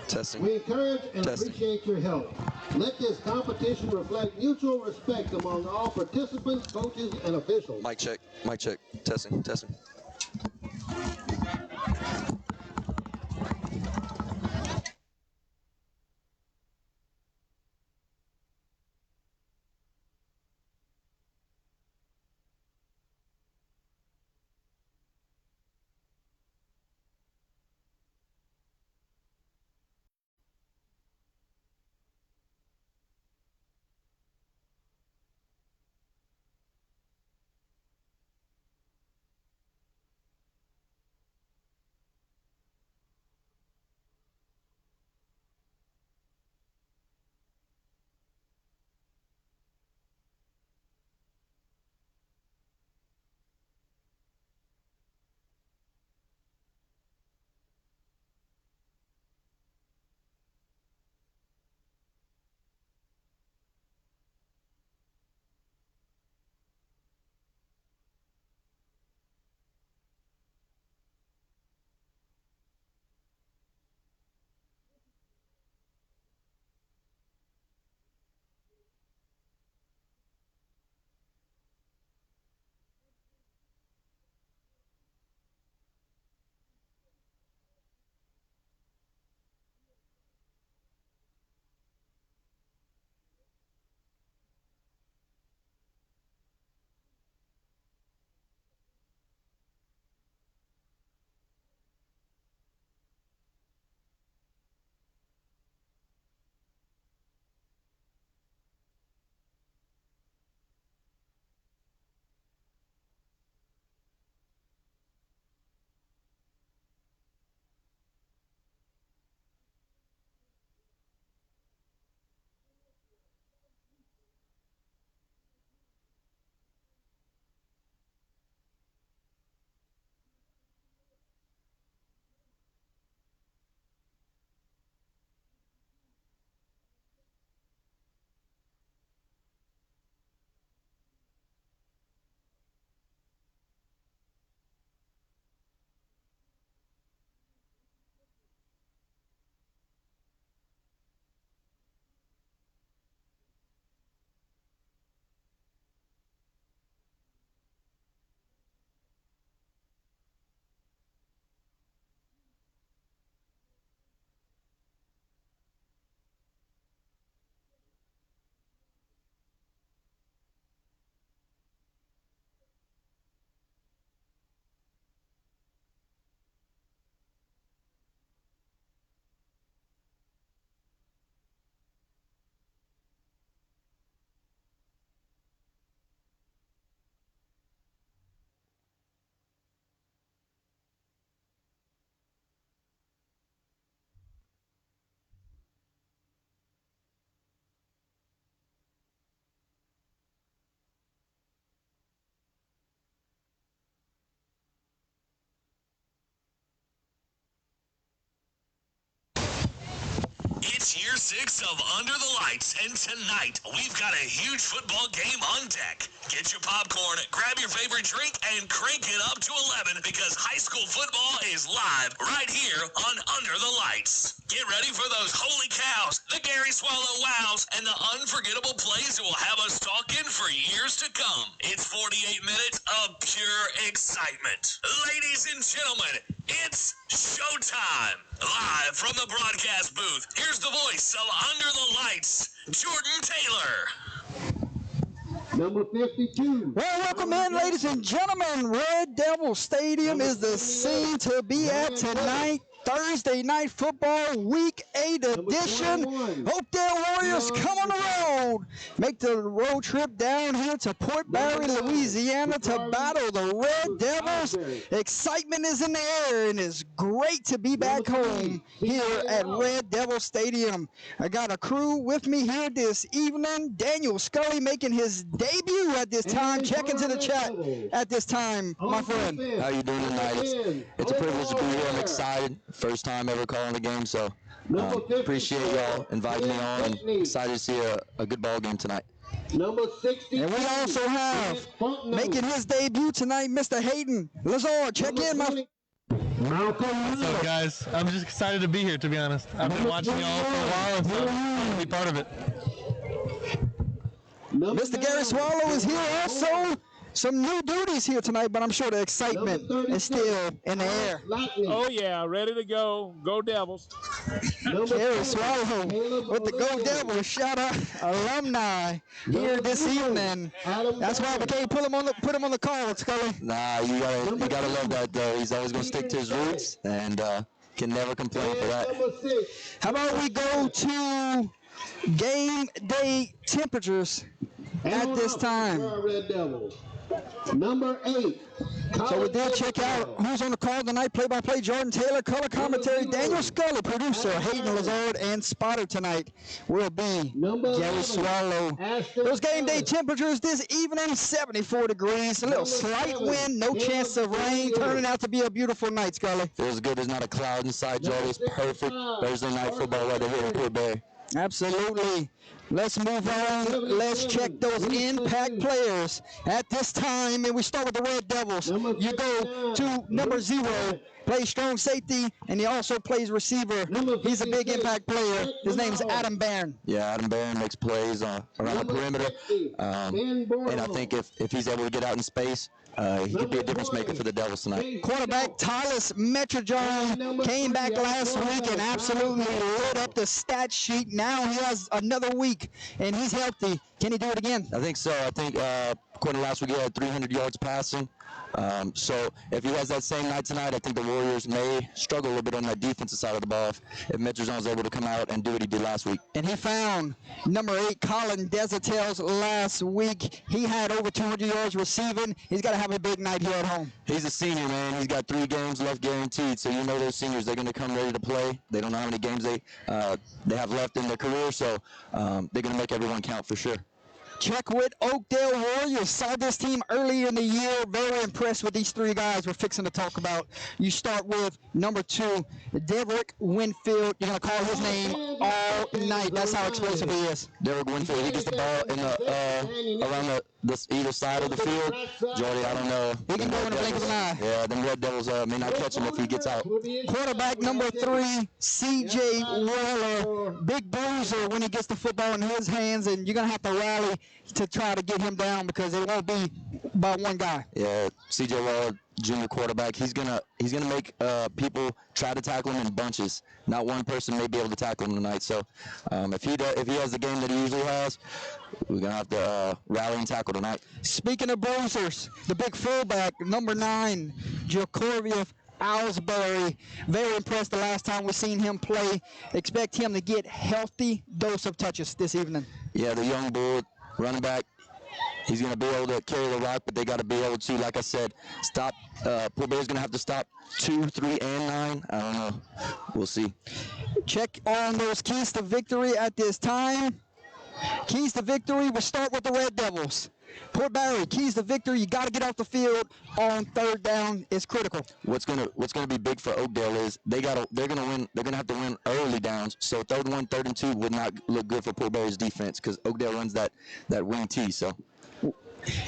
Testing. We encourage and appreciate your help. Let this competition reflect mutual respect among all participants, coaches, and officials. Mic check. Mic check. Testing. Testing. It's year 6 of Under the Lights, and tonight we've got a huge football game on deck. Get your popcorn, grab your favorite drink, and crank it up to 11 because high school football is live right here on Under the Lights. Get ready for those holy cows, the Gary Swallow wows, and the unforgettable plays that will have us talking for years to come. It's 48 minutes of pure excitement. Ladies and gentlemen, it's showtime. Live from the broadcast booth, here's the voice of Under the Lights, Jordan Taylor. Number 52. Well, welcome in, ladies and gentlemen. Red Devil Stadium is the scene to be at tonight. Thursday Night Football Week 8 edition. Oakdale Warriors come on the road. Make the road trip down here to Port Barre, Louisiana to battle the Red Devils. Excitement is in the air, and it's great to be back home here at Red Devil Stadium. I got a crew with me here this evening. Daniel Scully making his debut at this time. Check into the chat at this time, my friend. How you doing tonight? It's a privilege to be here. I'm excited. First time ever calling the game, so appreciate y'all inviting me on, and excited to see a good ball game tonight. Number 60. And we also have making his debut tonight, Mr. Hayden Lazard. Check in, my What's up, guys? I'm just excited to be here, to be honest. I've been watching y'all for a while, so I'm going to be part of it. Mr. Gary Swallow is here also. Some new duties here tonight, but I'm sure the excitement is still in the air. Oh, yeah, ready to go. Go Devils. Gary Swallow with the Go Devils. Shout out alumni here this evening. That's why we can't put him on the call, Scully. Nah, you gotta love that though. He's always gonna stick to his roots and can never complain for that. How about we go to game day temperatures at this time? Number 8. So we did check out who's on the call tonight. Play-by-play, Jordan Taylor. Color commentary, Daniel Scully. Producer, Hayden Lazard. And spotter tonight will be Gary Swallow. Those game day temperatures this evening, 74 degrees. A little slight wind, no chance of rain. Turning out to be a beautiful night, Scully. Feels good. There's not a cloud inside, Jordan. It's perfect Thursday night football weather here in Port Barre. Absolutely. Let's move on. Let's check those impact players at this time. And we start with the Red Devils. You go to number 0, plays strong safety, and he also plays receiver. He's a big impact player. His name's Adam Barron. Yeah, Adam Barron makes plays around the perimeter. And I think if he's able to get out in space, he could be a difference maker for the Devils tonight. Quarterback Tyler Metrojohn came back last week and absolutely lit up the stat sheet. Now he has another week, and he's healthy. Can he do it again? I think so. I think according to last week, he had 300 yards passing. So if he has that same night tonight, I think the Warriors may struggle a little bit on that defensive side of the ball if Metrojohn is able to come out and do what he did last week. And he found number 8, Colin Desitels, last week. He had over 200 yards receiving. He's got to have a big night here at home. He's a senior, man. He's got 3 games left guaranteed. So you know those seniors, they're going to come ready to play. They don't know how many games they have left in their career, so they're going to make everyone count for sure. Check with Oakdale Warriors. Saw this team earlier in the year. Very impressed with these 3 guys we're fixing to talk about. You start with number 2, Derek Winfield. You're going to call his name all night. That's how explosive he is. Derek Winfield, he gets the ball in around either side of the field. Jordy, I don't know. He can go in the blink of an eye. Yeah, them Red Devils may not catch him if he gets out. Quarterback number 3, C.J. Waller. Big bruiser when he gets the football in his hands, and you're going to have to rally to try to get him down because it won't be by one guy. Yeah, C.J. Waller, junior quarterback, he's gonna make people try to tackle him in bunches. Not one person may be able to tackle him tonight. So if he has the game that he usually has, we're gonna have to rally and tackle tonight. Speaking of bruisers, the big fullback, number 9, Jacovius Owlsbury. Very impressed the last time we seen him play. Expect him to get healthy dose of touches this evening. Yeah, the young bull running back. He's going to be able to carry the rock, but they got to be able to, like I said, stop. Port Barre's going to have to stop 2, 3, and 9. I don't know. We'll see. Check on those keys to victory at this time. Keys to victory, we'll start with the Red Devils. Port Barre, keys to victory, you got to get off the field on 3rd down is critical. What's gonna be big for Oakdale is they're gonna win. They're gonna have to win early downs. So 3rd 1, 3rd and 2 would not look good for Port Barre's defense because Oakdale runs that wing T. So.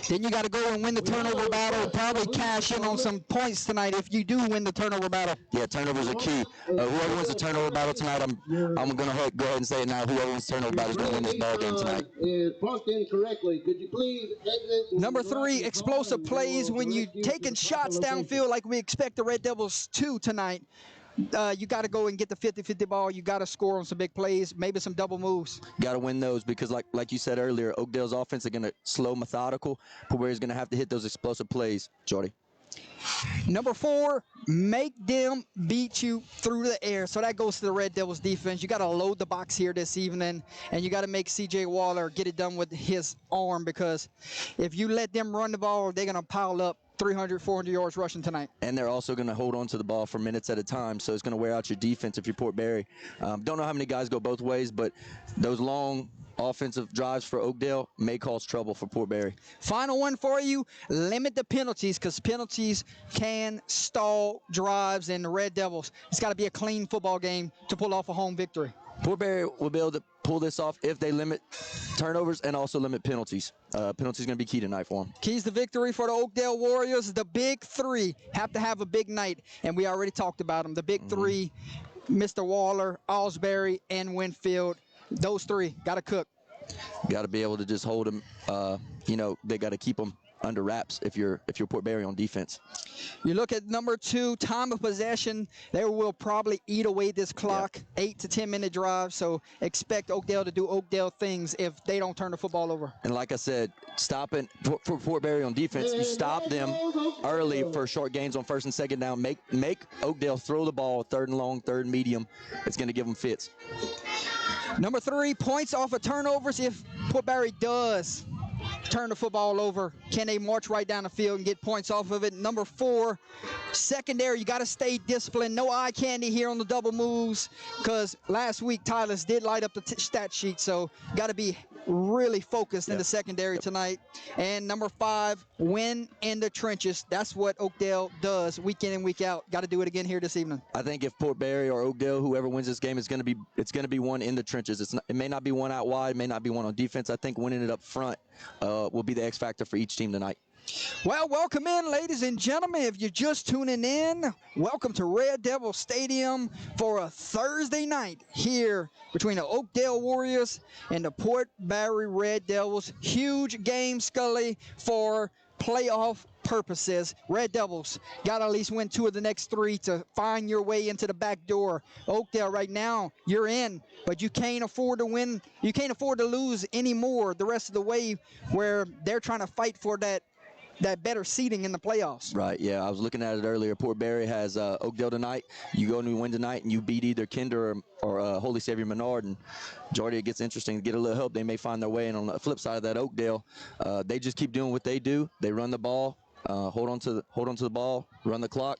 Then you got to go and win the turnover battle. Probably cash in on some points tonight if you do win the turnover battle. Yeah, turnovers are key. Whoever wins the turnover battle tonight, I'm going to go ahead and say it now. Whoever wins the turnover battle is going to win this ball game tonight. Plugged in correctly. Could you please exit? Number 3, explosive plays. When you're taking shots downfield like we expect the Red Devils to tonight, you got to go and get the 50-50 ball. You got to score on some big plays, maybe some double moves. Got to win those because, like you said earlier, Oakdale's offense are going to slow, methodical. Port Barre's going to have to hit those explosive plays, Jordy. Number 4, make them beat you through the air. So that goes to the Red Devils defense. You got to load the box here this evening, and you got to make C.J. Waller get it done with his arm because if you let them run the ball, they're going to pile up 300, 400 yards rushing tonight. And they're also going to hold on to the ball for minutes at a time, so it's going to wear out your defense if you're Port Barre. Don't know how many guys go both ways, but those long offensive drives for Oakdale may cause trouble for Port Barre. Final one for you, limit the penalties because penalties can stall drives in the Red Devils. It's got to be a clean football game to pull off a home victory. Port Barre will be able to pull this off if they limit turnovers and also limit penalties. Penalties going to be key tonight for them. Keys to victory for the Oakdale Warriors. The big three have to have a big night, and we already talked about them. The big three, Mr. Waller, Alsbury, and Winfield. Those three got to cook. Got to be able to just hold them. They got to keep them under wraps if you're Port Barre on defense. You look at number 2, time of possession. They will probably eat away this clock, 8 to 10 minute drive. So expect Oakdale to do Oakdale things if they don't turn the football over. And like I said, stopping for Port Barre on defense, you stop them early for short gains on first and second down. Make Oakdale throw the ball, third and long, third and medium. It's going to give them fits. Number 3, points off of turnovers. If Port Barre does turn the football over, can they march right down the field and get points off of it? Number 4, secondary, you got to stay disciplined. No eye candy here on the double moves, because last week Tyler's did light up the stat sheet, so got to be really focused in the secondary tonight. And number 5, win in the trenches. That's what Oakdale does week in and week out. Got to do it again here this evening. I think if Port Barre or Oakdale, whoever wins this game, it's going to be one in the trenches. It may not be one out wide, may not be one on defense. I think winning it up front will be the X factor for each team tonight. Well, welcome in, ladies and gentlemen. If you're just tuning in, welcome to Red Devil Stadium for a Thursday night here between the Oakdale Warriors and the Port Barre Red Devils. Huge game, Scully, for playoff purposes. Red Devils got to at least win 2 of the next 3 to find your way into the back door. Oakdale, right now, you're in, but you can't afford to win. You can't afford to lose anymore the rest of the way, where they're trying to fight for that better seeding in the playoffs. Right, yeah. I was looking at it earlier. Port Barre has Oakdale tonight. You go and you win tonight, and you beat either Kinder or Holy Savior Menard. And Jordy, it gets interesting. To get a little help, they may find their way. And on the flip side of that, Oakdale, they just keep doing what they do. They run the ball, hold on to the ball, run the clock.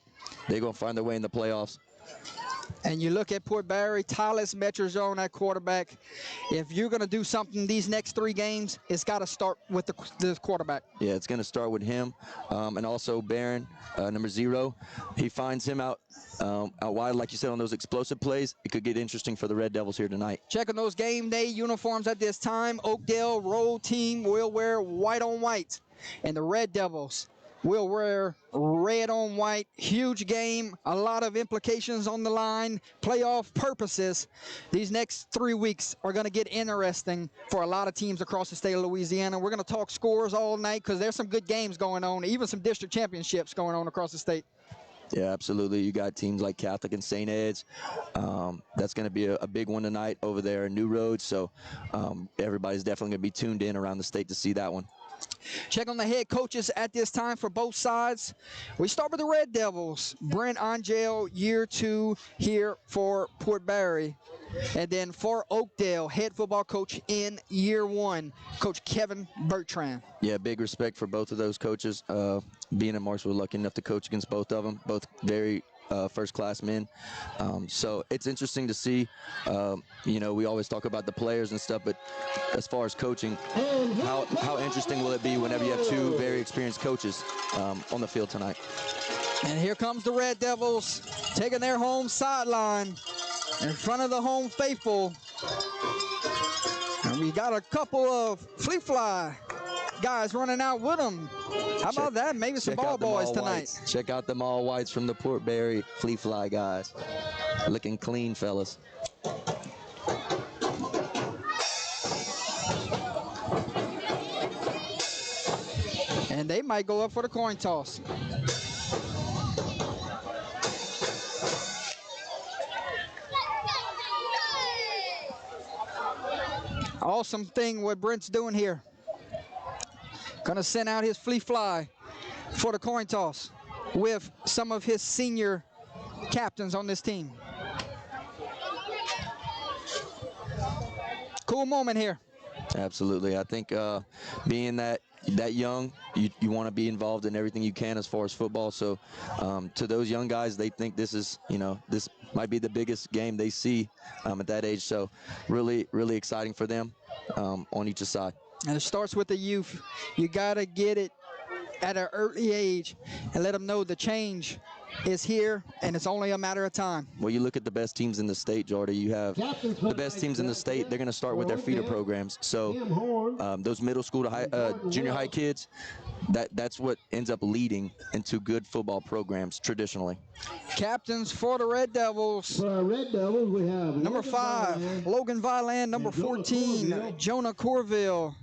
They're going to find their way in the playoffs. And you look at Port Barre, Tyler Metrozone at quarterback. If you're going to do something these next 3 games, it's got to start with the quarterback. Yeah, it's going to start with him, and also Barron, number 0. He finds him out wide, like you said, on those explosive plays. It could get interesting for the Red Devils here tonight. Checking those game day uniforms at this time. Oakdale road team will wear white on white, and the Red Devils will wear red on white. Huge game, a lot of implications on the line. Playoff purposes, these next 3 weeks are going to get interesting for a lot of teams across the state of Louisiana. We're going to talk scores all night, because there's some good games going on, even some district championships going on across the state. Yeah, absolutely. You got teams like Catholic and St. Ed's. That's going to be a big one tonight over there in New Road. So everybody's definitely going to be tuned in around the state to see that one. Check on the head coaches at this time for both sides. We start with the Red Devils. Brent Angel, year 2 here for Port Barre. And then for Oakdale, head football coach in year 1, Coach Kevin Bertrand. Yeah, big respect for both of those coaches. Being in Marshall, we're lucky enough to coach against both of them, both very first-class men. So it's interesting to see. We always talk about the players and stuff, but as far as coaching, how interesting will it be whenever you have 2 very experienced coaches on the field tonight? And here comes the Red Devils taking their home sideline in front of the home faithful. And we got a couple of flea fly guys running out with them. How about that? Maybe some ball boys tonight. Whites. Check out them all whites from the Port Barre flea fly guys. Looking clean, fellas. And they might go up for the coin toss. Awesome thing what Brent's doing here. Gonna send out his flea fly for the coin toss with some of his senior captains on this team. Cool moment here. Absolutely. I think being that young, you want to be involved in everything you can as far as football. So to those young guys, they think this is, this might be the biggest game they see at that age. So really, really exciting for them on each side. And it starts with the youth. You got to get it at an early age and let them know the change is here, and it's only a matter of time. Well, you look at the best teams in the state, Jordy. You have the best teams in the state. They're going to start with their feeder programs. So those middle school to junior high kids, that's what ends up leading into good football programs traditionally. Captains for the Red Devils. For our Red Devils, we have Number 5, Logan Viland. Number 14, Jonah Corville.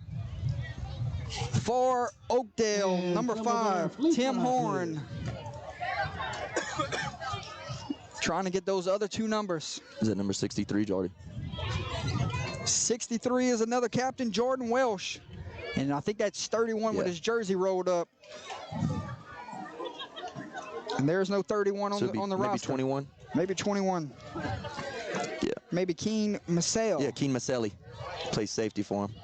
For Oakdale, And number some of our 5, fleet Tim fly Horn. Trying to get those other 2 numbers. Is that number 63, Jordy? 63 is another captain, Jordan Welsh. And I think that's 31 with his jersey rolled up. And there's no 31 on the maybe roster. 21? Maybe 21. Yeah. Maybe Keen Massell. Yeah, Keen Maselli plays safety for him.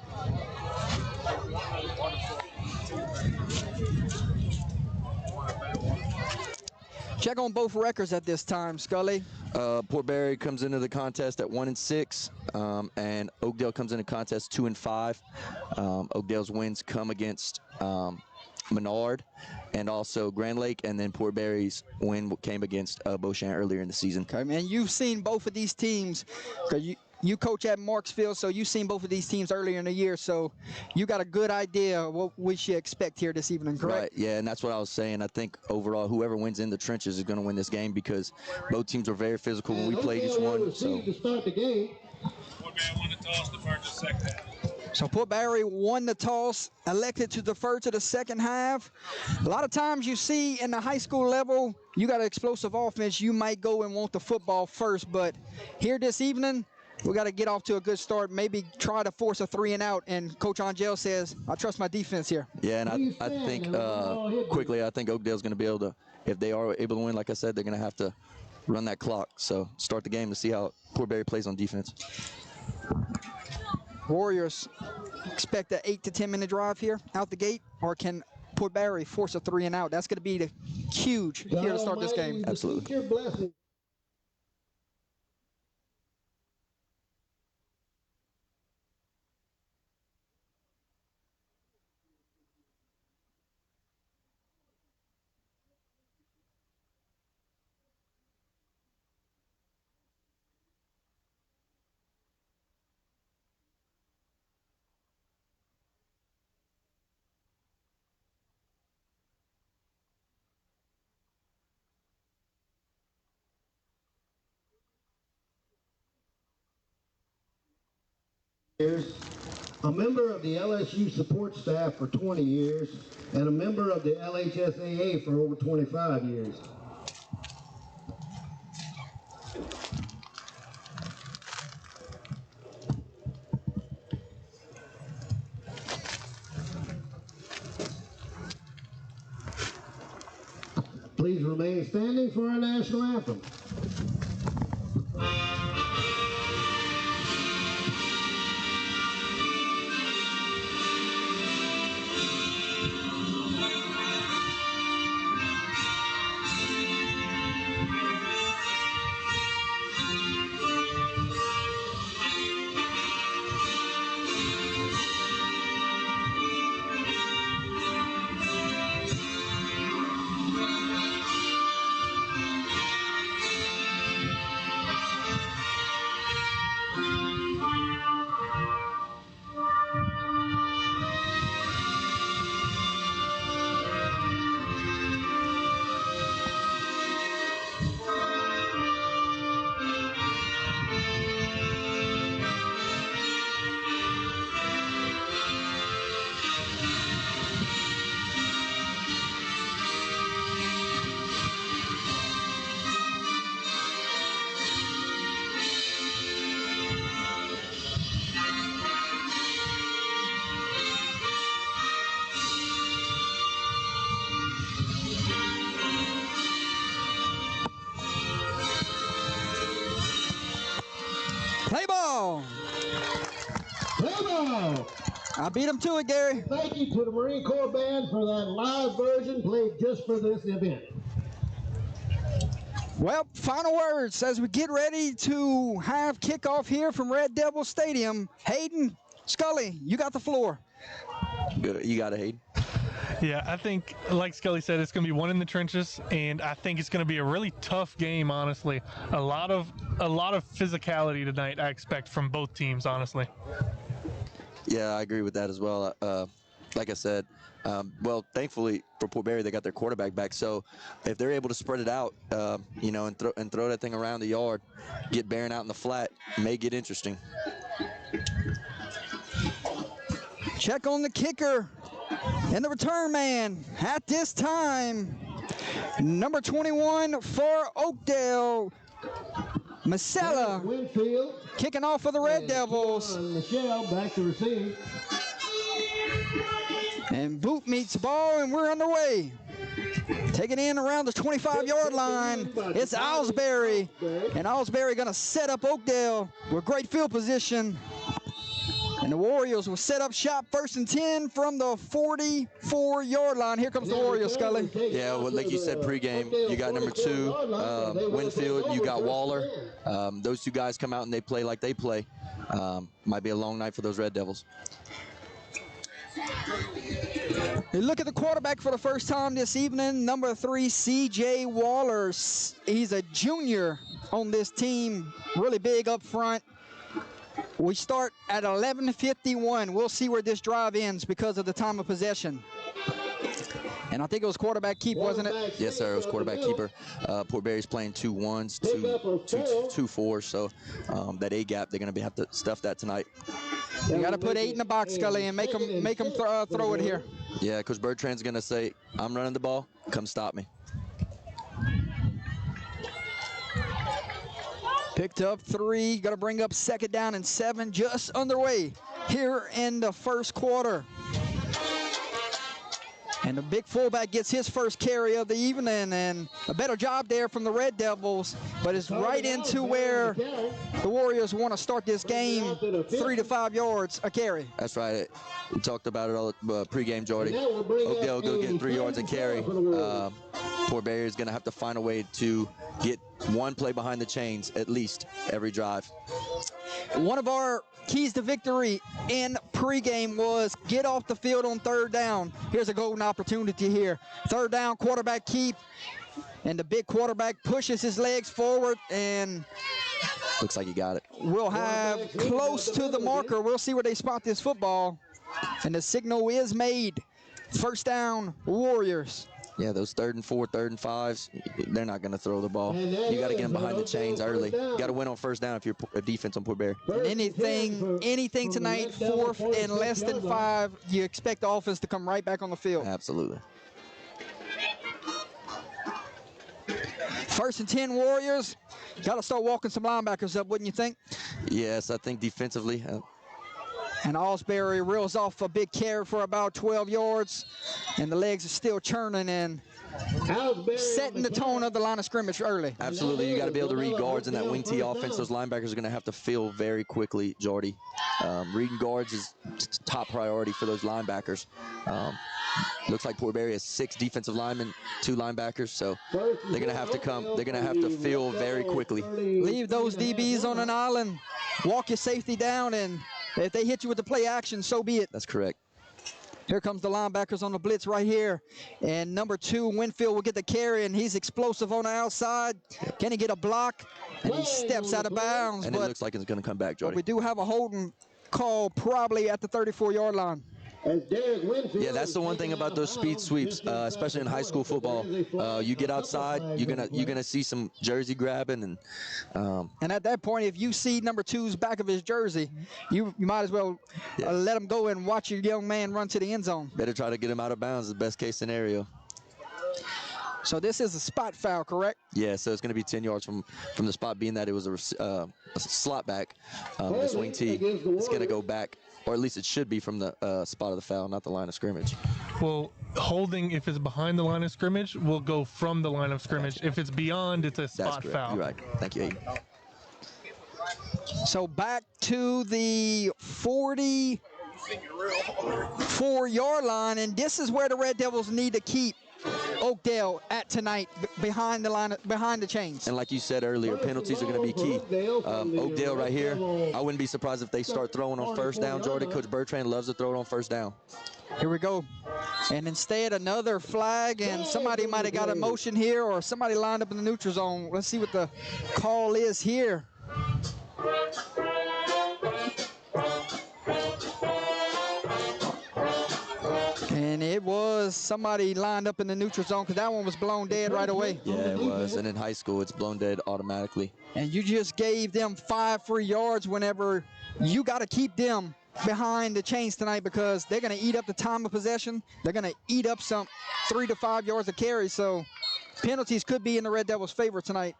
Check on both records at this time, Scully. Port Barre comes into the contest at 1-6, and Oakdale comes into the contest 2-5. Oakdale's wins come against Menard and also Grand Lake, and then Port Barre's win came against Beauchamp earlier in the season. Okay, man, you've seen both of these teams. You coach at Marksville, so you've seen both of these teams earlier in the year, so you got a good idea of what we should expect here this evening, correct? Right, yeah, and that's what I was saying. I think overall whoever wins in the trenches is going to win this game because both teams were very physical when we played each one. So. To start the game. Port Barre won the toss, deferred to the second half. So Port Barre won the toss, elected to defer to the second half. A lot of times you see in the high school level, you got an explosive offense, you might go and want the football first, but here this evening, we got to get off to a good start, maybe try to force a 3 and out, and Coach Angel says, I trust my defense here. Yeah, and I think quickly, I think Oakdale's going to be able to, if they are able to win, like I said, they're going to have to run that clock. So start the game to see how Port Barre plays on defense. Warriors expect an 8 to 10 minute drive here out the gate, or can Port Barre force a 3 and out? That's going to be huge here to start this game. Absolutely. A member of the LSU support staff for 20 years, and a member of the LHSAA for over 25 years. Please remain standing for our national anthem. Play ball. Play ball. I beat him to it, Gary. Thank you to the Marine Corps Band for that live version played just for this event. Well, final words as we get ready to have kickoff here from Red Devil Stadium. Hayden, Scully, you got the floor. Good. You got it, Hayden. Yeah, I think, like Scully said, it's going to be one in the trenches, and I think it's going to be a really tough game, honestly. A lot of physicality tonight, I expect, from both teams, honestly. Yeah, I agree with that as well. Like I said, well, thankfully for Port Barre, they got their quarterback back. So if they're able to spread it out, you know, and throw that thing around the yard, get Barron out in the flat, may get interesting. Check on the kicker and the return man at this time. Number 21 for Oakdale, Masella, Winfield. kicking off for the Red Devils. Michelle back to receive. And Boot meets ball, and we're underway. Taking in around the 25-yard line, it's Owlsbury. And Owlsbury going to set up Oakdale with great field position. And the Warriors will set up shop 1st and 10 from the 44-yard line. Here comes the Warriors, Scully. Yeah, well, like you said pregame, you got number 2, Winfield, you got Waller. Those two guys come out and they play like they play. Might be a long night for those Red Devils. You look at the quarterback for the first time this evening, number 3, C.J. Waller. He's a junior on this team, really big up front. We start at 11:51. We'll see where this drive ends because of the time of possession. And I think it was quarterback keep, wasn't it? Yes, sir. It was quarterback keeper. Port Barre's playing 2 1s, 2 4s. So that A gap, they're going to have to stuff that tonight. You got to put 8 in the box, Scully, and make them throw it here. Yeah, Coach Bertrand's going to say, I'm running the ball. Come stop me. Picked up 3, going to bring up 2nd down and 7, just underway here in the first quarter. And the big fullback gets his first carry of the evening, and a better job there from the Red Devils, but it's right into where the Warriors want to start this game, 3 to 5 yards a carry. That's right. We talked about it all pregame, Jordy. Oakdale go get 3 yards a carry. Port Barre is going to have to find a way to get one play behind the chains at least every drive. One of our keys to victory in pregame was get off the field on 3rd down. Here's a golden opportunity here. 3rd down, quarterback keep, and the big quarterback pushes his legs forward, and looks like he got it. We'll have close to the marker. We'll see where they spot this football, and the signal is made. 1st down, Warriors. Yeah, those 3rd and 4, 3rd and 5s, they're not going to throw the ball. You got to get them behind the chains early. You got to win on 1st down if you're a defense on Port Barre. And anything tonight, 4th and less than 5, you expect the offense to come right back on the field. Absolutely. 1st and 10 Warriors. Got to start walking some linebackers up, wouldn't you think? Yes, I think defensively. And Owlsbury reels off a big carry for about 12 yards, and the legs are still churning and setting the tone of the line of scrimmage early. Absolutely, you got to be able to read guards in that wing T offense. Those linebackers are going to have to feel very quickly, Jordy. Reading guards is top priority for those linebackers. Looks like Port Barre has 6 defensive linemen, 2 linebackers, so they're going to have to come. They're going to have to feel very quickly. Leave those DBs on an island, walk your safety down, and if they hit you with the play action, so be it. That's correct. Here comes the linebackers on the blitz right here. And number 2, Winfield will get the carry, and he's explosive on the outside. Can he get a block? And he steps out of bounds. And it looks like it's going to come back, Jordy. We do have a holding call probably at the 34-yard line. Yeah, that's the one thing about those speed sweeps, especially in high school football. You get outside, you're gonna see some jersey grabbing, and at that point, if you see number 2's back of his jersey, you might as well let him go and watch your young man run to the end zone. Better try to get him out of bounds, the best case scenario. So this is a spot foul, correct? Yeah, so it's going to be 10 yards from the spot, being that it was a slot back, the swing T. It's going to go back, or at least it should be from the spot of the foul, not the line of scrimmage. Well, holding, if it's behind the line of scrimmage, will go from the line of scrimmage. If it's beyond, it's a spot foul. You're right. Thank you, Aiden. So back to the 44-yard line, and this is where the Red Devils need to keep Oakdale at tonight, behind the chains. And like you said earlier, penalties are going to be key. Oakdale right here, I wouldn't be surprised if they start throwing on 1st down, Jordy. Coach Bertrand loves to throw it on 1st down. Here we go. And instead, another flag, and somebody might have got a motion here, or somebody lined up in the neutral zone. Let's see what the call is here. And it was somebody lined up in the neutral zone, because that one was blown dead right away. Yeah, it was. And in high school, it's blown dead automatically. And you just gave them 5 free yards whenever you got to keep them behind the chains tonight, because they're going to eat up the time of possession. They're going to eat up some 3 to 5 yards of carry. So penalties could be in the Red Devils' favor tonight.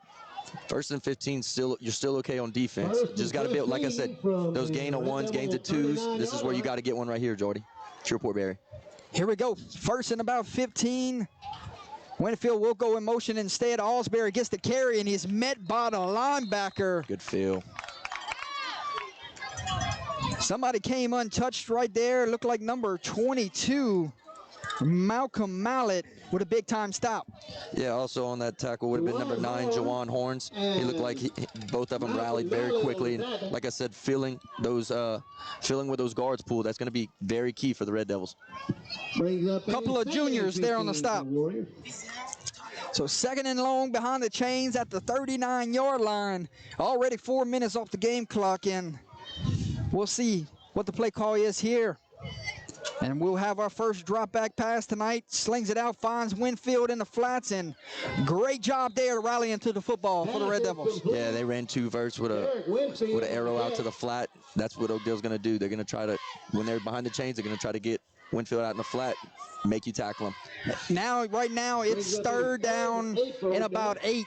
1st and 15, you're still okay on defense. Just got to be, like I said, those gain of 1s, gains of 2s. This is where you got to get one right here, Jordy. Shreveport Barre. Here we go. 1st and about 15. Winfield will go in motion instead. Alsbury gets the carry, and he's met by the linebacker. Good feel. Somebody came untouched right there. Looked like number 22, Malcolm Mallett, with a big-time stop. Yeah, also on that tackle would have been number 9, Jawan Horns. He looked like both of them rallied very quickly. And like I said, filling where those guards pull, that's going to be very key for the Red Devils. Couple of juniors there on the stop. So 2nd and long behind the chains at the 39-yard line. Already 4 minutes off the game clock, and we'll see what the play call is here. And we'll have our first drop back pass tonight. Slings it out, finds Winfield in the flats, and great job there rallying to the football for the Red Devils. Yeah, they ran 2 verts with an arrow out to the flat. That's what Oakdale's going to do. They're going to try to, when they're behind the chains, they're going to try to get Winfield out in the flat, make you tackle them. Right now, it's 3rd down and about 8.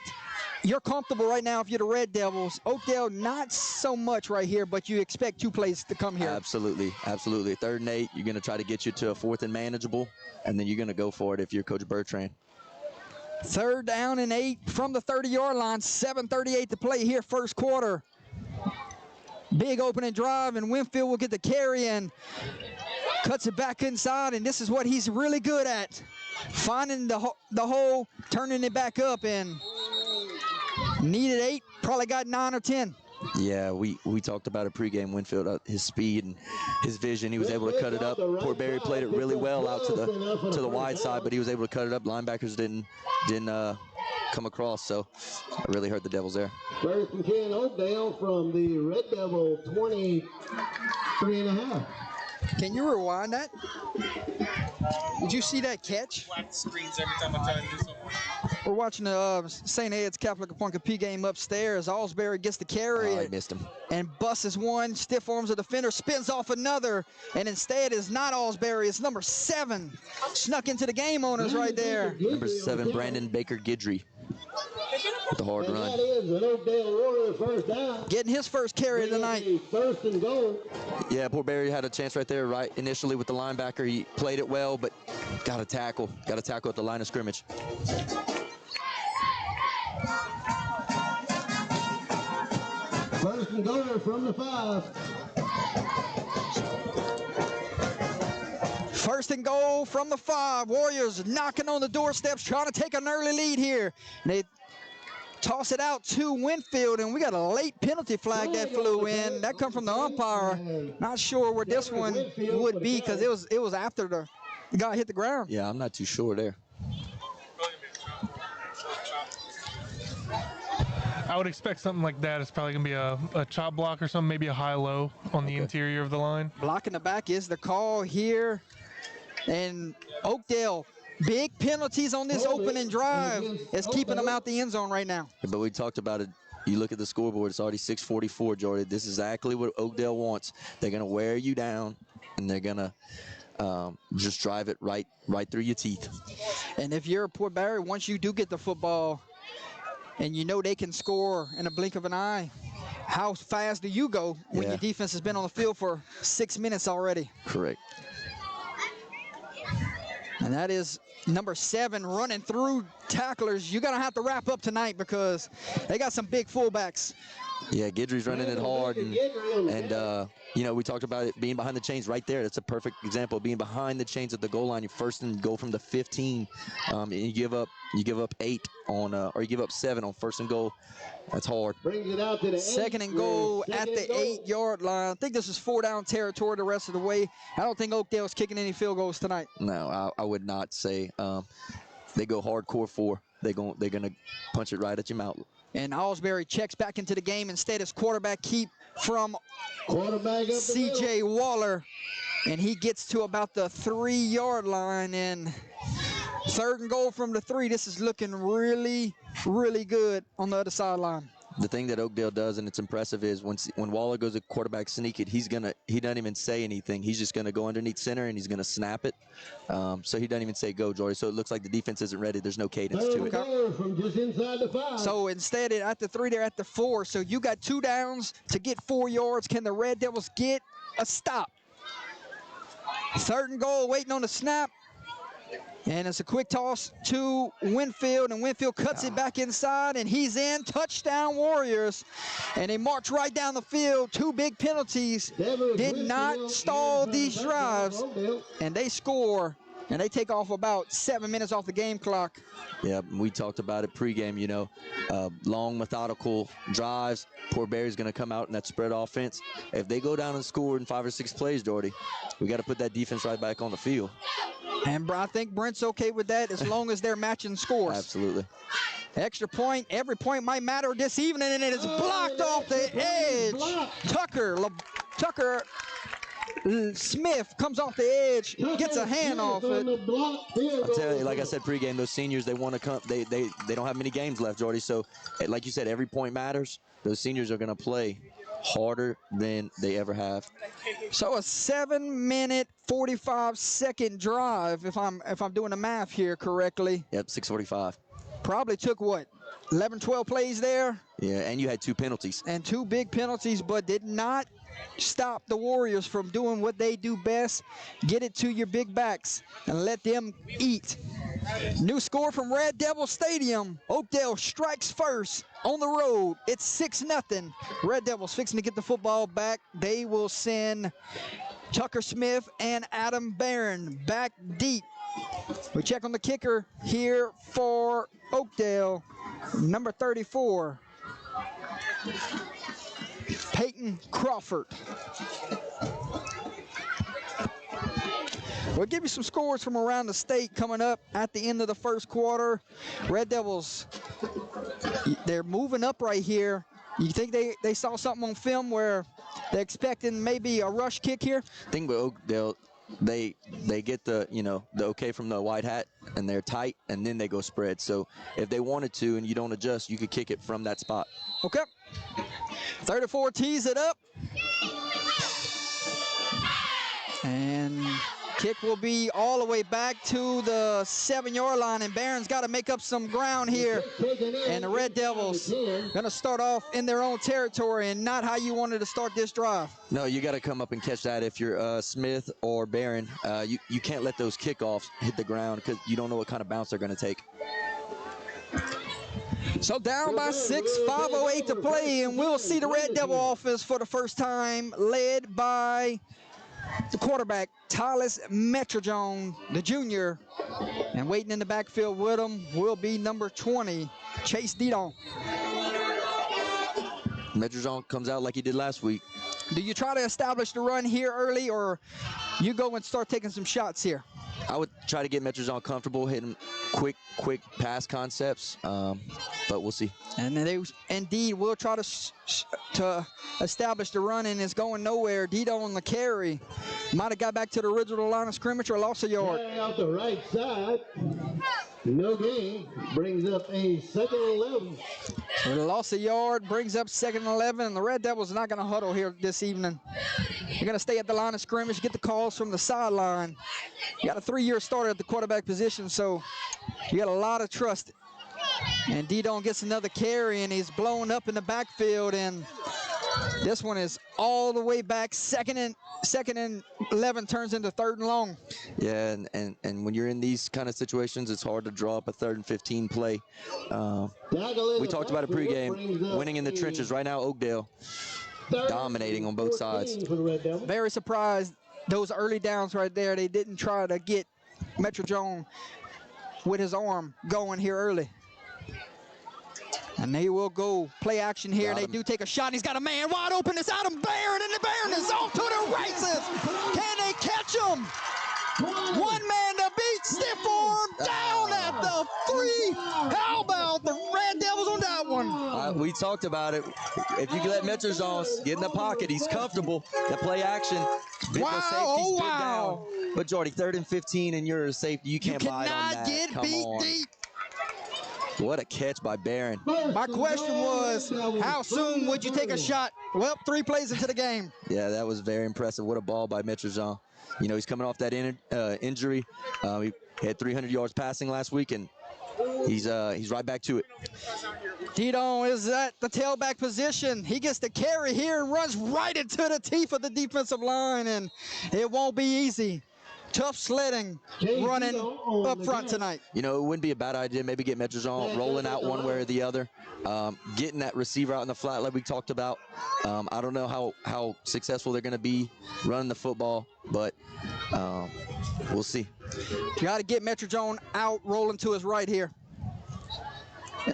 You're comfortable right now if you're the Red Devils. Oakdale, not so much right here, but you expect 2 plays to come here. Absolutely, absolutely. 3rd and 8, you're going to try to get you to a 4th and manageable, and then you're going to go for it if you're Coach Bertrand. 3rd down and 8 from the 30-yard line. 7:38 to play here, first quarter. Big opening drive, and Winfield will get the carry and cuts it back inside, and this is what he's really good at. Finding the hole, turning it back up, and needed 8, probably got 9 or 10. Yeah, we talked about it pregame. Winfield, his speed and his vision, he was able to cut it up. Port Barre played it really well out to the wide side, but he was able to cut it up. Linebackers didn't come across, so it really hurt the Devils there. 1st and 10 Oakdale from the Red Devil 23.5. Can you rewind that? Did you see that catch? Black screens every time I try to do something. We're watching the St. Ed's Catholic Appointed P game upstairs. Alsbury gets the carry. I missed him. And busts one, stiff arms a defender, spins off another, and instead is not Alsbury, it's number 7. Snuck into the game owners right there. Number 7, Brandon Baker Guidry. With the hard run. That is an Oakdale Warrior 1st down. Getting his first carry tonight. 1st and goal. Yeah, Port Barre had a chance right there, right initially with the linebacker. He played it well, but got a tackle at the line of scrimmage. First and goal from the 5. 1st and goal from the 5. Warriors knocking on the doorsteps, trying to take an early lead here. They toss it out to Winfield, and we got a late penalty flag that flew in. That come from the umpire. Not sure where this one would be, because it was after the guy hit the ground. Yeah, I'm not too sure there. I would expect something like that. It's probably going to be a chop block or something, maybe a high-low on the interior of the line. Blocking the back is the call here. And Oakdale, big penalties on this opening drive is keeping them out the end zone right now. But we talked about it. You look at the scoreboard, it's already 6:44, Jordy. This is exactly what Oakdale wants. They're going to wear you down, and they're going to just drive it right through your teeth. And if you're Port Barre, once you do get the football and you know they can score in a blink of an eye, how fast do you go when your defense has been on the field for 6 minutes already? Correct. And that is number 7 running through tacklers. You're going to have to wrap up tonight because they got some big fullbacks. Yeah, Guidry's running it hard, and you know, we talked about it being behind the chains right there. That's a perfect example of being behind the chains at the goal line. You first and goal from the 15, and you give up 8 on, or you give up 7 on first and goal. That's hard. Brings it out to the 2nd and goal at the 8-yard line. I think this is 4-down territory the rest of the way. I don't think Oakdale's kicking any field goals tonight. No, I would not say. They go hardcore 4. They're gonna punch it right at your mouth. And Alsbury checks back into the game. Instead, his quarterback keep from C.J. Waller. And he gets to about the 3-yard line. And 3rd and goal from the 3. This is looking really, really good on the other sideline. The thing that Oakdale does, and it's impressive, is when Waller goes to quarterback sneak it, he doesn't even say anything. He's just going to go underneath center, and he's going to snap it. So he doesn't even say go, Jordy. So it looks like the defense isn't ready. There's no cadence to it. From just inside the 5. So instead, at the 3, they're at the 4. So you got 2 downs to get 4 yards. Can the Red Devils get a stop? 3rd and goal, waiting on the snap. And it's a quick toss to Winfield, and Winfield cuts it back inside, and he's in. Touchdown, Warriors. And they march right down the field. 2 big penalties did not stall these drives, and they score, and they take off about 7 minutes off the game clock. Yeah, we talked about it pregame, you know, long, methodical drives. Poor Barry's going to come out in that spread offense. If they go down and score in 5 or 6 plays, Jordy, we got to put that defense right back on the field. And I think Brent's okay with that as long as they're matching scores. Absolutely. Extra point. Every point might matter this evening, and it is blocked off the edge. Tucker Smith comes off the edge, gets a hand off it. I'll tell you, like I said pregame, those seniors, they want to come. They don't have many games left, Jordy. So, like you said, every point matters. Those seniors are going to play harder than they ever have. So a 7-minute, 45-second drive, if I'm doing the math here correctly. Yep, 6:45. Probably took what, 11, 12 plays there? Yeah, and you had 2 penalties. And 2 big penalties, but did not stop the Warriors from doing what they do best. Get it to your big backs and let them eat. New score from Red Devil Stadium. Oakdale strikes first on the road. It's 6-0. Red Devils fixing to get the football back. They will send Tucker Smith and Adam Barron back deep. We check on the kicker here for Oakdale, number 34, Peyton Crawford. We'll give you some scores from around the state coming up at the end of the first quarter. Red Devils, they're moving up right here. You think they saw something on film where they're expecting maybe a rush kick here? I think with Oakdale, they get the okay from the white hat, and they're tight, and then they go spread. So if they wanted to and you don't adjust, you could kick it from that spot. Okay. 34 tees it up. And kick will be all the way back to the 7-yard line, and Barron's got to make up some ground here. And the Red Devils going to start off in their own territory, and not how you wanted to start this drive. No, you got to come up and catch that. If you're Smith or Barron, you can't let those kickoffs hit the ground because you don't know what kind of bounce they're going to take. So down by 6, 5:08 to play, and we'll see the Red Devil offense for the first time, led by the quarterback, Tyler Metrojohn, the junior. And waiting in the backfield with him will be number 20, Chase Didon. Metrojohn comes out like he did last week. Do you try to establish the run here early, or you go and start taking some shots here? I would try to get Metrojohn comfortable, hitting quick pass concepts, but we'll see. And then they indeed will try to establish the run, and it's going nowhere. Dito on the carry. Might have got back to the original line of scrimmage or lost a yard. Out the right side. No gain. Brings up a 2nd and 11. So the loss of yard brings up 2nd and 11, and the Red Devils are not going to huddle here this evening. They're going to stay at the line of scrimmage, get the calls from the sideline. You got a 3-year starter at the quarterback position, so you got a lot of trust. And Didon gets another carry, and he's blown up in the backfield, and This one is all the way back. Second and 11 turns into 3rd and long. Yeah, and when you're in these kind of situations, it's hard to draw up a 3rd and 15 play. We talked about it pregame, winning in the trenches. Right now, Oakdale dominating on both sides. Very surprised those early downs right there. They didn't try to get Metro Jones with his arm going here early. And they will go play action here. They do take a shot. He's got a man wide open. It's Adam Barron, and the Barron is off to the races. Can they catch him? One man to beat. Stiff arm down at the 3. How about the Red Devils on that one? We talked about it. If you can let Metro Jones get in the pocket, he's comfortable. The play action. Wow, wow. But Jordy, 3rd and 15, and you're a safety. You can't bite on that. Get Come beat on. deep. What a catch by Barron. My question was, how soon would you take a shot? Well, 3 plays into the game. Yeah, that was very impressive. What a ball by Metro Jones. You know, he's coming off that injury. He had 300 yards passing last week, and he's right back to it. Didon is at the tailback position. He gets the carry here and runs right into the teeth of the defensive line, and it won't be easy. Tough sledding running up front tonight. You know, it wouldn't be a bad idea. Maybe get Metro Jones rolling out one way or the other. Getting that receiver out in the flat like we talked about. I don't know how successful they're going to be running the football, but we'll see. You got to get Metro Jones out rolling to his right here.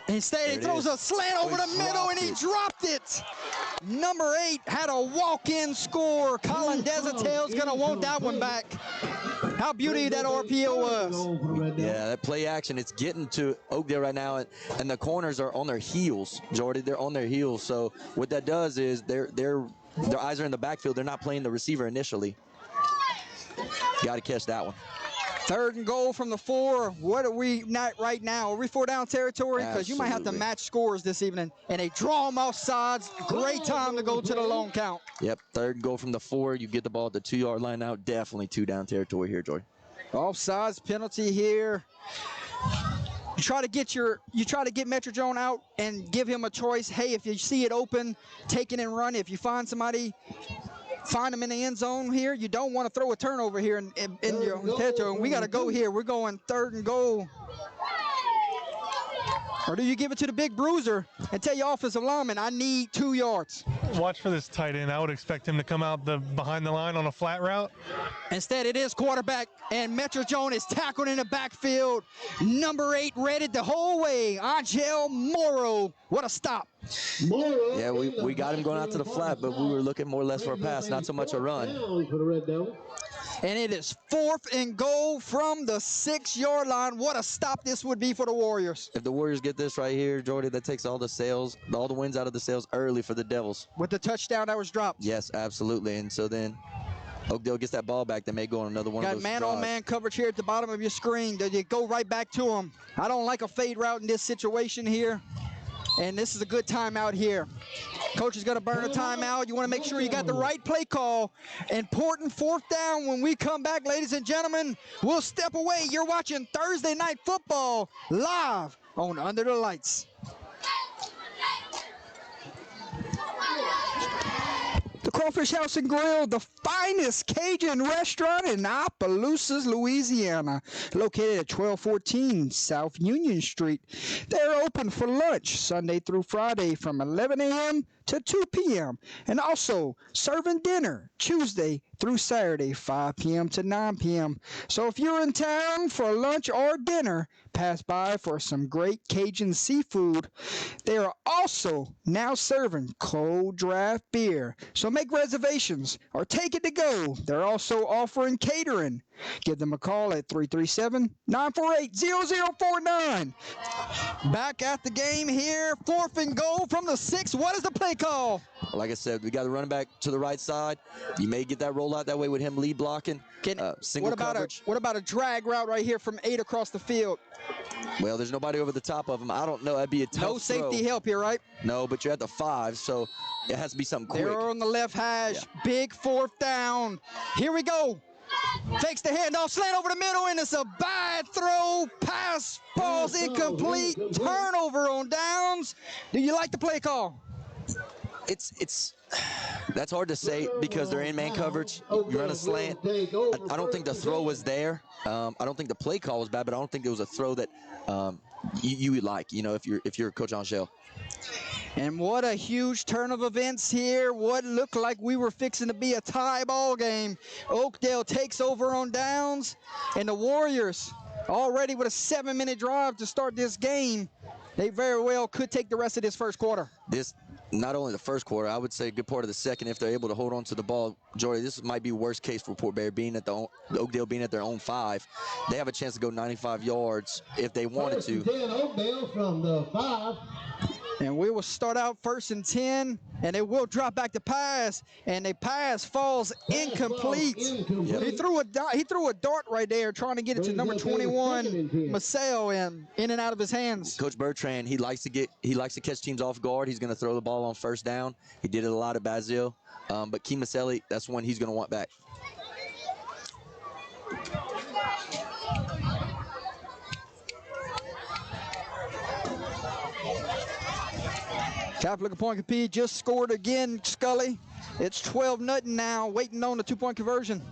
Instead, he throws a slant over the middle, and he dropped it. Number 8 had a walk-in score. Colin Desautel's going to want that one back. How beauty that RPO was. Yeah, that play action, it's getting to Oakdale right now, and the corners are on their heels, Jordy. They're on their heels. So what that does is their eyes are in the backfield. They're not playing the receiver initially. Got to catch that one. 3rd and goal from the 4. What are we not right now? Are we 4 down territory? Because you might have to match scores this evening. And they draw them off sides. Great time to go to the long count. Yep, 3rd and goal from the 4. You get the ball at the 2-yard line now. Definitely 2 down territory here, Jordy. Offsides penalty here. You try to get Metro Jones out and give him a choice. Hey, if you see it open, take it and run. If you find somebody, find them in the end zone here. You don't want to throw a turnover here in your territory. And we got to go here. We're going 3rd and goal. Or do you give it to the big bruiser and tell your offensive lineman, I need 2 yards? Watch for this tight end. I would expect him to come out behind the line on a flat route. Instead, it is quarterback, and Metro Jones is tackled in the backfield. Number 8 read it the whole way. Angel Morrow. What a stop. Yeah, we got him going out to the flat, but we were looking more or less for a pass, not so much a run. And it is 4th and goal from the 6-yard line. What a stop this would be for the Warriors. If the Warriors get this right here, Jordy, that takes all the wins out of the sails early for the Devils. With the touchdown that was dropped. Yes, absolutely. And so then Oakdale gets that ball back. They may go on another one of those drives. Got man-on-man coverage here at the bottom of your screen. You go right back to him. I don't like a fade route in this situation here. And this is a good timeout here. Coach is going to burn a timeout. You want to make sure you got the right play call. Important 4th down. When we come back, ladies and gentlemen, we'll step away. You're watching Thursday Night Football live on Under the Lights. The Crawfish House and Grill, the finest Cajun restaurant in Opelousas, Louisiana, located at 1214 South Union Street. They're open for lunch Sunday through Friday from 11 a.m. to 2 p.m. and also serving dinner Tuesday through Saturday, 5 p.m. to 9 p.m. So if you're in town for lunch or dinner, pass by for some great Cajun seafood. They are also now serving cold draft beer. So make reservations or take it to go. They're also offering catering. Give them a call at 337-948-0049. Back at the game here, 4th and goal from the 6. What is the play call? Like I said, we got the running back to the right side. You may get that rollout that way with him lead blocking. Single coverage. What about a drag route right here from 8 across the field? Well, there's nobody over the top of him. I don't know. That'd be a tough No safety throw. help here, right? No, but you're at the 5, so it has to be something quick. They're on the left hash. Yeah. Big 4th down. Here we go. Fakes the handoff, slant over the middle, and it's a bad throw. Pass, ball's incomplete. Turnover on downs. Do you like the play call? It's that's hard to say because they're in man coverage. You run a slant. I don't think the throw was there. I don't think the play call was bad, but I don't think there was a throw that you would like. You know, if you're Coach Angel. And what a huge turn of events here. What looked like we were fixing to be a tie ball game. Oakdale takes over on downs, and the Warriors already with a 7-minute drive to start this game. They very well could take the rest of this first quarter. This, not only the first quarter, I would say a good part of the second if they're able to hold on to the ball. Jordy, this might be worst case for Port Barre being at Oakdale being at their own 5. They have a chance to go 95 yards if they wanted to. 10 Oakdale from the 5. And we will start out 1st and 10, and they will drop back to pass, and the pass falls incomplete. He threw a dart right there trying to get it to number 21, Marcel, and in and out of his hands. Coach Bertrand, he likes to catch teams off guard. He's going to throw the ball on 1st down. He did it a lot at Basile, but Key Maselli, that's one he's going to want back. Catholic Point Capede just scored again, Scully. It's 12-0 now, waiting on the 2-point conversion.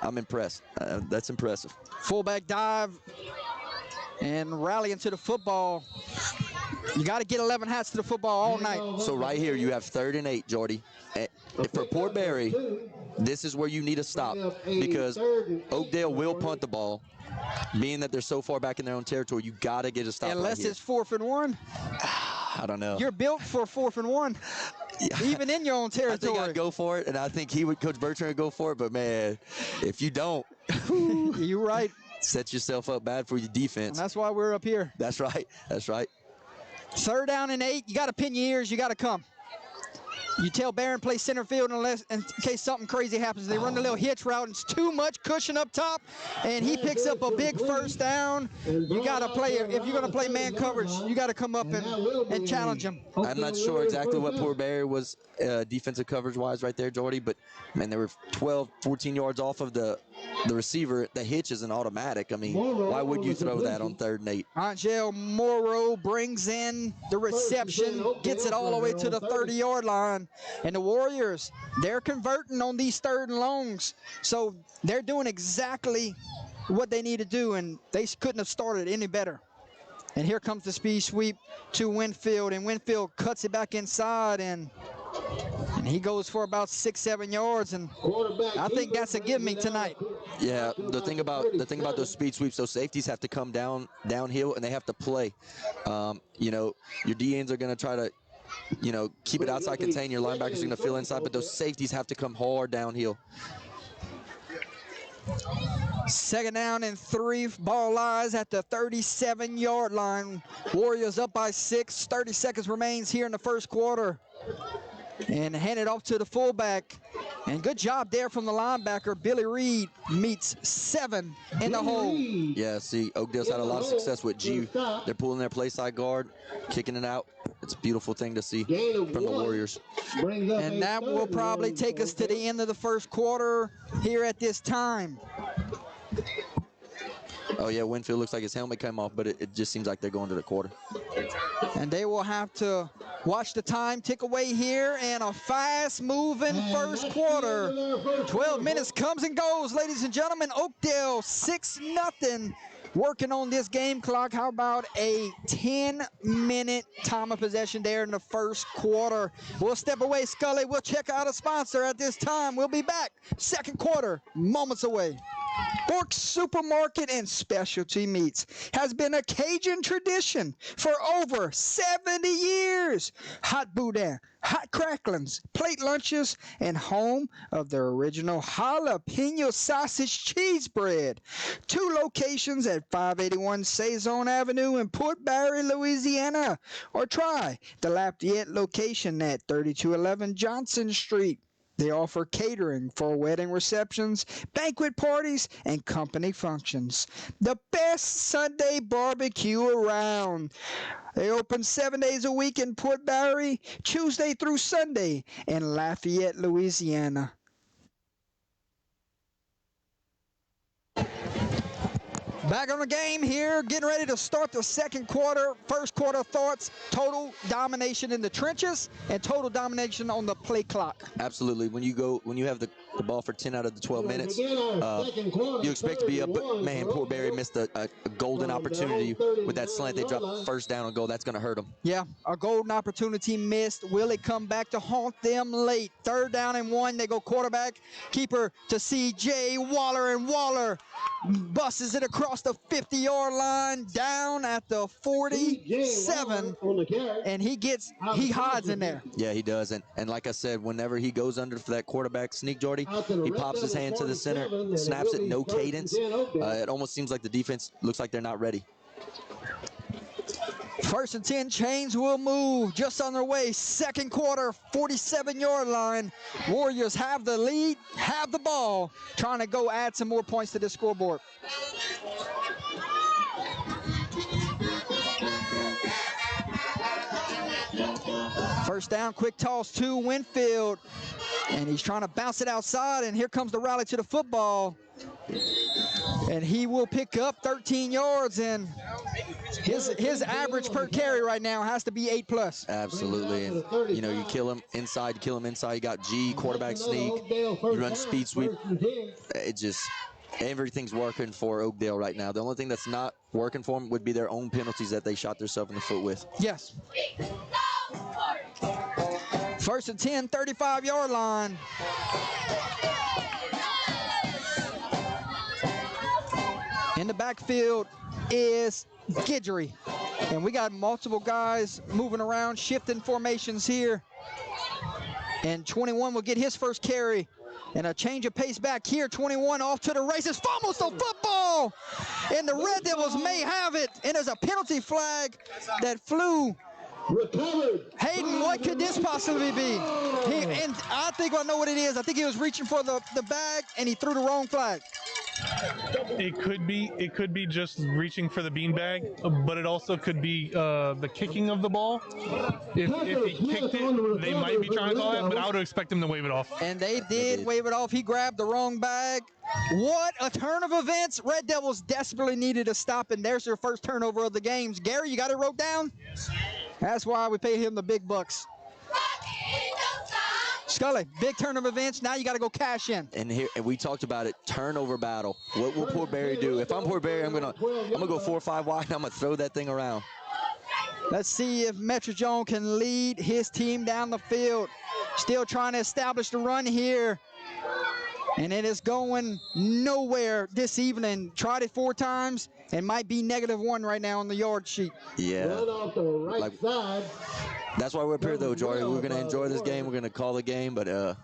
I'm impressed. That's impressive. Fullback dive and rallying to the football. You got to get 11 hats to the football all night. So right here you have 3rd and 8, Jordy. For Port Barre, this is where you need to stop because Oakdale will punt the ball. Being that they're so far back in their own territory, you got to get a stop. Unless right it's 4th and 1. I don't know. You're built for 4th and 1, even in your own territory. I think I'd go for it, and I think Coach Bertrand would go for it. But man, if you don't, you're right. Set yourself up bad for your defense. And that's why we're up here. That's right. That's right. 3rd down and 8. You got to pin your ears. You got to come. You tell Barron play center field in case something crazy happens. They run the little hitch route. It's too much cushion up top, and he picks up a big 1st down. You got to play, if you're going to play man coverage, you got to come up and challenge him. I'm not sure exactly what Port Barre was defensive coverage-wise right there, Jordy, but, man, they were 12, 14 yards off of the receiver. The hitch is an automatic. I mean, why would you throw that on 3rd and 8? Angel Morrow brings in the reception, gets it all the way to the 30-yard line. And the Warriors, they're converting on these 3rd and longs. So they're doing exactly what they need to do, and they couldn't have started any better. And here comes the speed sweep to Winfield, and Winfield cuts it back inside, and he goes for about 6-7 yards, and I think that's a give me tonight. Yeah, the thing about those speed sweeps, those safeties have to come downhill, and they have to play. You know, your DNs are going to try to, you know, keep it outside, contain. Your linebackers are going to fill inside, but those safeties have to come hard downhill. 2nd down and 3. Ball lies at the 37-yard line. Warriors up by 6. 30 seconds remains here in the first quarter. And hand it off to the fullback. And good job there from the linebacker. Billy Reed meets 7 in the hole. Yeah, see, Oakdale's had a lot of success with G. They're pulling their play side guard, kicking it out. It's a beautiful thing to see from the Warriors. And that will probably take us to the end of the first quarter here at this time. Oh, yeah, Winfield looks like his helmet came off, but it just seems like they're going to the quarter. And they will have to watch the time tick away here in a fast-moving first quarter. 12 minutes comes and goes, ladies and gentlemen. Oakdale 6-0. Working on this game clock. How about a 10-minute time of possession there in the first quarter? We'll step away, Scully. We'll check out a sponsor at this time. We'll be back. Second quarter, moments away. Bork's Supermarket and Specialty Meats has been a Cajun tradition for over 70 years. Hot boudin, hot cracklings, plate lunches, and home of their original jalapeno sausage cheese bread. 2 locations at 581 Saison Avenue in Port Barre, Louisiana. Or try the Lafayette location at 3211 Johnson Street. They offer catering for wedding receptions, banquet parties, and company functions. The best Sunday barbecue around. They open 7 days a week in Port Barre, Tuesday through Sunday in Lafayette, Louisiana. Back on the game here, getting ready to start the second quarter. First quarter thoughts, total domination in the trenches and total domination on the play clock. Absolutely. When you have the ball for 10 out of the 12 minutes, you expect to be up, but man, poor Barre missed a golden opportunity with that slant. They dropped first down on goal. That's going to hurt them. Yeah, a golden opportunity missed. Will it come back to haunt them late? 3rd down and 1. They go quarterback, keeper to C.J. Waller, and Waller busts it across the 50-yard line, down at the 47, and he hides in there. Yeah, he does, and like I said, whenever he goes under for that quarterback sneak, Jordy, he pops his hand to the center, snaps it, no cadence. It almost seems like the defense looks like they're not ready. 1st and 10, chains will move, just on their way. Second quarter, 47-yard line. Warriors have the lead, have the ball, trying to go add some more points to the scoreboard. First down, quick toss to Winfield, and he's trying to bounce it outside, and here comes the rally to the football. And he will pick up 13 yards, and his average per carry right now has to be 8+. Absolutely, and you kill him inside, You got G, quarterback sneak, you run speed sweep. It just, everything's working for Oakdale right now. The only thing that's not working for them would be their own penalties that they shot themselves in the foot with. Yes. 1st and 10, 35-yard line. In the backfield is Guidry. And we got multiple guys moving around, shifting formations here. And 21 will get his first carry. And a change of pace back here. 21 off to the races. Fumbles the football. And the Red Devils may have it. And there's a penalty flag that flew. Hayden, what could this possibly be? And I think I know what it is. I think he was reaching for the bag, and he threw the wrong flag. It could be just reaching for the beanbag, but it also could be the kicking of the ball. If he kicked it, they might be trying to call it, but I would expect him to wave it off. And they did wave it off. He grabbed the wrong bag. What a turn of events. Red Devils desperately needed a stop, and there's their first turnover of the games. Gary, you got it wrote down? That's why we pay him the big bucks. Scully, big turn of events. Now you got to go cash in. And we talked about it. Turnover battle. What will poor Barre do? If I'm poor Barre, I'm gonna go 4 or 5 wide. I'm gonna throw that thing around. Let's see if Metro Jones can lead his team down the field. Still trying to establish the run here. And it is going nowhere this evening. Tried it 4 times and might be -1 right now on the yard sheet. Yeah. Run off the right side. That's why we're up here, though, Jordy. We're going to enjoy this game. We're going to call the game, but I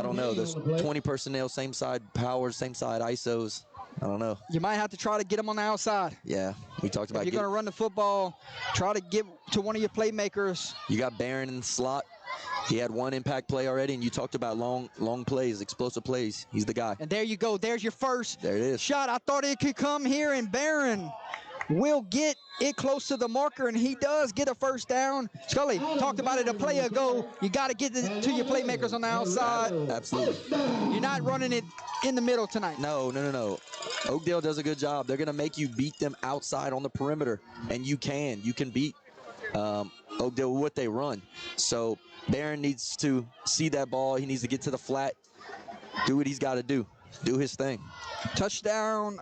don't know. There's 20 personnel, same side powers, same side ISOs. I don't know. You might have to try to get them on the outside. Yeah, we talked about. If you're going to run the football, try to get to one of your playmakers. You got Barron in the slot. He had 1 impact play already, and you talked about long plays, explosive plays. He's the guy. And there you go. There's your first there it is. shot. I thought it could come here, and Barron will get it close to the marker, and he does get a first down. Scully talked about it a play ago. You got to get to your playmakers on the outside. Absolutely. You're not running it in the middle tonight. No. Oakdale does a good job. They're going to make you beat them outside on the perimeter, and you can beat Oakdale with what they run. So Barron needs to see that ball. He needs to get to the flat, do what he's got to do his thing. Touchdown,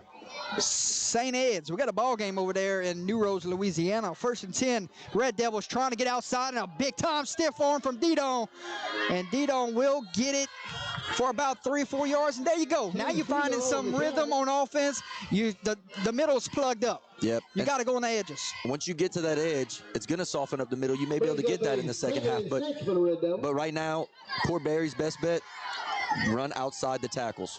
St. Ed's. We got a ball game over there in New Roads, Louisiana. 1st and 10. Red Devils trying to get outside, and a big-time stiff arm from Didon. And Didon will get it for about 3 or 4 yards, and there you go. Now you're finding some rhythm on offense. The middle's plugged up. Yep. You got to go on the edges. Once you get to that edge, it's going to soften up the middle. You may be able to get that in the second half, but right now, poor Barry's best bet, run outside the tackles.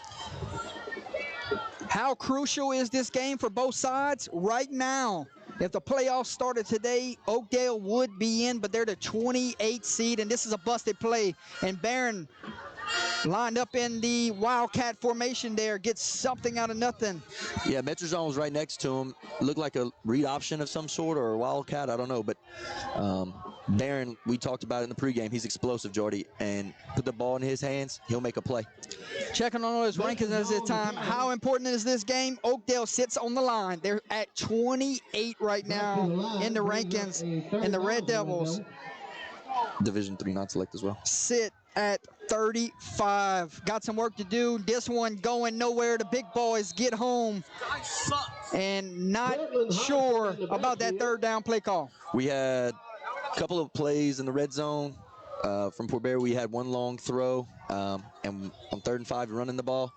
How crucial is this game for both sides? Right now, if the playoffs started today, Oakdale would be in, but they're the 28th seed, and this is a busted play. And Barron lined up in the Wildcat formation there, gets something out of nothing. Yeah, Metro was right next to him. Looked like a read option of some sort or a Wildcat, I don't know. But Barron, we talked about it in the pregame. He's explosive, Jordy, and put the ball in his hands, he'll make a play. Checking on all his rankings at this time. How important is this game? Oakdale sits on the line. They're at 28 right now in the rankings, and the Red Devils Division III non-select as well. sit at 35. Got some work to do. This one going nowhere. The big boys get home and not sure about that third down play call. We had a couple of plays in the red zone. From Port Barre, we had one long throw, and on 3rd and 5, running the ball.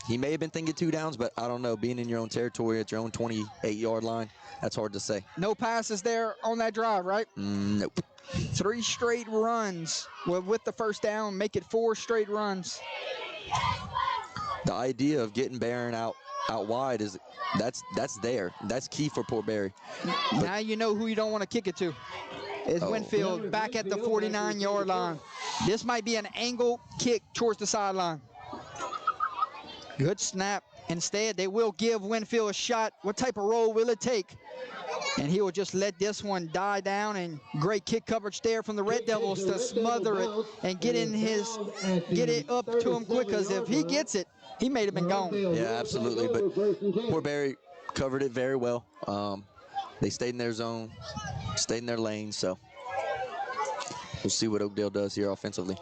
He may have been thinking 2 downs, but I don't know. Being in your own territory at your own 28-yard line, that's hard to say. No passes there on that drive, right? Nope. 3 straight runs with the first down, make it 4 straight runs. The idea of getting Barron out wide is that's there. That's key for Port Barre. Now you know who you don't want to kick it to. It's Winfield back at the 49-yard line. This might be an angle kick towards the sideline. Good snap. Instead, they will give Winfield a shot. What type of roll will it take? And he will just let this one die down, and great kick coverage there from the Red Devils to smother it and get it up to him quick, because if he gets it, he may have been gone. Yeah, absolutely. But Port Barre covered it very well. They stayed in their zone, stayed in their lane, so we'll see what Oakdale does here offensively.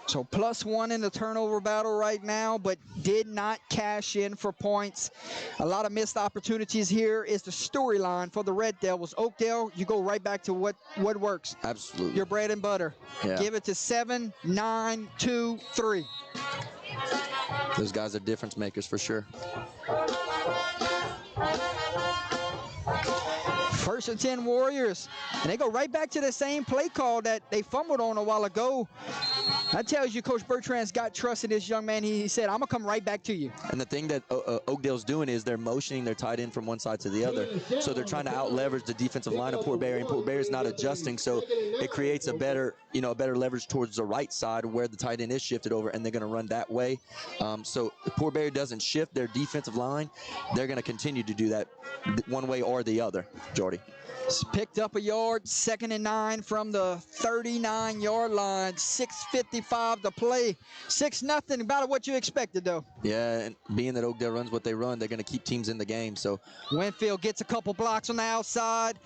So +1 in the turnover battle right now, but did not cash in for points. A lot of missed opportunities here is the storyline for the Red Devils. Oakdale, you go right back to what works. Absolutely. Your bread and butter. Yeah. Give it to 7, 9, 2, 3. Those guys are difference makers for sure. 1st and 10 Warriors, and they go right back to the same play call that they fumbled on a while ago. That tells you Coach Bertrand's got trust in this young man. He said, I'm going to come right back to you. And the thing that Oakdale's doing is they're motioning their tight end from one side to the other. So they're trying to out-leverage the defensive line of Port Barre, and Port Barre's not adjusting, so it creates a better leverage towards the right side where the tight end is shifted over, and they're going to run that way. So if Port Barre doesn't shift their defensive line, they're going to continue to do that one way or the other, Jordy. Picked up a yard, 2nd and 9 from the 39-yard line. 6:55 to play. 6-0, about what you expected, though. Yeah, and being that Oakdale runs what they run, they're going to keep teams in the game. So Winfield gets a couple blocks on the outside,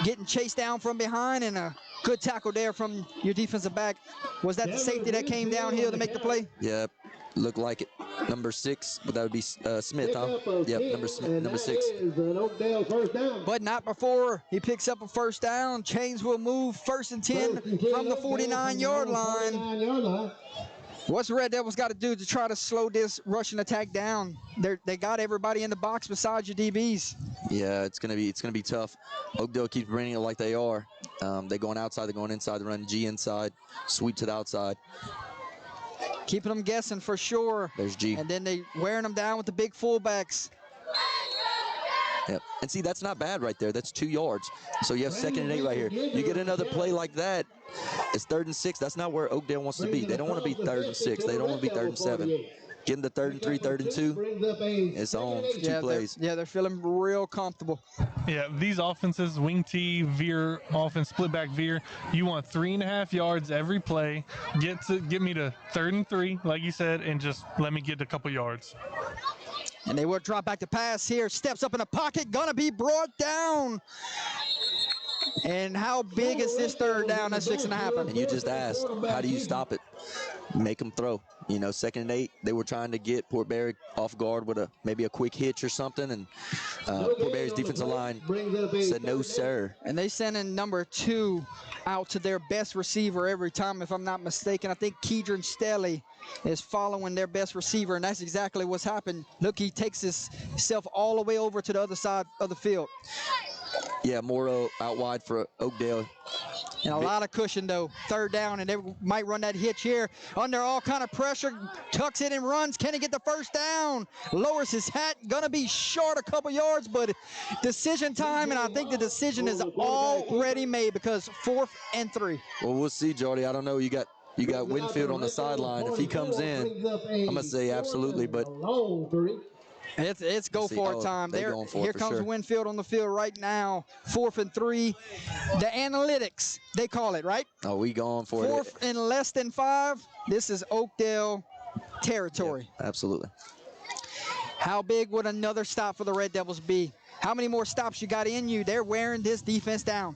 getting chased down from behind, and a good tackle there from your defensive back. Was that the safety that came downhill to make the play? Yeah, looked like it. Number 6, but that would be Smith, huh? Yep, number 6. But not before he picks up a first down. Chains will move 1st and 10 from the 49-yard line. What's the Red Devils got to do to try to slow this rushing attack down? They got everybody in the box besides your DBs. Yeah, it's gonna be tough. Oakdale keeps bringing it like they are. They're going outside, they're going inside, they're running G inside, sweep to the outside. Keeping them guessing for sure. There's G. And then they wearing them down with the big fullbacks. Yep. And see, that's not bad right there. That's 2 yards. So you have 2nd and 8 right here. You get another play like that, it's 3rd and 6. That's not where Oakdale wants to be. They don't want to be 3rd and 6. They don't want to be 3rd and 7. Getting the 3rd and 3, 3rd and 2, it's on for 2 plays. They're feeling real comfortable. Yeah, these offenses, wing T, veer offense, split back veer, you want 3.5 yards every play. Get me to 3rd and 3, like you said, and just let me get a couple yards. And they will drop back to pass here. Steps up in the pocket, gonna be brought down. And how big is this 3rd down that's fixing to happen? And you just asked, how do you stop it? Make them throw. 2nd and 8, they were trying to get Port Barre off guard with maybe a quick hitch or something, and Port Barre's defensive line said no, sir. And they send in number 2 out to their best receiver every time, if I'm not mistaken. I think Keedron Stelly is following their best receiver, and that's exactly what's happened. Look, he takes himself all the way over to the other side of the field. Yeah, Morrow out wide for Oakdale. And a lot of cushion, though. 3rd down, and they might run that hitch here. Under all kind of pressure, tucks it and runs. Can he get the 1st down? Lowers his hat. Gonna be short a couple yards, but decision time, and I think the decision is already made because 4th and 3. Well, we'll see, Jordy. I don't know. You got You got Winfield on the sideline. If he comes in, I'm going to say absolutely, but It's go for it time. Here comes sure. Winfield on the field right now. 4th and 3. The analytics, they call it, right? Oh, we going for it. 4th and less than 5. This is Oakdale territory. Yep, absolutely. How big would another stop for the Red Devils be? How many more stops you got in you? They're wearing this defense down.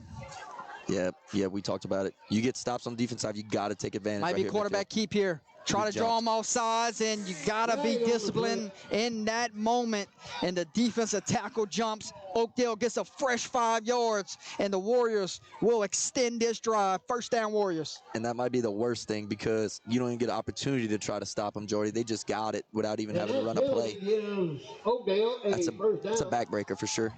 Yeah, we talked about it. You get stops on the defense side, you got to take advantage. Might be quarterback keep here. Try to draw them off sides, and you got to be disciplined in that moment. And the defensive tackle jumps. Oakdale gets a fresh 5 yards, and the Warriors will extend this drive. First down, Warriors. And that might be the worst thing because you don't even get an opportunity to try to stop them, Jordy. They just got it without even having to run a play. That's a backbreaker for sure.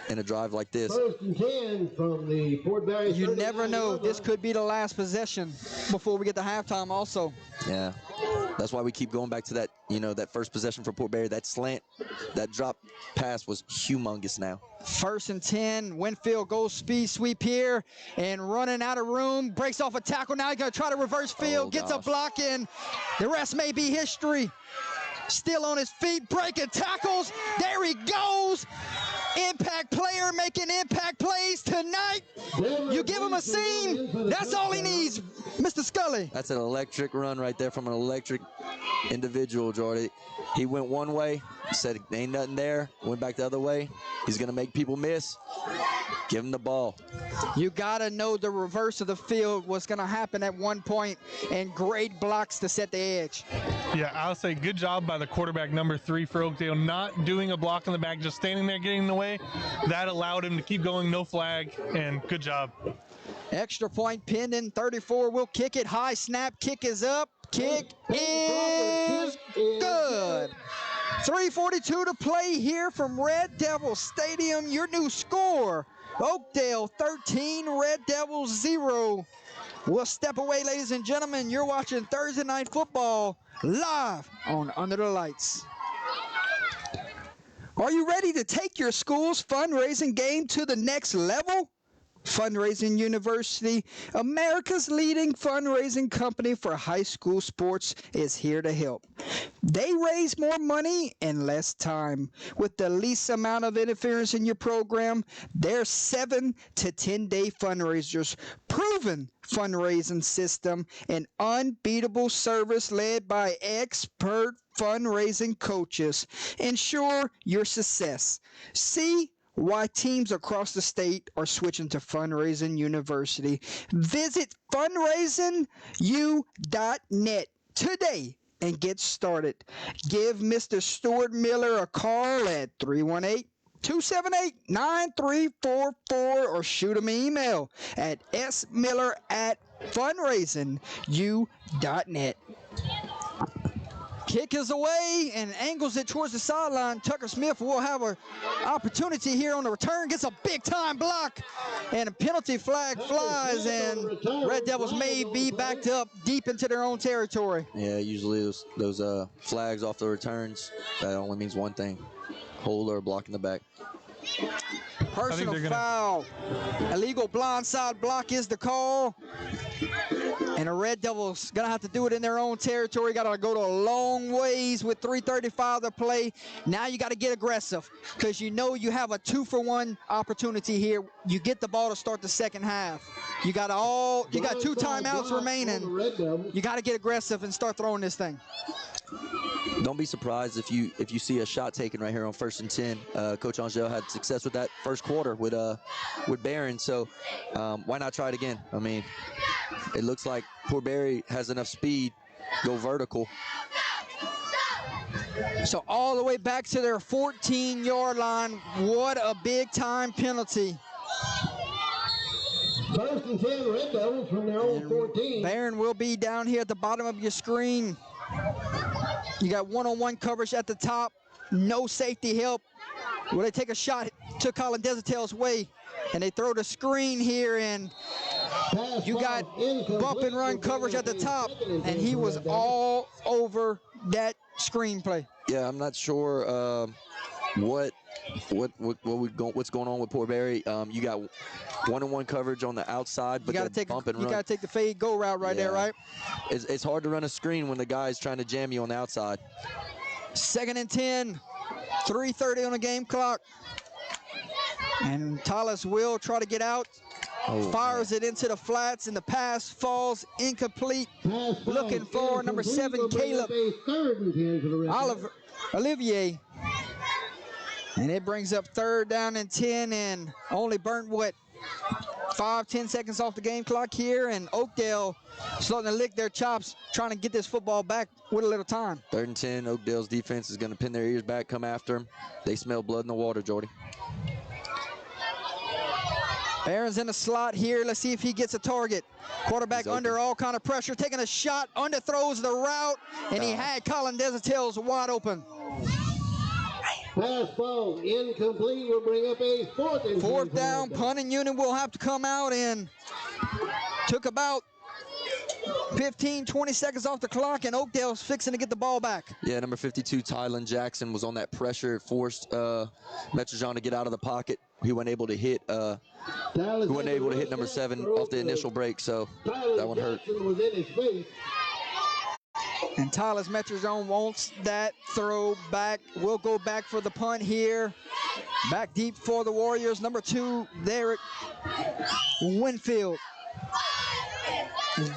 In a drive like this. 1st and 10 from the Fort Barre. You never know. This could be the last possession before we get to halftime also. Yeah. That's why we keep going back to that, that first possession for Fort Barre. That slant, that drop pass was humongous now. 1st and 10. Winfield goes speed sweep here and running out of room. Breaks off a tackle. Now he's going to try to reverse field. Gets a block in. The rest may be history. Still on his feet, breaking tackles. There he goes. Impact player making impact plays tonight. You give him a seam. That's all he needs, Mr. Scully. That's an electric run right there from an electric individual, Jordy. He went one way, said ain't nothing there, went back the other way. He's going to make people miss. Give him the ball. You got to know the reverse of the field was going to happen at one point, and great blocks to set the edge. Yeah, I'll say good job by the quarterback, number 3 for Oakdale, not doing a block in the back, just standing there getting in the way. That allowed him to keep going, no flag, and good job. Extra point pending. 34 will kick it. High snap. Kick is up. Kick is good. 3:42 to play here from Red Devil Stadium. Your new score, Oakdale 13, Red Devils 0. We'll step away, ladies and gentlemen. You're watching Thursday Night Football live on Under the Lights. Are you ready to take your school's fundraising game to the next level? Fundraising University, America's leading fundraising company for high school sports, is here to help. They raise more money in less time. With the least amount of interference in your program, their 7 to 10 day fundraisers, proven fundraising system, and unbeatable service led by expert fundraising coaches ensure your success. See why teams across the state are switching to Fundraising University. Visit fundraisingu.net today and get started. Give Mr. Stuart Miller a call at 318-278-9344 or shoot him an email at smiller@fundraisingu.net. Kick is away and angles it towards the sideline. Tucker Smith will have an opportunity here on the return. Gets a big-time block, and a penalty flag flies, and Red Devils may be backed up deep into their own territory. Yeah, usually those flags off the returns, that only means one thing: hold or block in the back. Personal foul. Illegal blindside block is the call. And the Red Devils going to have to do it in their own territory. Got to go to a long ways with 3:35 to play. Now you got to get aggressive because you know you have a 2-for-1 opportunity here. You get the ball to start the second half. You got 2 timeouts remaining. You got to get aggressive and start throwing this thing. Don't be surprised if you see a shot taken right here on 1st and 10. Coach Angel had success with that first quarter with Barron, so why not try it again? I mean, it looks like Fort Barre has enough speed, go vertical. So all the way back to their 14-yard line. What a big-time penalty. 1st and 10, Red Devils from their own 14. Barron will be down here at the bottom of your screen. You got one-on-one coverage at the top. No safety help. Well, they take a shot to Colin Desautel's way, and they throw the screen here, and you got bump and run coverage at the top, and he was all over that screenplay. Yeah, I'm not sure what what's going on with Port Barre? You got one-on-one coverage on the outside, but you got to bump and run. You got to take the fade go route right there, right? It's hard to run a screen when the guy's trying to jam you on the outside. 2nd and 10, 3:30 on the game clock. And Tallis will try to get out. Fires it into the flats, and the pass falls incomplete. Looking for number 7, Caleb Olivier. And it brings up 3rd down and 10, and only burnt, 5-10 seconds off the game clock here, and Oakdale starting to lick their chops, trying to get this football back with a little time. 3rd and 10, Oakdale's defense is going to pin their ears back, come after them. They smell blood in the water, Jordy. Aaron's in the slot here. Let's see if he gets a target. Quarterback under all kind of pressure, taking a shot, underthrows the route, and he had Colin Desautel's wide open. Pass ball incomplete will bring up a 4th and 10. 4th down, punting unit will have to come out, and took about 15-20 seconds off the clock, and Oakdale's fixing to get the ball back. Yeah, number 52, Tylen Jackson, was on that pressure, forced Metrojean to get out of the pocket. He wasn't able to hit number 7 off the initial break, so that one hurt. Was in his face. And Tyler Metrojean wants that throw back. We'll go back for the punt here. Back deep for the Warriors. Number 2, Derek Winfield.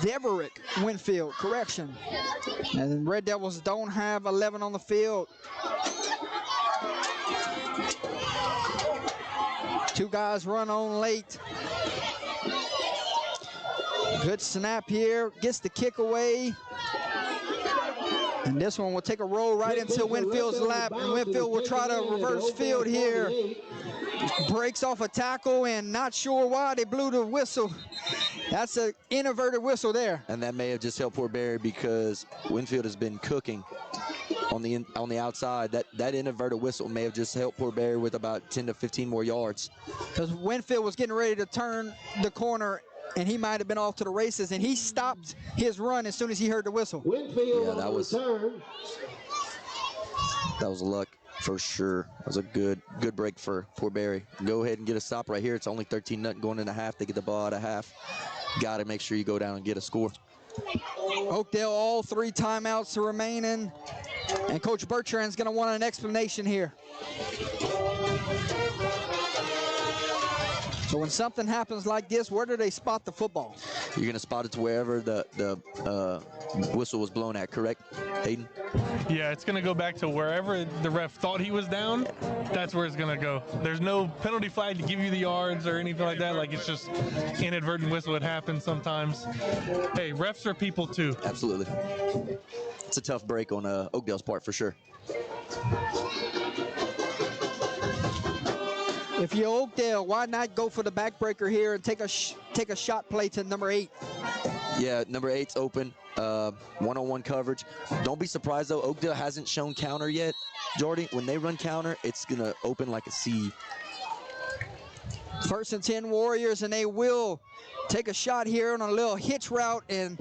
Deverick Winfield, correction. And the Red Devils don't have 11 on the field. 2 guys run on late. Good snap here, gets the kick away. And this one will take a roll right into Winfield's lap, and Winfield will try to reverse field here. Breaks off a tackle, and not sure why they blew the whistle. That's an inverted whistle there. And that may have just helped Port Barre because Winfield has been cooking on the outside. That inverted whistle may have just helped Port Barre with about 10 to 15 more yards. Because Winfield was getting ready to turn the corner, and he might have been off to the races, and he stopped his run as soon as he heard the whistle. Winfield that was luck for sure. That was a good break for Port Barre. Go ahead and get a stop right here. It's only 13-0 going into half. They get the ball out of half. Got to make sure you go down and get a score. Oakdale, all 3 timeouts remaining, and Coach Bertrand's going to want an explanation here. So when something happens like this, where do they spot the football? You're going to spot it to wherever the whistle was blown at, correct, Hayden? Yeah, it's going to go back to wherever the ref thought he was down. That's where it's going to go. There's no penalty flag to give you the yards or anything like that. Like, it's just inadvertent whistle. It happens sometimes. Hey, refs are people too. Absolutely. It's a tough break on Oakdale's part for sure. If you're Oakdale, why not go for the backbreaker here and take a shot play to number 8? Yeah, number 8's open. One-on-one coverage. Don't be surprised, though. Oakdale hasn't shown counter yet. Jordy, when they run counter, it's going to open like a C. 1st and 10 Warriors, and they will take a shot here on a little hitch route, and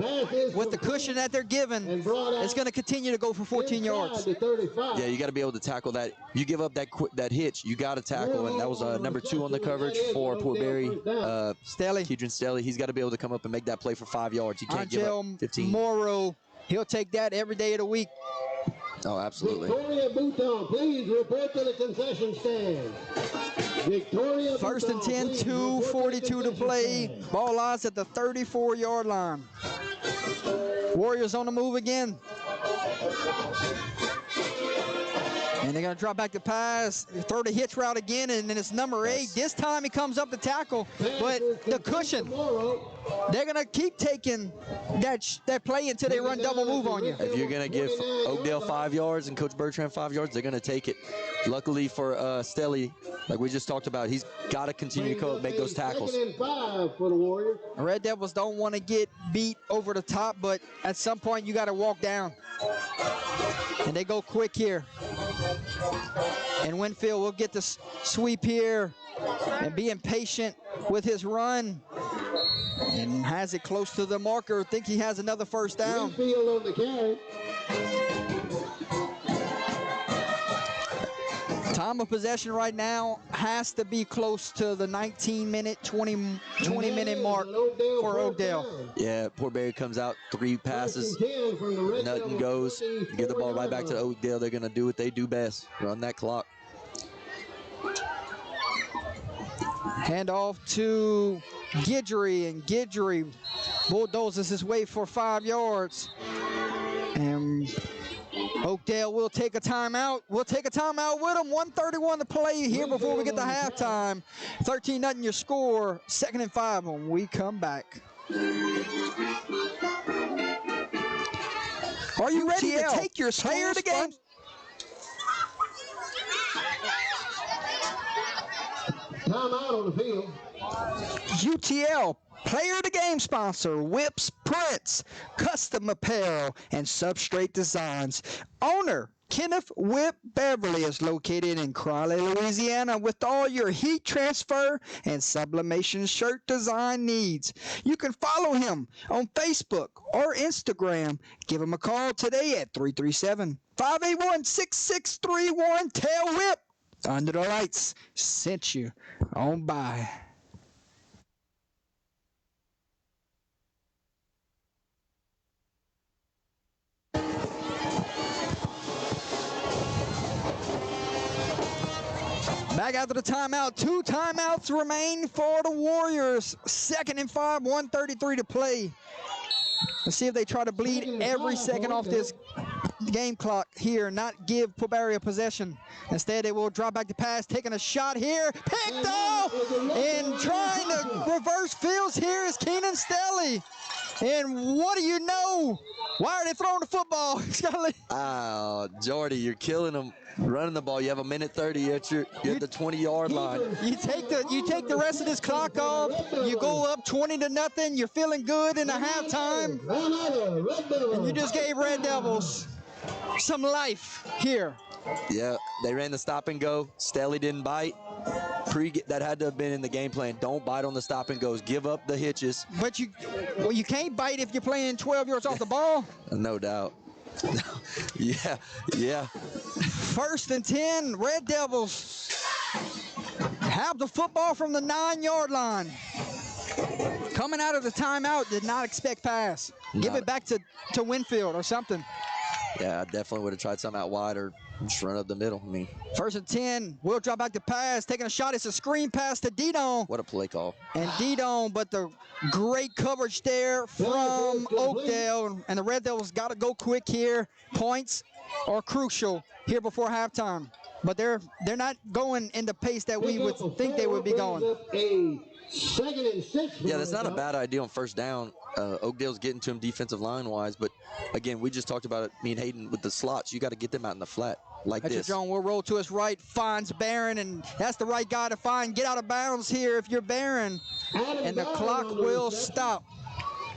with the cushion that they're given, it's going to continue to go for 14 yards. Yeah, you got to be able to tackle that. You give up that hitch, you got to tackle, and that was number 2 on the coverage for Port Barre. Kedron Stelly. He's got to be able to come up and make that play for 5 yards. He can't give up 15. Morrow, he'll take that every day of the week. Oh, absolutely. Victoria Bouton, please report to the concession stand. Victoria 1st and 10, 2:42 to play. Ball lies at the 34-yard line. Warriors on the move again. And they're going to drop back the pass, throw the hitch route again, and then it's number 8. This time he comes up the tackle, but the cushion, they're going to keep taking that play until they run double move on you. If you're going to give Oakdale 5 yards and Coach Bertrand 5 yards, they're going to take it. Luckily for Stelly, like we just talked about, he's got to continue to make those tackles. 2nd and 5 for the Warriors. Red Devils don't want to get beat over the top, but at some point you got to walk down. And they go quick here. And Winfield will get the sweep here and being patient with his run, and has it close to the marker. I think he has another 1st down. Winfield on the carry. Time of possession right now has to be close to the 19-minute, 20-minute mark for Oakdale. Yeah, Port Barre comes out, 3 passes, nothing goes. Give the ball right back to Oakdale. They're going to do what they do best, run that clock. Hand off to Guidry, and Guidry bulldozes his way for 5 yards. And Oakdale will take a timeout. We'll take a timeout with them. 1:31 to play here before we get to halftime. 13-0 your score. 2nd and 5 when we come back. Are you ready to take your player of the game? Timeout on the field. UTL player of the game sponsor, Whips Prints, Custom Apparel, and Substrate Designs. Owner, Kenneth Whip Beverly, is located in Crowley, Louisiana, with all your heat transfer and sublimation shirt design needs. You can follow him on Facebook or Instagram. Give him a call today at 337-581-6631. Tell Whip Under the Lights sent you on by. Back after the timeout. 2 timeouts remain for the Warriors. 2nd and 5, 1:33 to play. Let's see if they try to bleed every second off this game clock here, not give Port Barre a possession. Instead, they will drop back the pass, taking a shot here, picked off, and trying to reverse fields here is Keenan Stelly. And what do you know? Why are they throwing the football? Oh, Jordy, you're killing them. Running the ball, you have 1:30. You're at the 20-yard line. You take the rest of this clock off. You go up 20-0. You're feeling good in the halftime, and you just gave Red Devils some life here. Yeah, they ran the stop and go. Stelly didn't bite. That had to have been in the game plan. Don't bite on the stop and goes. Give up the hitches. But you can't bite if you're playing 12 yards off the ball. No doubt. Yeah. 1st and 10, Red Devils have the football from the 9-yard line. Coming out of the timeout, did not expect pass. Give it back to Winfield or something. Yeah, I definitely would have tried something out wide or just run up the middle. 1st and 10, will drop back to pass, taking a shot. It's a screen pass to Didon. What a play call. And Didon, but the great coverage there from Oakdale. And the Red Devils got to go quick here. Points are crucial here before halftime. But they're not going in the pace that we would think they would be going. 2nd and 6. Yeah, that's not a bad idea on 1st down. Oakdale's getting to him defensive line-wise, but again, we just talked about it, me and Hayden, with the slots. You got to get them out in the flat like this. John will roll to his right, finds Barron, and that's the right guy to find. Get out of bounds here if you're Barron, and the clock will stop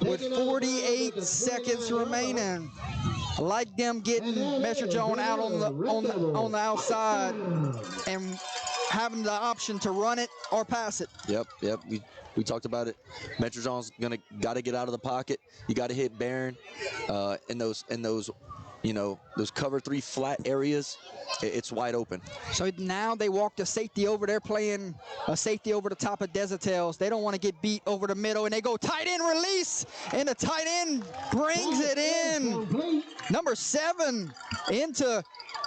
with 48 seconds remaining. I like them getting Metro John out on the outside and having the option to run it or pass it. Yep. We talked about it. Metro John's got to get out of the pocket. You got to hit Barron in those those cover 3 flat areas. It's wide open. So now they walk the safety over. They're playing a safety over the top of Desertales. They don't want to get beat over the middle, and they go tight end release, and the tight end brings it in. Number 7 into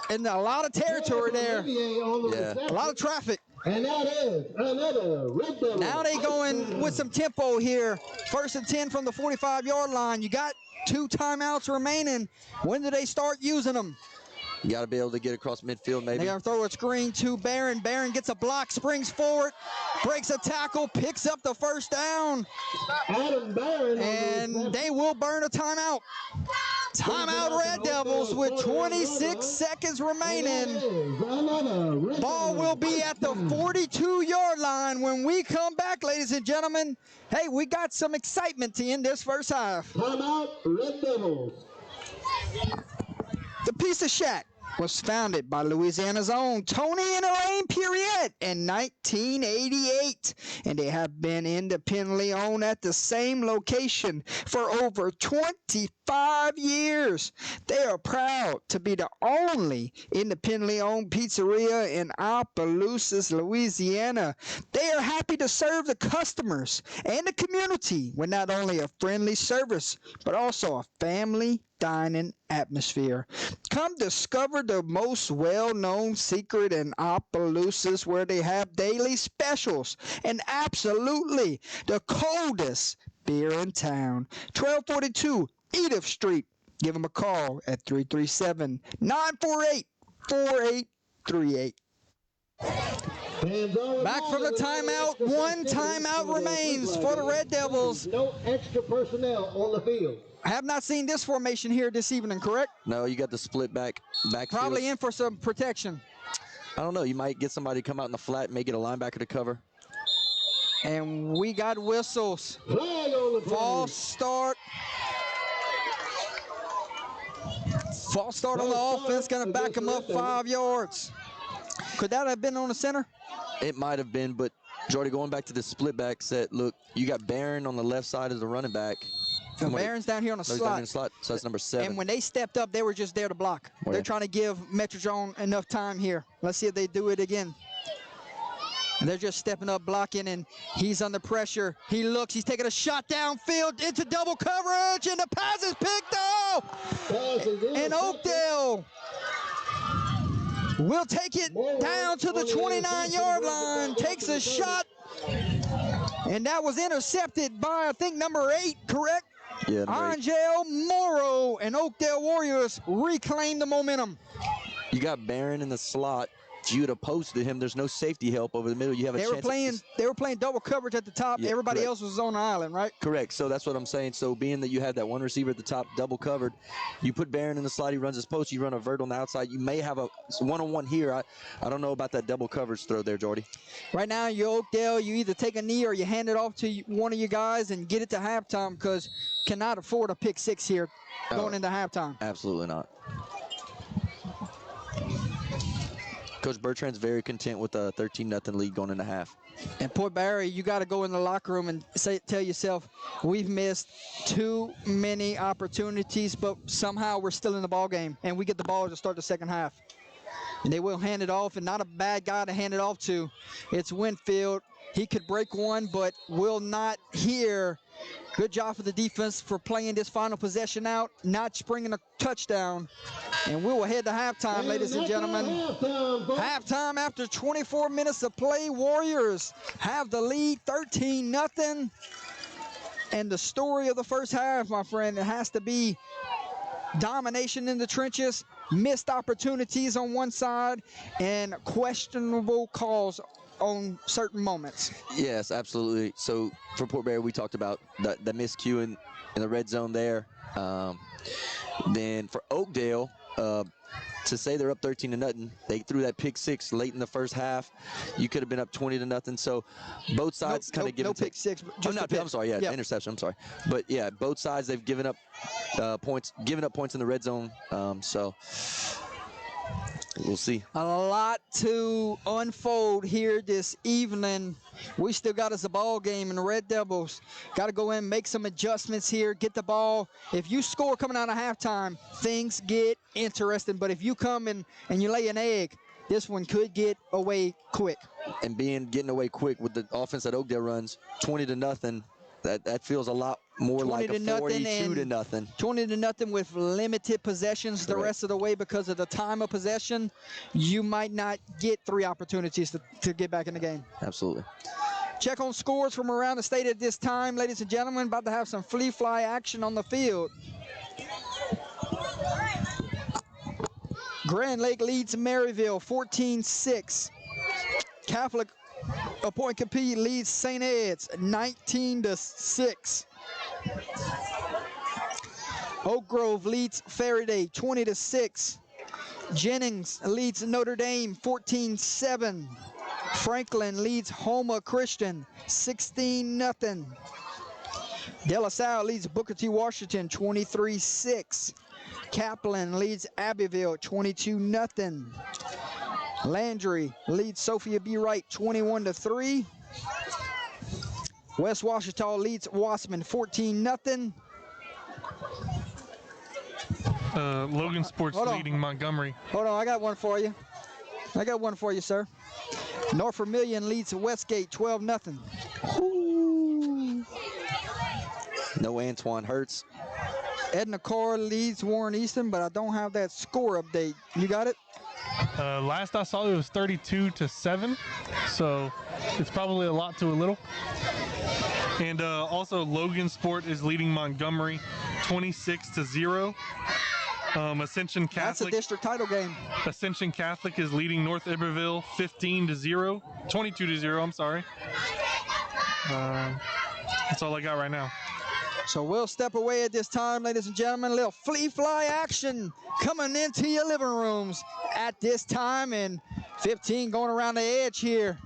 a lot of territory there. Yeah. A lot of traffic. And that is another Red Devil. Now they going with some tempo here. 1st and 10 from the 45-yard line. You got 2 timeouts remaining. When do they start using them? You got to be able to get across midfield, maybe. They're going to throw a screen to Barron. Barron gets a block, springs forward, breaks a tackle, picks up the 1st down. Adam Barron. And they will burn a timeout. Timeout Red Devils with 26 seconds remaining. Ball will be at the 42-yard line when we come back, ladies and gentlemen. Hey, we got some excitement to end this first half. Timeout Red Devils. The piece of Shaq. was founded by Louisiana's own Tony and Elaine Puriette in 1988, and they have been independently owned at the same location for over 25 years. They are proud to be the only independently owned pizzeria in Opelousas, Louisiana. They are happy to serve the customers and the community with not only a friendly service, but also a family dining atmosphere. Come discover the most well-known secret in Opelousas, where they have daily specials and absolutely the coldest beer in town. 1242 Edith Street. Give them a call at 337-948-4838. Back from the timeout. One timeout remains for the Red Devils. No extra personnel on the field. I have not seen this formation here this evening, correct? No, you got the split back. Probably in for some protection. I don't know. You might get somebody to come out in the flat and make it a linebacker to cover. And we got whistles. False start. False start on the offense. Going to back them up 5 yards. Could that have been on the center? It might have been, but Jordy, going back to the split back set, look, you got Barron on the left side as the running back. So Barron's down here on the slot. So that's number 7. And when they stepped up, they were just there to block. They're trying to give Metrozone enough time here. Let's see if they do it again. And they're just stepping up, blocking, and he's under pressure. He looks, he's taking a shot downfield into double coverage, and the pass is picked off. And Oakdale will take it down to the 29-yard line, takes a shot, and that was intercepted by, I think, number 8, correct? Yeah, Angel Morrow, and Oakdale Warriors reclaim the momentum. You got Barron in the slot. If you would have posted him, there's no safety help over the middle. You have a chance. They were playing double coverage at the top. Yeah, everybody correct. else was on the island, right? Correct. So that's what I'm saying. So being that you have that one receiver at the top double covered, you put Barron in the slot, he runs his post, you run a vert on the outside. You may have a one-on-one here. I don't know about that double coverage throw there, Jordy. Right now, you're Oakdale. You either take a knee or you hand it off to one of your guys and get it to halftime, because cannot afford a pick 6 here going into halftime. Absolutely not. Coach Bertrand's very content with a 13-0 lead going into half. And Port Barre, you got to go in the locker room and tell yourself, we've missed too many opportunities, but somehow we're still in the ball game, and we get the ball to start the second half. And they will hand it off, and not a bad guy to hand it off to. It's Winfield. He could break one, but will not here. Good job for the defense for playing this final possession out, not springing a touchdown. And we will head to halftime, ladies and gentlemen. Halftime after 24 minutes of play. Warriors have the lead 13-0. And the story of the first half, my friend, it has to be domination in the trenches, missed opportunities on one side, and questionable calls on certain moments. Yes, absolutely. So for Port Barre, we talked about the miscue in the red zone there. Then for Oakdale, to say they're up 13-0, they threw that pick 6 late in the first half. You could have been up 20-0. So both sides kind of given no pick 6. Just I'm sorry. Yeah, interception. I'm sorry. But yeah, both sides they've given up points in the red zone. So we'll see. A lot to unfold here this evening. We still got us a ball game, and the Red Devils got to go in, make some adjustments here, get the ball. If you score coming out of halftime, things get interesting. But if you come and you lay an egg, this one could get away quick. And getting away quick with the offense that Oakdale runs, 20-0. That feels a lot more like a 42-0. 20-0 with limited possessions the rest of the way because of the time of possession. You might not get 3 opportunities to get back in the game. Absolutely. Check on scores from around the state at this time, ladies and gentlemen. About to have some flea-fly action on the field. Grand Lake leads Maryville 14-6. Catholic Point Compete leads St. Ed's 19-6. Oak Grove leads Faraday 20-6. Jennings leads Notre Dame 14-7. Franklin leads Homa Christian 16-0. De La Salle leads Booker T. Washington 23-6. Kaplan leads Abbeville 22-0. Landry leads Sophia B. Wright 21-3. West Washita leads Wassman 14-0. Logan Sports leading Montgomery. Hold on, I got one for you. Sir. North Vermilion leads Westgate 12-0. No Antoine Hurts. Edna Carr leads Warren Easton, but I don't have that score update. You got it? Last I saw it was 32-7, so it's probably a lot to a little. And also Logan Sport is leading Montgomery 26-0. Ascension Catholic. That's a district title game. Ascension Catholic is leading North Iberville 22-0. I'm sorry. That's all I got right now. So we'll step away at this time, ladies and gentlemen. A little flea fly action coming into your living rooms at this time. And 15 going around the edge here.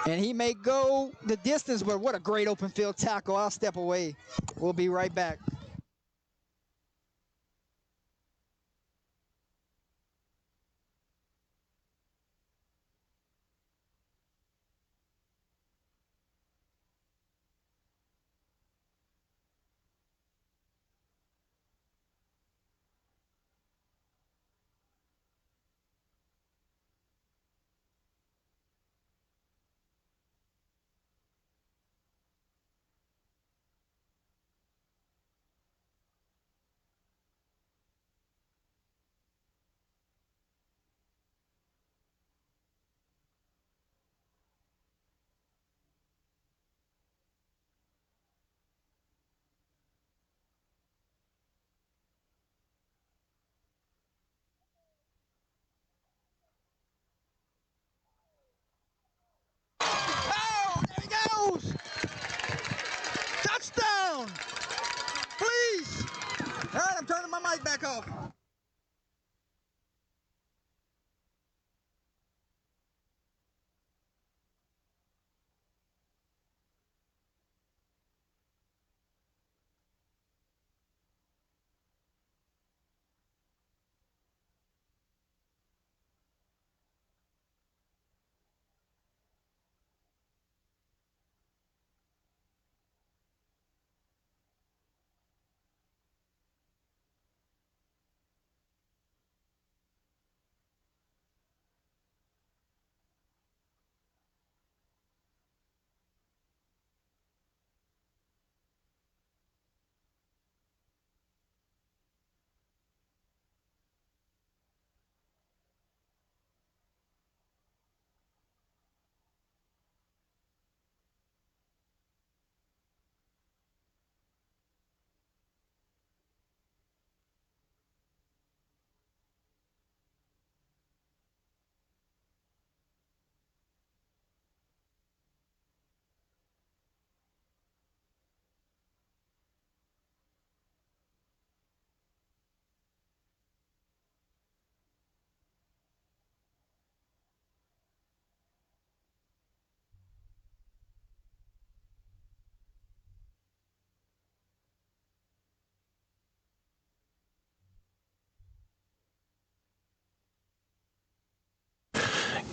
And he may go the distance, but what a great open field tackle. I'll step away. We'll be right back. Touchdown! Please! All right, I'm turning my mic back off.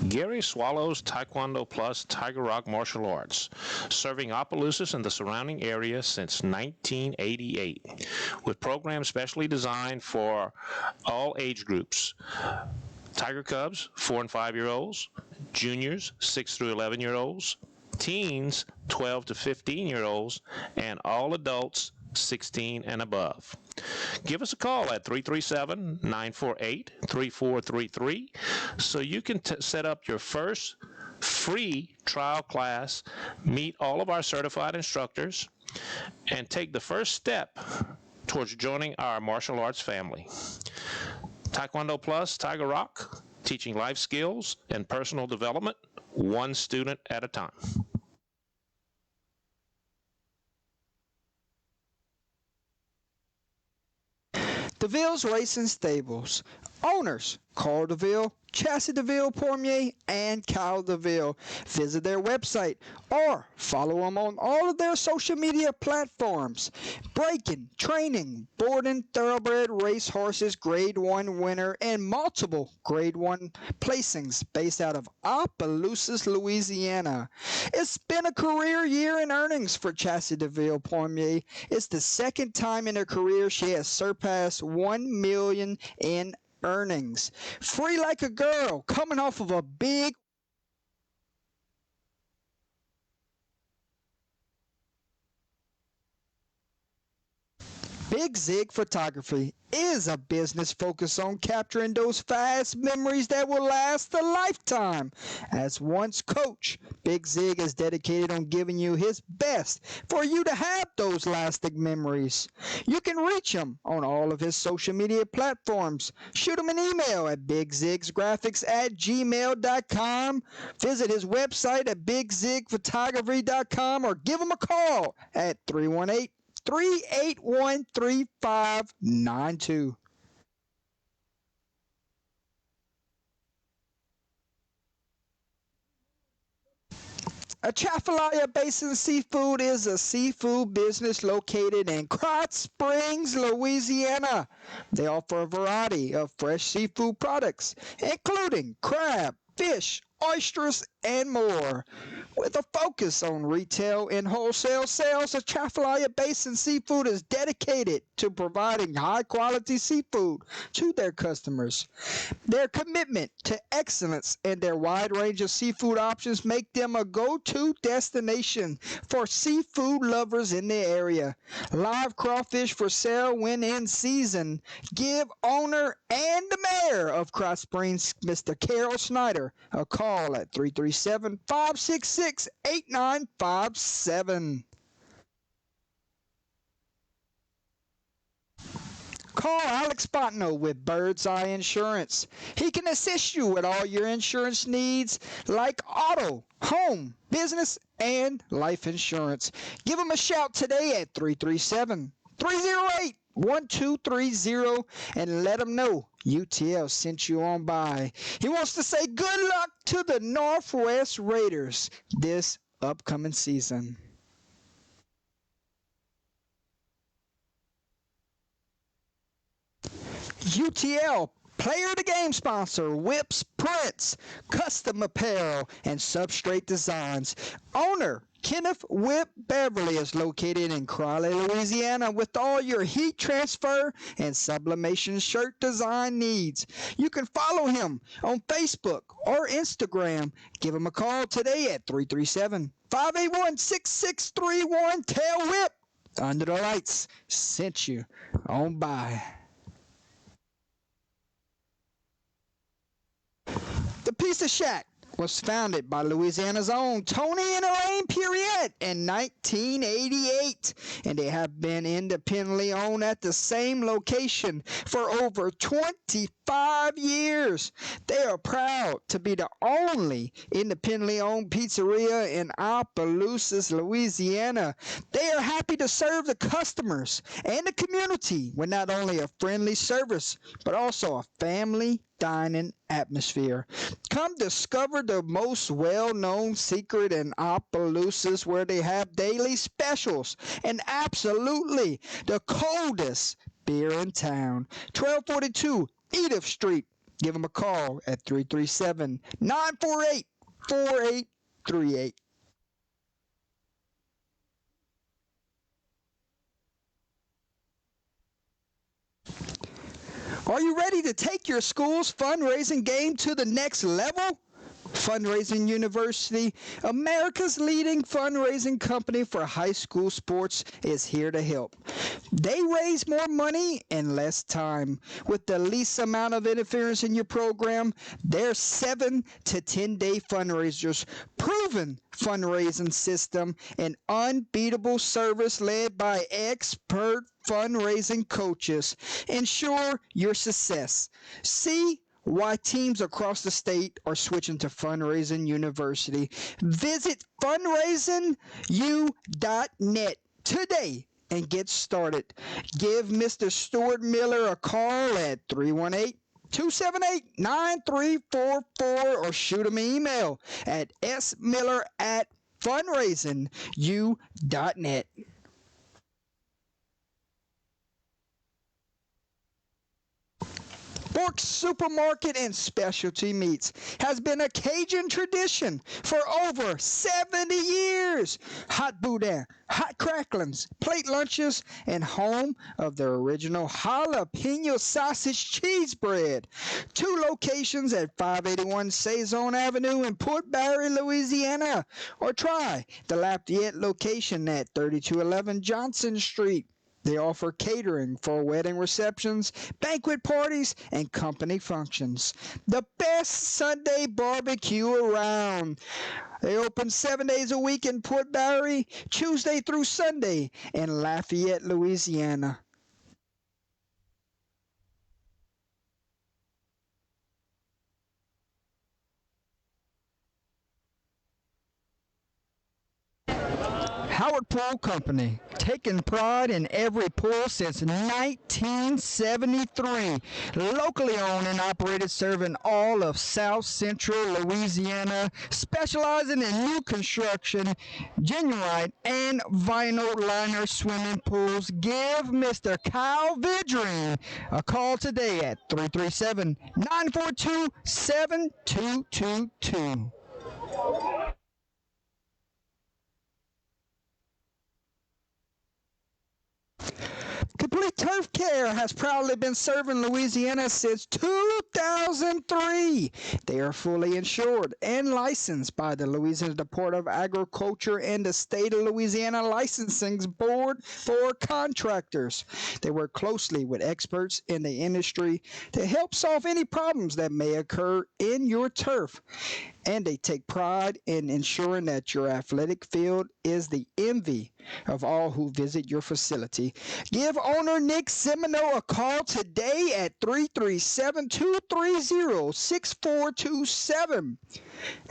Gary Swallows Taekwondo Plus Tiger Rock Martial Arts, serving Opelousas and the surrounding area since 1988, with programs specially designed for all age groups. Tiger Cubs, 4 and 5-year-olds, juniors, 6 through 11-year-olds, teens, 12 to 15-year-olds, and all adults, 16 and above. Give us a call at 337-948-3433 so you can set up your first free trial class, meet all of our certified instructors, and take the first step towards joining our martial arts family. Taekwondo Plus Tiger Rock, teaching life skills and personal development, one student at a time. DeVille's Racing Stables. Owners, Carl DeVille, Chassis DeVille, Pormier, and Kyle DeVille. Visit their website or follow them on all of their social media platforms. Breaking, training, boarding thoroughbred race horses, Grade 1 winner, and multiple Grade 1 placings based out of Opelousas, Louisiana. It's been a career year in earnings for Chassis DeVille Pormier. It's the second time in her career she has surpassed $1 million in earnings. Free like a girl, coming off of a big Big Zig Photography is a business focused on capturing those fast memories that will last a lifetime. As once coach, Big Zig is dedicated on giving you his best for you to have those lasting memories. You can reach him on all of his social media platforms. Shoot him an email at bigzigsgraphics@gmail.com. Visit his website at bigzigphotography.com or give him a call at 318-381-3592. Atchafalaya Basin Seafood is a seafood business located in Krotz Springs, Louisiana. They offer a variety of fresh seafood products, including crab, fish, oysters, and more. With a focus on retail and wholesale sales, Atchafalaya Basin Seafood is dedicated to providing high-quality seafood to their customers. Their commitment to excellence and their wide range of seafood options make them a go-to destination for seafood lovers in the area. Live crawfish for sale when in season. Give owner and the mayor of Krotz Springs, Mr. Carol Snyder, a call at 337-566-8957. Call Alex Botno with Bird's Eye Insurance. He can assist you with all your insurance needs like auto, home, business, and life insurance. Give him a shout today at 337-308-1230 and let him know UTL sent you on by. He wants to say good luck to the Northwest Raiders this upcoming season. UTL Player of the Game sponsor, Whips Prints, Custom Apparel, and Substrate Designs. Owner, Kenneth Whip Beverly, is located in Crowley, Louisiana with all your heat transfer and sublimation shirt design needs. You can follow him on Facebook or Instagram. Give him a call today at 337-581-6631. Tell Whip Under the Lights sent you on by. The Pizza Shack was founded by Louisiana's own Tony and Elaine Puriette in 1988, and they have been independently owned at the same location for over 25 years. They are proud to be the only independently owned pizzeria in Opelousas, Louisiana. They are happy to serve the customers and the community with not only a friendly service, but also a family dining atmosphere. Come discover the most well-known secret in Opelousas, where they have daily specials and absolutely the coldest beer in town. 1242 Edith Street. Give them a call at 337-948-4838. Are you ready to take your school's fundraising game to the next level? Fundraising University, America's leading fundraising company for high school sports, is here to help. They raise more money in less time. With the least amount of interference in your program, their 7 to 10 day fundraisers, proven fundraising system, and unbeatable service led by expert fundraising coaches ensure your success. See why teams across the state are switching to Fundraising University. Visit fundraisingu.net today and get started. Give Mr. Stuart Miller a call at 318 278-9344 or shoot them an email at smiller@fundraisingu.net. Bork's Supermarket and Specialty Meats has been a Cajun tradition for over 70 years. Hot boudin, hot cracklings, plate lunches, and home of their original jalapeno sausage cheese bread. 2 locations at 581 Saison Avenue in Port Barre, Louisiana, or try the Lafayette location at 3211 Johnson Street. They offer catering for wedding receptions, banquet parties, and company functions. The best Sunday barbecue around. They open 7 days a week in Port Barre, Tuesday through Sunday in Lafayette, Louisiana. Howard Pool Company, taking pride in every pool since 1973. Locally owned and operated, serving all of South Central Louisiana, specializing in new construction, genuine and vinyl liner swimming pools. Give Mr. Kyle Vidrine a call today at 337-942-7222. Complete Turf Care has proudly been serving Louisiana since 2003. They are fully insured and licensed by the Louisiana Department of Agriculture and the State of Louisiana Licensing Board for contractors. They work closely with experts in the industry to help solve any problems that may occur in your turf. And they take pride in ensuring that your athletic field is the envy of all who visit your facility. Give owner Nick Semino a call today at 337-230-6427.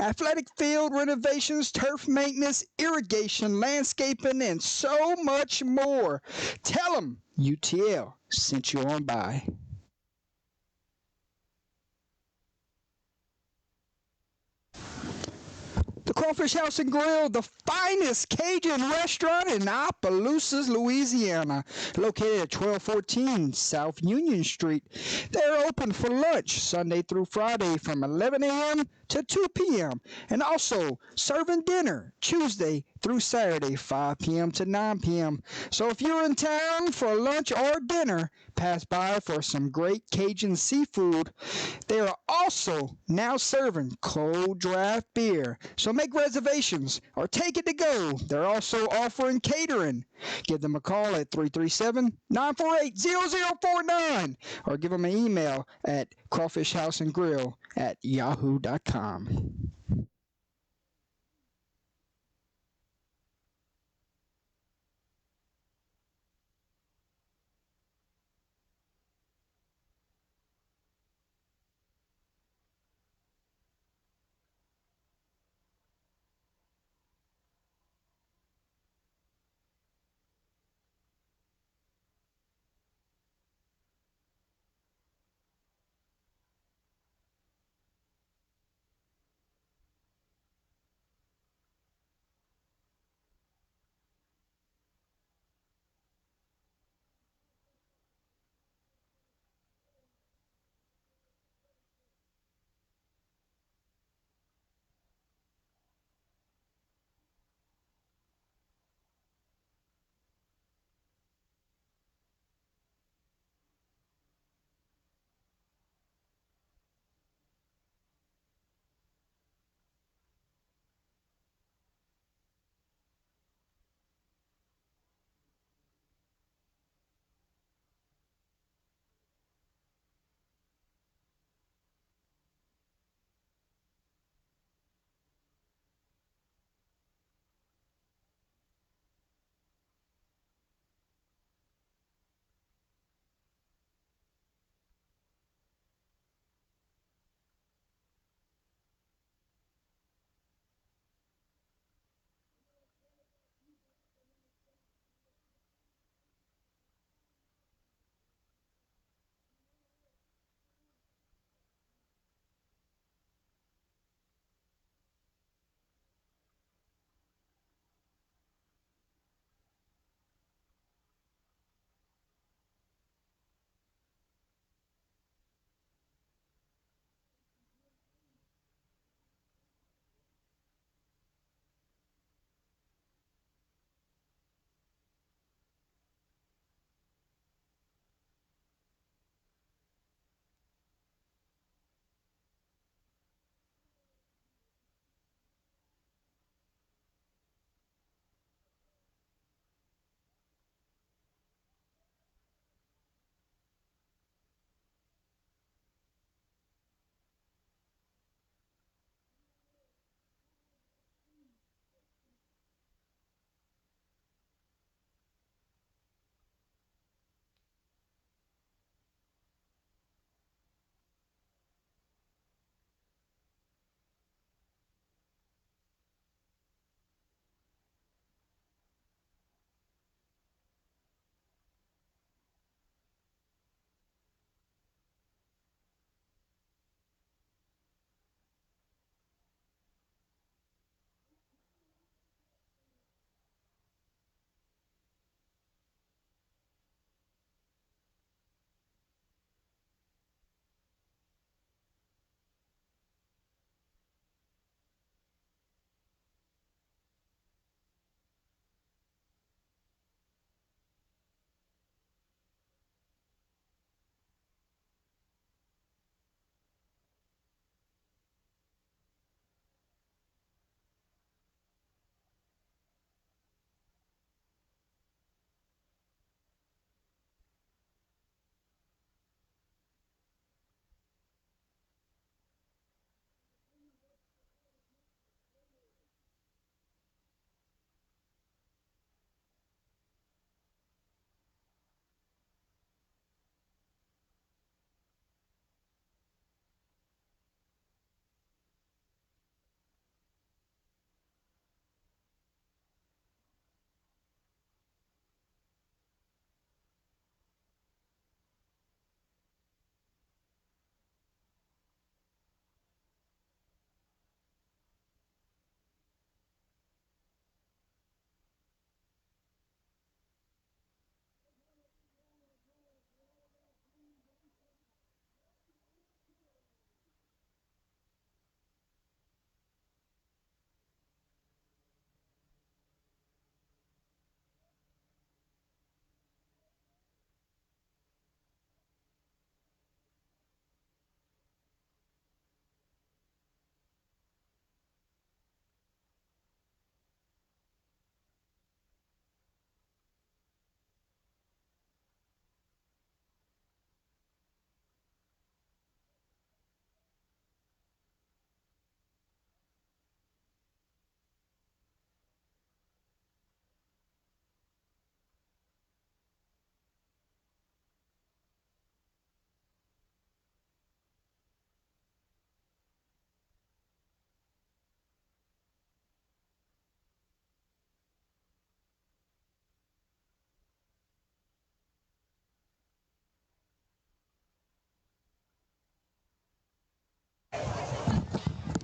Athletic field renovations, turf maintenance, irrigation, landscaping, and so much more. Tell them UTL sent you on by. The Crawfish House and Grill, the finest Cajun restaurant in Opelousas, Louisiana, located at 1214 South Union Street. They're open for lunch Sunday through Friday from 11 a.m. to 2 p.m. and also serving dinner Tuesday through Saturday 5 p.m. to 9 p.m. So if you're in town for lunch or dinner, pass by for some great Cajun seafood. They are also now serving cold draft beer. So make reservations or take it to go. They're also offering catering. Give them a call at 337-948-0049 or give them an email at crawfishhouseandgrill@yahoo.com.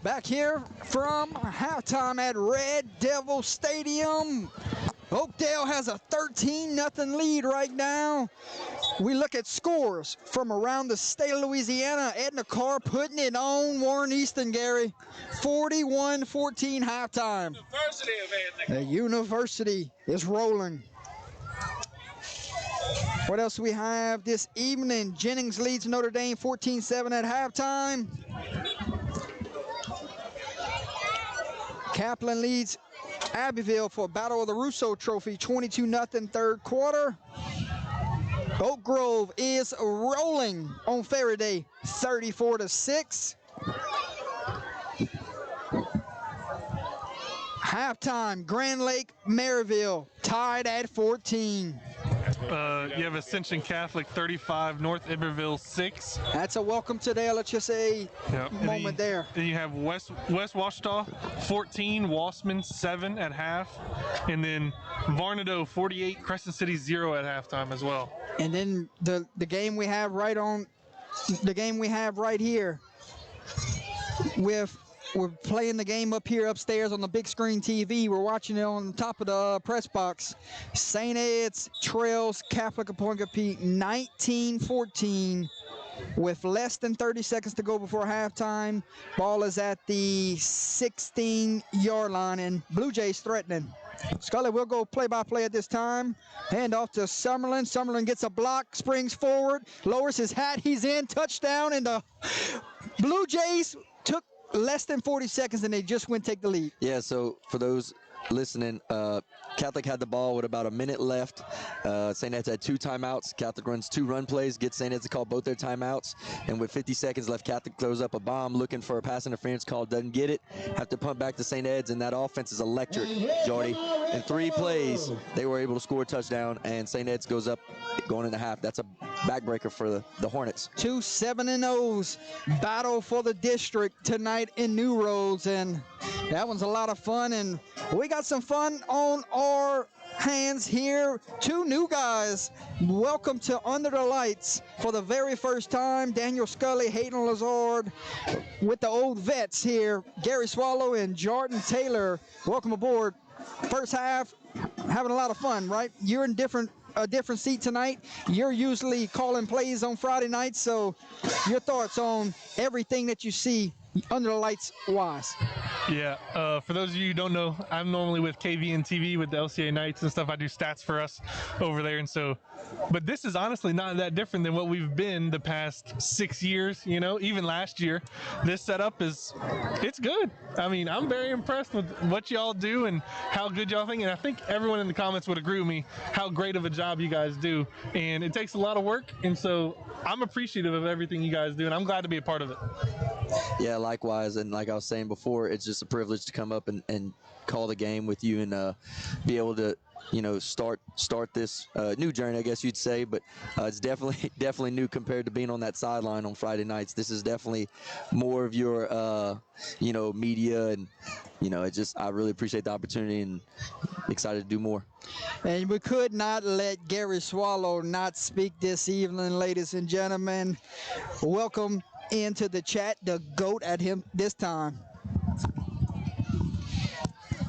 Back here from halftime at Red Devil Stadium. Oakdale has a 13-0 lead right now. We look at scores from around the state of Louisiana. Edna Carr putting it on Warren Easton, Gary. 41-14 halftime. University of Edna. The University is rolling. What else we have this evening? Jennings leads Notre Dame 14-7 at halftime. Kaplan leads Abbeville for Battle of the Russo Trophy, 22-0 third quarter. Oak Grove is rolling on Faraday, 34-6. Halftime, Grand Lake, Maryville, tied at 14. You have Ascension Catholic 35, North Iberville 6. That's a welcome to the LHSA moment there. Then you have West Washita 14, Wassman 7 at half, and then Varnado 48, Crescent City 0 at halftime as well. And then the game we have right here we're playing the game up here upstairs on the big screen TV. We're watching it on top of the press box. St. Ed's Trails Catholic Appointment 19-14 with less than 30 seconds to go before halftime. Ball is at the 16-yard line and Blue Jays threatening. Scully will go play-by-play at this time. Hand off to Summerlin. Summerlin gets a block, springs forward, lowers his hat. He's in. Touchdown, and the Blue Jays took less than 40 seconds, and they just went take the lead. Yeah, so for those listening, Catholic had the ball with about a minute left. St. Ed's had 2 timeouts. Catholic runs 2 run plays, gets St. Ed's to call both their timeouts. And with 50 seconds left, Catholic throws up a bomb looking for a pass interference call, doesn't get it. Have to punt back to St. Ed's, and that offense is electric, Jordy. In 3 plays, they were able to score a touchdown, and St. Ed's goes up going into half. That's a backbreaker for the Hornets. 2 7-0s battle for the district tonight in New Roads, and that one's a lot of fun, and we got some fun on our hands here. 2 new guys. Welcome to Under the Lights for the very first time. Daniel Scully, Hayden Lazard with the old vets here. Gary Swallow and Jordan Taylor. Welcome aboard. First half, having a lot of fun, right? You're in a different seat tonight. You're usually calling plays on Friday nights, so your thoughts on everything that you see Under the Lights wise. Yeah, for those of you who don't know, I'm normally with KVN TV with the LCA Knights and stuff. I do stats for us over there, and so, but this is honestly not that different than what we've been the past 6 years, you know, even last year. This setup it's good. I mean, I'm very impressed with what y'all do and how good y'all think, and I think everyone in the comments would agree with me how great of a job you guys do, and it takes a lot of work, and so I'm appreciative of everything you guys do, and I'm glad to be a part of it. Yeah, likewise, and like I was saying before, it's just a privilege to come up and call the game with you and be able to, you know, start this new journey, I guess you'd say. But it's definitely new compared to being on that sideline on Friday nights. This is definitely more of your, you know, media, and you know, I really appreciate the opportunity and excited to do more. And we could not let Gary Swallow not speak this evening, ladies and gentlemen. Welcome into the chat, the GOAT at him this time.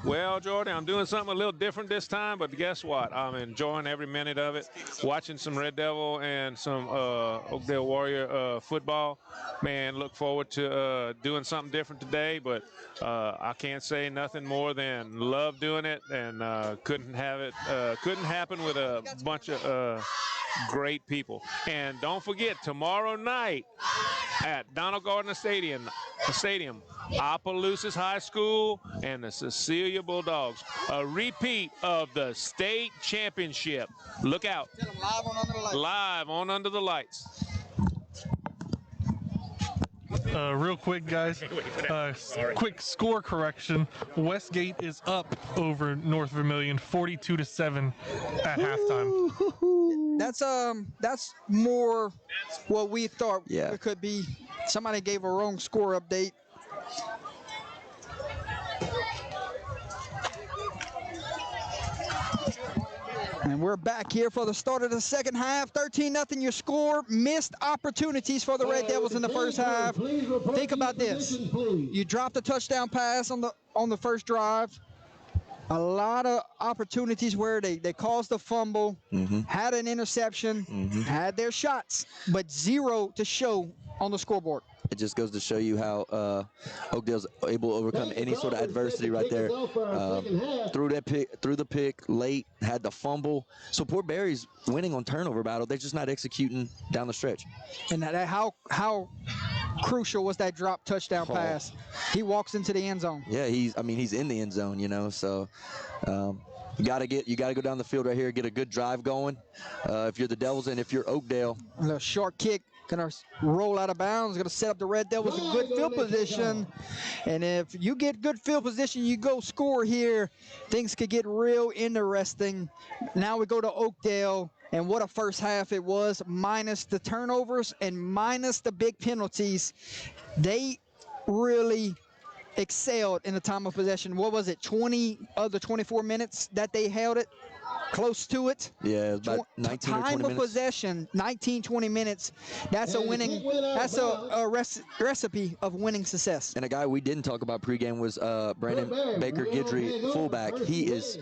Well, Jordan, I'm doing something a little different this time, but guess what? I'm enjoying every minute of it. Watching some Red Devil and some Oakdale Warrior football. Man, look forward to doing something different today, but I can't say nothing more than love doing it, and couldn't happen with a bunch of great people. And don't forget, tomorrow night at Donald Gardner Stadium, Opelousas High School and the Cecilia Bulldogs, a repeat of the state championship. Look out. Live on Under the Lights. Real quick, guys, quick score correction. Westgate is up over North Vermilion 42-7 at halftime. That's more what we thought it could be. Somebody gave a wrong score update. And we're back here for the start of the second half. 13-0 your score. Missed opportunities for the Red Devils in the first half. Think about this. You dropped a touchdown pass on the first drive. A lot of opportunities where they caused a fumble, had an interception, had their shots, but zero to show on the scoreboard. It just goes to show you how Oakdale's able to overcome any sort of adversity right there. Threw the pick late, had the fumble. So poor Barry's winning on turnover battle. They're just not executing down the stretch. And how crucial was that drop touchdown pass? He walks into the end zone. Yeah, he's in the end zone, you know. So you gotta go down the field right here, get a good drive going. If you're the Devils and if you're Oakdale, a little short kick. Gonna roll out of bounds, gonna set up the Red Devils in good field position. And if you get good field position, you go score here, things could get real interesting. Now we go to Oakdale, and what a first half it was, minus the turnovers and minus the big penalties. They really excelled in the time of possession. What was it, 20 of the 24 minutes that they held it? Close to it. Yeah, about 19 or 20 minutes. Time of possession, 19, 20 minutes. That's a winning. That's a recipe of winning success. And a guy we didn't talk about pregame was Brandon Baker Guidry, fullback. He is,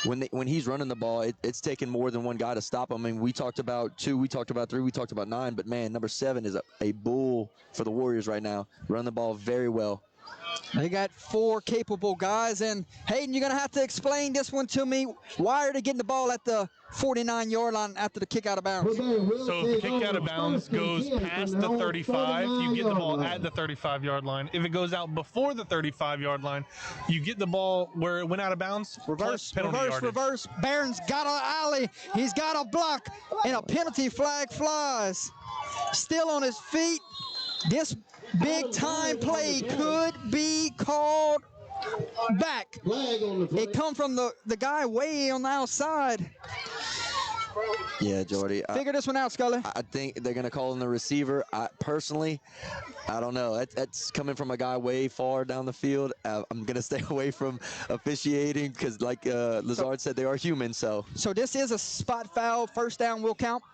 when he's running the ball, it's taking more than one guy to stop him. I mean, we talked about 2, we talked about 3, we talked about 9, but man, number 7 is a bull for the Warriors right now. Run the ball very well. They got 4 capable guys, and Hayden, you're going to have to explain this one to me. Why are they getting the ball at the 49-yard line after the kick out of bounds? So if the kick out of bounds goes past the 35, you get the ball at the 35-yard line. If it goes out before the 35-yard line, you get the ball where it went out of bounds. Reverse. Barron's got an alley. He's got a block, and a penalty flag flies. Still on his feet. This big time play could be called back. It come from the guy way on the outside. Yeah, Jordy. Figure this one out, Scully. I think they're going to call in the receiver. Personally, I don't know. That's coming from a guy way far down the field. I'm going to stay away from officiating because, like Lazard said, they are human. So this is a spot foul. First down will count?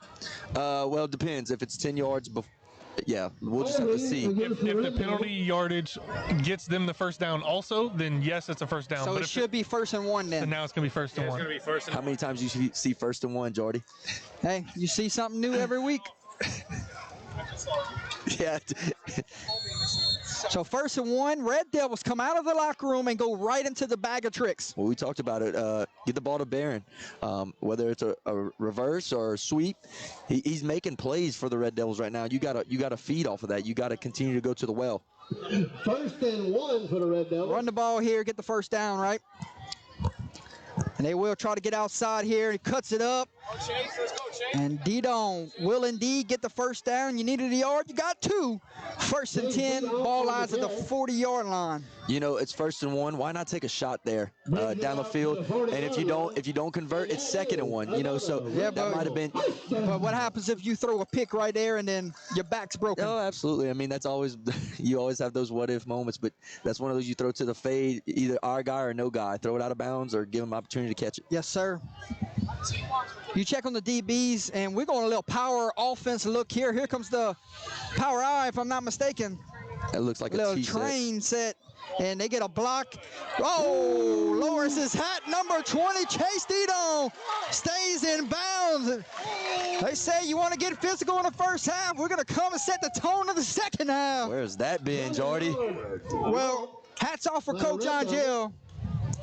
Well, it depends. If it's 10 yards before. Yeah, we'll just have to see. If the penalty yardage gets them the first down also, then yes, it's a first down. So it should be 1st and 1 then. So now it's going to be 1st and 1. It's going to be 1st and 1. How many times do you see 1st and 1, Jordy? Hey, you see something new every week. Yeah. So 1st and 1, Red Devils come out of the locker room and go right into the bag of tricks. Well, we talked about it. Get the ball to Barron. Whether it's a reverse or a sweep, he's making plays for the Red Devils right now. You gotta feed off of that. You gotta continue to go to the well. 1st and 1 for the Red Devils. Run the ball here, get the first down, right? And they will try to get outside here. He cuts it up. And Didon will indeed get the first down. You needed a yard. You got 2. 1st and 10. Ball lies at the 40-yard line. You know, it's 1st and 1. Why not take a shot there down the field? And if you don't convert, it's 2nd and 1. You know, so yeah, that might have been. But what happens if you throw a pick right there and then your back's broken? Oh, absolutely. I mean, that's always you always have those what-if moments. But that's one of those you throw to the fade, either our guy or no guy. Throw it out of bounds or give him opportunity to catch it. Yes, sir. You check on the DBs, and we're going a little power offense look here. Here comes the power eye, if I'm not mistaken. It looks like a little train set, and they get a block. Oh, lowers his hat. Number 20, Chase Didon, stays in bounds. They say you want to get physical in the first half. We're going to come and set the tone of the second half. Where's that been, Jordy? Well, hats off for Coach Angel.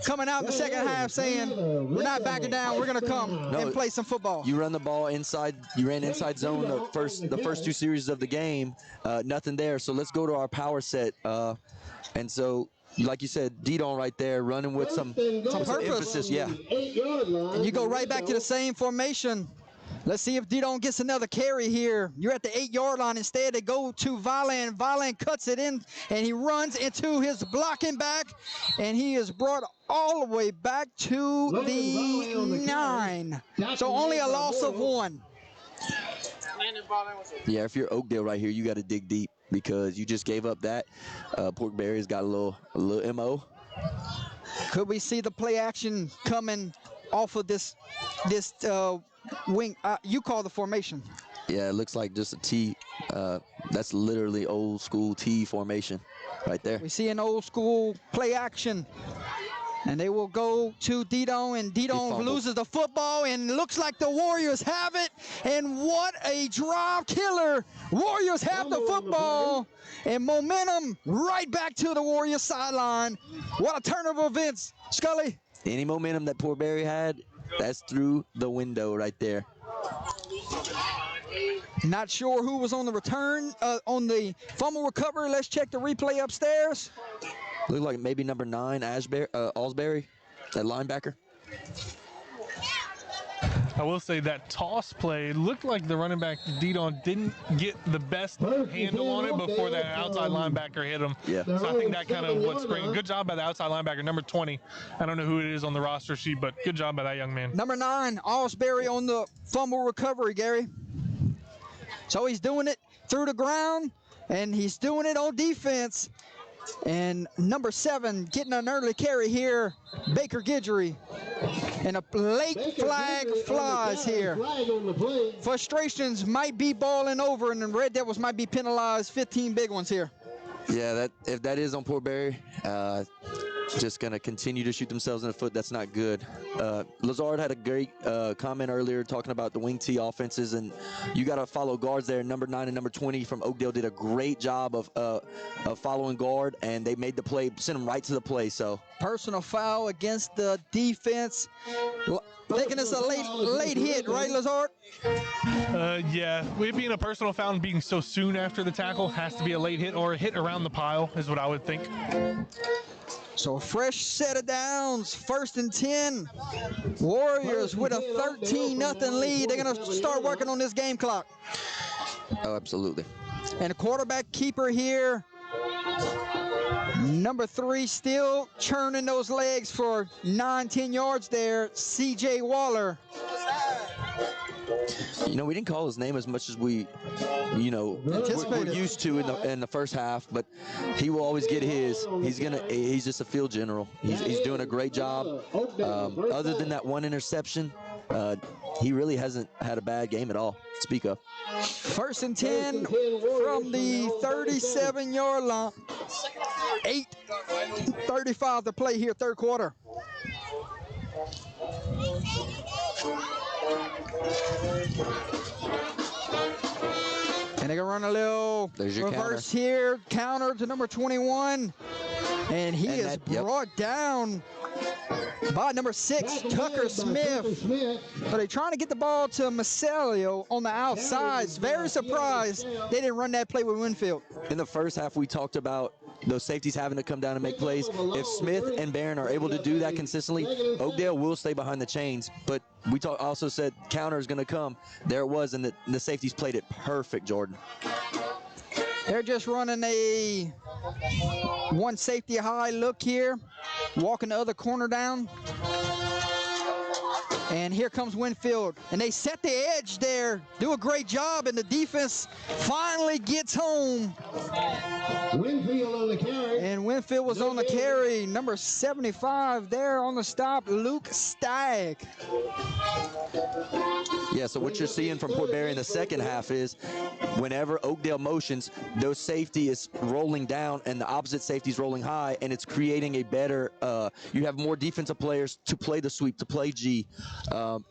Coming out in the second half saying, we're not backing down, we're going to come and play some football. You run the ball inside, you ran inside zone the first 2 series of the game, nothing there. So let's go to our power set. And so, like you said, Didon right there running with some emphasis. Yeah. And you go right back to the same formation. Let's see if Didon gets another carry here. You're at the 8-yard line. Instead, they go to Valan. Valan cuts it in, and he runs into his blocking back, and he is brought all the way back to the 9. So only a loss of 1. Yeah, if you're Oakdale right here, you got to dig deep because you just gave up that. Pork Barry's got a little MO. Could we see the play action coming off of this wing. You call the formation. Yeah, it looks like just a T. That's literally old school T formation right there. We see an old school play action. And they will go to Didon, and Didon loses the football, and looks like the Warriors have it. And what a drive killer. Warriors have the football, and momentum right back to the Warriors sideline. What a turn of events, Scully. Any momentum that poor Barry had, that's through the window right there. Not sure who was on the return, on the fumble recovery. Let's check the replay upstairs. Looked like maybe number 9, Alsbury, that linebacker. I will say that toss play looked like the running back Didon didn't get the best handle on it before that outside linebacker hit him. Yeah. So I think that kind of what spring. Good job by the outside linebacker, number 20. I don't know who it is on the roster sheet, but good job by that young man. Number 9, Alsbury on the fumble recovery, Gary. So he's doing it through the ground, and he's doing it on defense. And number 7 getting an early carry here, Baker Guidry. And a late flag flies here. Frustrations might be balling over, and the Red Devils might be penalized 15 big ones here. Yeah, if that is on poor Barry, just going to continue to shoot themselves in the foot. That's not good. Lazard had a great comment earlier talking about the wing T offenses, and you got to follow guards there. Number 9 and number 20 from Oakdale did a great job of following guard, and they made the play, sent them right to the play. So personal foul against the defense. Thinking it's a late hit, right, Lazard? Yeah, it being a personal foul and being so soon after the tackle has to be a late hit or a hit around the pile is what I would think. So a fresh set of downs, 1st and 10. Warriors with a 13-0 lead. They're going to start working on this game clock. Oh, absolutely. And a quarterback keeper here. Number 3 still churning those legs for 9-10 yards there, C.J. Waller. You know, we didn't call his name as much as we, we're used to in the first half, but he will always get his. He's just a field general. He's doing a great job. Other than that one interception, he really hasn't had a bad game at all to speak of. 1st and 10 from the 37-yard line. 8:35 to play here, third quarter. And they're going to run a little reverse here, counter to number 21. And he is brought down by number 6, Tucker Smith. But they're trying to get the ball to Macelio on the outside. Very surprised they didn't run that play with Winfield. In the first half, we talked about those safeties having to come down and make plays. If Smith and Barron are able to do that consistently, Oakdale will stay behind the chains. But we also said counter is going to come. There it was, and the safeties played it perfect, Jordan. They're just running a one safety high look here, walking the other corner down. And here comes Winfield, and they set the edge there, do a great job, and the defense finally gets home. Winfield on the carry. And Winfield was on the carry. Number 75 there on the stop, Luke Stagg. Yeah, so what you're seeing from Port Barre in the second half is whenever Oakdale motions, those safety is rolling down and the opposite safety is rolling high, and it's creating a better, you have more defensive players to play the sweep, to play G,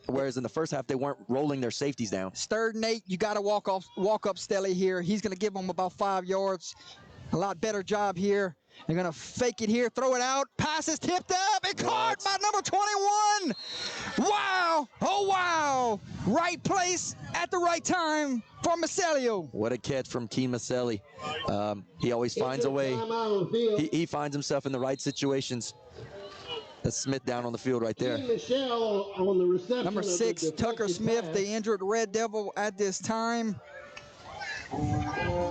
whereas in the first half, they weren't rolling their safeties down. 3rd and 8, you got to walk up Stelly here. He's going to give them about 5 yards. A lot better job here. They're going to fake it here, throw it out. Pass is tipped up and caught by number 21. Wow. Oh, wow. Right place at the right time for Macelio. What a catch from Keen Maselli. He always finds a way. He finds himself in the right situations. That's Smith down on the field right there. Number 6, Tucker Smith, the injured Red Devil at this time.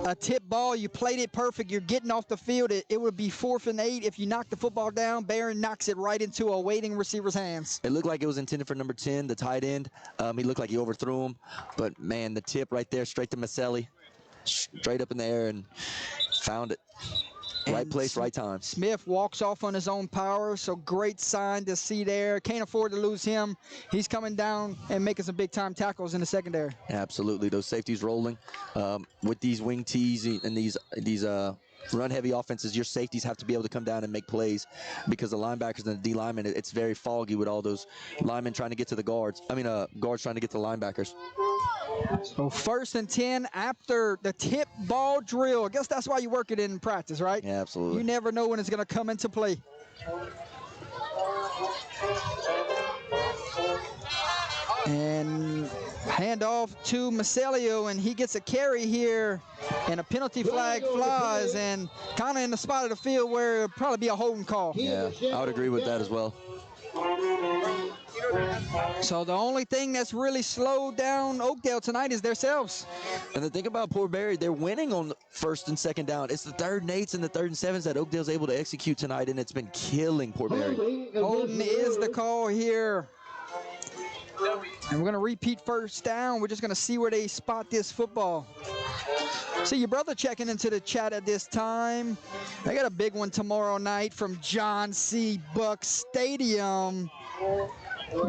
A tip ball, you played it perfect. You're getting off the field. It would be 4th and 8 if you knock the football down. Barron knocks it right into a waiting receiver's hands. It looked like it was intended for number 10, the tight end. He looked like he overthrew him. But, man, the tip right there straight to Maselli. Straight up in the air and found it. Right place, right time. Smith walks off on his own power, so great sign to see there. Can't afford to lose him. He's coming down and making some big-time tackles in the secondary. Absolutely, those safeties rolling. With these wing tees and these run-heavy offenses, your safeties have to be able to come down and make plays because the linebackers and the D linemen, it's very foggy with all those linemen trying to get to the guards. Guards trying to get to the linebackers. So 1st and 10 after the tip ball drill. I guess that's why you work it in practice, right? Yeah, absolutely. You never know when it's going to come into play. And handoff to Macelio, and he gets a carry here, and a penalty flag flies, and kind of in the spot of the field where it'll probably be a holding call. Yeah, I would agree with that as well. So the only thing that's really slowed down Oakdale tonight is themselves. And the thing about Port Barre, they're winning on the 1st and 2nd down. It's the 3rd and 8s and the 3rd and 7s that Oakdale's able to execute tonight, and it's been killing Port Barre. Holding is the call here. And we're going to repeat 1st down. We're just going to see where they spot this football. See your brother checking into the chat at this time. They got a big one tomorrow night from John C. Buck Stadium.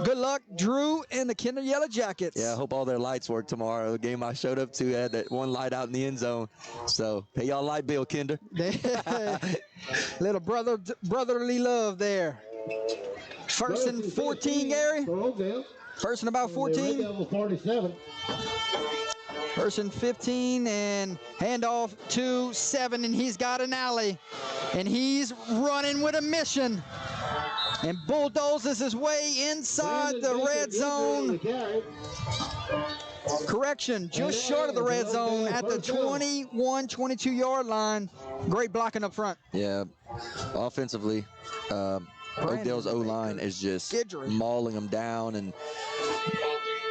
Good luck, Drew and the Kinder Yellow Jackets. Yeah, I hope all their lights work tomorrow. The game I showed up to had that one light out in the end zone. So pay y'all light bill, Kinder. Little brotherly love there. 1st and 14, Gary. 1st and about 14. 47. 1st and 15, and handoff to 7, and he's got an alley, and he's running with a mission, and bulldozes his way inside the red zone. Correction, just short of the red zone at the 21, 22-yard line. Great blocking up front. Yeah, offensively, Oakdale's O-line is just mauling them down, and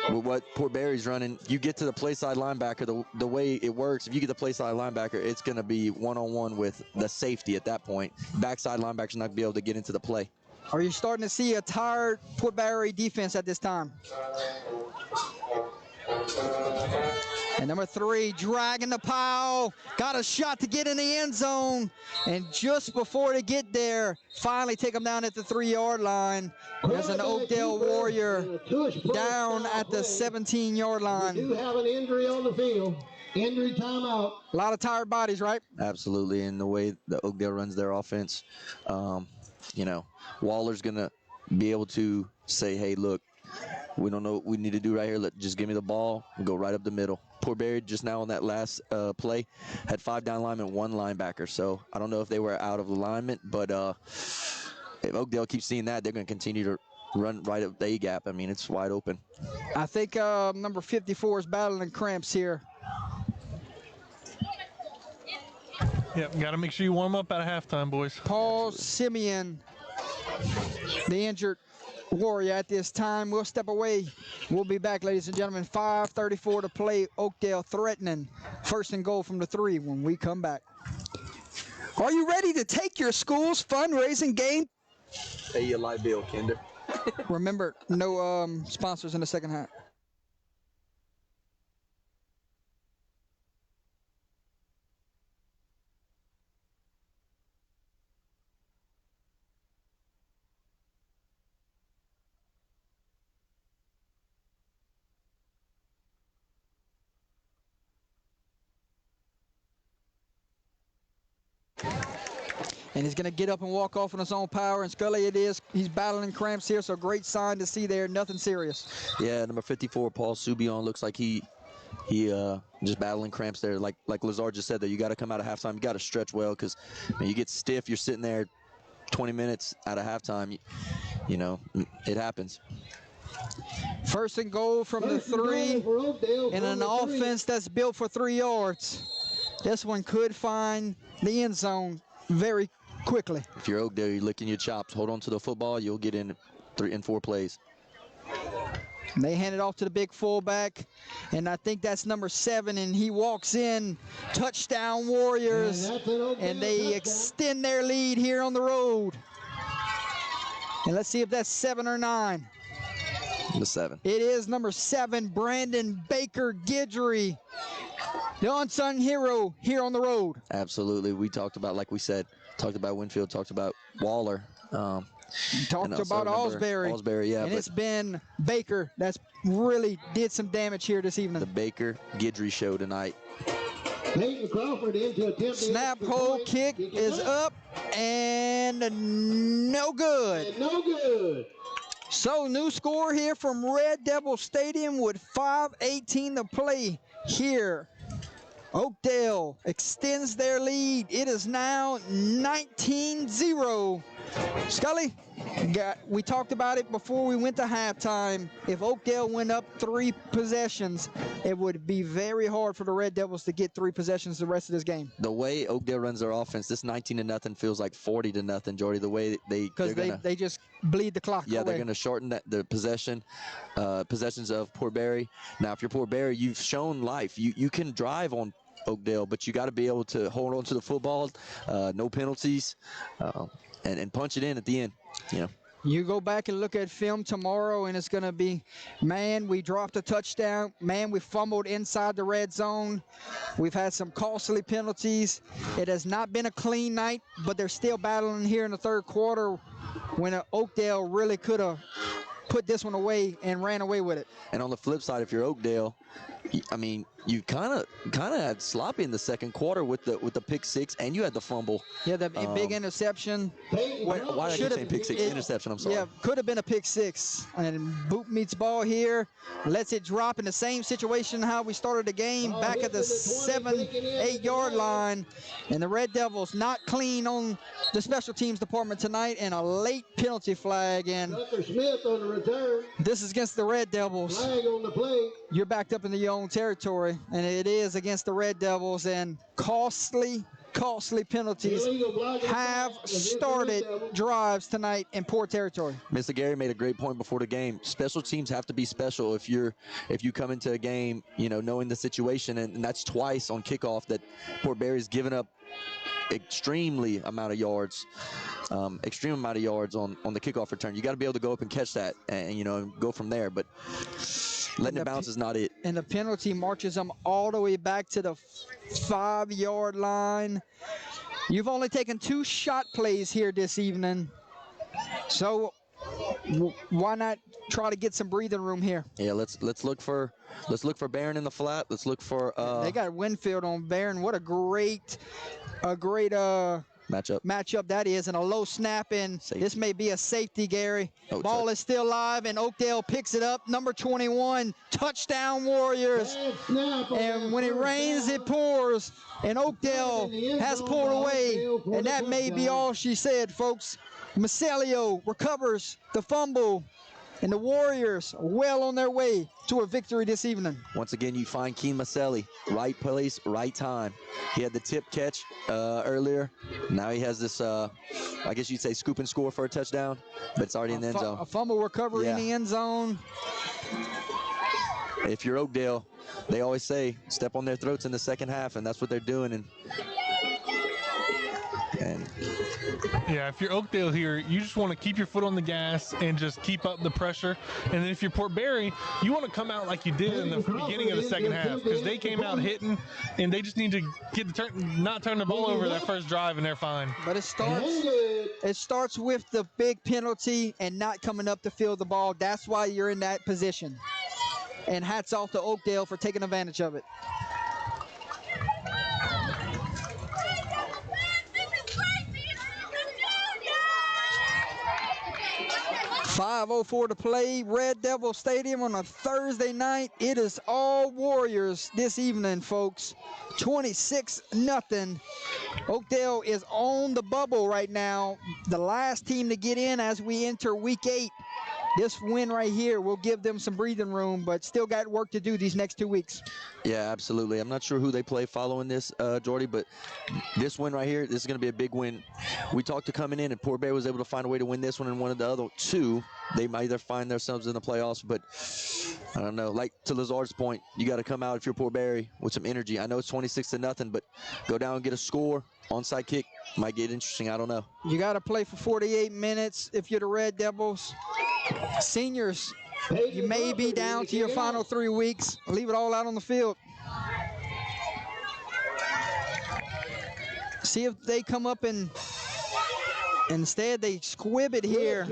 with what Port Barre's running, you get to the play side linebacker, the way it works, if you get the play side linebacker, it's going to be one-on-one with the safety at that point. Backside linebackers not going to be able to get into the play. Are you starting to see a tired Port Barre defense at this time? And number 3, dragging the pile, got a shot to get in the end zone, and just before they get there, finally take them down at the 3-yard line. There's an Oakdale Warrior down at the 17-yard line. We do have an injury on the field. Injury timeout. A lot of tired bodies, right? Absolutely, and the way that Oakdale runs their offense, Waller's going to be able to say, hey, look, we don't know what we need to do right here. Just give me the ball and go right up the middle. Port Barre just now on that last play had 5 down linemen, 1 linebacker. So I don't know if they were out of alignment, but if Oakdale keeps seeing that, they're going to continue to run right up the A-gap. I mean, it's wide open. I think number 54 is battling cramps here. Yep, got to make sure you warm up at halftime, boys. Paul Simeon, the injured Warrior at this time. We'll step away. We'll be back, ladies and gentlemen. 5:34 to play. Oakdale threatening 1st and goal from the 3 when we come back. Are you ready to take your school's fundraising game? Pay your light bill, Kinder. Remember, no sponsors in the second half. And he's going to get up and walk off on his own power. And Scully, it is. He's battling cramps here, so great sign to see there. Nothing serious. Yeah, number 54, Paul Subion, looks like he just battling cramps there. Like Lazard just said, that you got to come out of halftime. You got to stretch well because you get stiff. You're sitting there 20 minutes out of halftime. It happens. 1st and goal from the 3 in an offense that's built for 3 yards. This one could find the end zone very quickly. If you're Oakdale, you're licking your chops. Hold on to the football. You'll get in 3 and 4 plays. And they hand it off to the big fullback, and I think that's number 7, and he walks in. Touchdown Warriors, and they extend their lead here on the road. And let's see if that's 7 or 9. The 7. It is number 7, Brandon Baker Guidry. the unsung hero here on the road. Absolutely. We talked about, like we said, talked about Winfield, talked about Waller. Talked about Alsbury. Yeah. And it's been Baker that's really did some damage here this evening. The Baker Guidry show tonight. Peyton Crawford in to attempt the Snap extra hole point. kick is up and no good. And no good. So new score here from Red Devil Stadium with 5:18 to play here. Oakdale extends their lead. It is now 19-0. Scully, we talked about it before we went to halftime. If Oakdale went up 3 possessions, it would be very hard for the Red Devils to get 3 possessions the rest of this game. The way Oakdale runs their offense, this 19-0 feels like 40-0, Jordy. The way they just bleed the clock away. They're going to shorten the possessions of Port Barre. Now, if you're Port Barre, you've shown life. You can drive on Oakdale, but you got to be able to hold on to the football, no penalties, and punch it in at the end. You go back and look at film tomorrow, and it's going to be, man, we dropped a touchdown. Man, we fumbled inside the red zone. We've had some costly penalties. It has not been a clean night, but they're still battling here in the third quarter when Oakdale really could have put this one away and ran away with it. And on the flip side, if you're Oakdale, you kind of had sloppy in the second quarter with the pick 6, and you had the fumble. Yeah, the big interception. Why did I keep saying pick 6? Interception, I'm sorry. Yeah, could have been a pick 6. And Boot meets ball here, lets it drop in the same situation how we started the game, back at the 7-8 yard line. And the Red Devils not clean on the special teams department tonight, and a late penalty flag. And Tucker Smith on the return. this is against the Red Devils. Flag on the play. You're backed up in your own territory, and it is against the Red Devils, and costly penalties have started drives tonight in poor territory. Mr. Gary made a great point before the game. Special teams have to be special if you come into a game, knowing the situation, and that's twice on kickoff that Port Barre's given up extreme amount of yards on the kickoff return. You got to be able to go up and catch that and go from there, but letting it bounce is not it. And the penalty marches them all the way back to the 5 yard line. You've only taken 2 shot plays here this evening, so why not try to get some breathing room here? Yeah, let's look for Barron in the flat. Let's look for they got Winfield on Barron. What a great matchup that is, and a low snap in. This may be a safety, Gary. Ball is still live, and Oakdale picks it up. Number 21, touchdown Warriors. And when it rains, it pours, and Oakdale has pulled away, and that may be all she said, folks. Macelio recovers the fumble, and the Warriors are well on their way to a victory this evening. Once again, you find Keen Maselli, right place, right time. He had the tip catch earlier. Now he has this, I guess you'd say, scoop and score for a touchdown, but it's already in the end zone. A fumble recovery in the end zone. If you're Oakdale, they always say, step on their throats in the second half, and that's what they're doing. And yeah, if you're Oakdale here, you just want to keep your foot on the gas and just keep up the pressure. And then if you're Port Barre, you want to come out like you did in the beginning of the second half, because they came out hitting, and they just need to not turn the ball over that first drive, and they're fine. But it starts with the big penalty and not coming up to field the ball. That's why you're in that position. And hats off to Oakdale for taking advantage of it. 5:04 to play. Red Devil Stadium on a Thursday night. It is all Warriors this evening, folks. 26-0. Oakdale is on the bubble right now. The last team to get in as we enter week 8. This win right here will give them some breathing room, but still got work to do these next 2 weeks. Yeah, absolutely. I'm not sure who they play following this, Jordy, but this win right here, this is going to be a big win. We talked to coming in, and Port Barre was able to find a way to win this one, and one of the other 2, they might either find themselves in the playoffs, but I don't know. Like to Lazard's point, you got to come out if you're Port Barre with some energy. I know it's 26-0, but go down and get a score. Onside kick might get interesting. I don't know. You got to play for 48 minutes if you're the Red Devils. Seniors, you may be down to your final 3 weeks. Leave it all out on the field. See if they come up and instead they squib it here.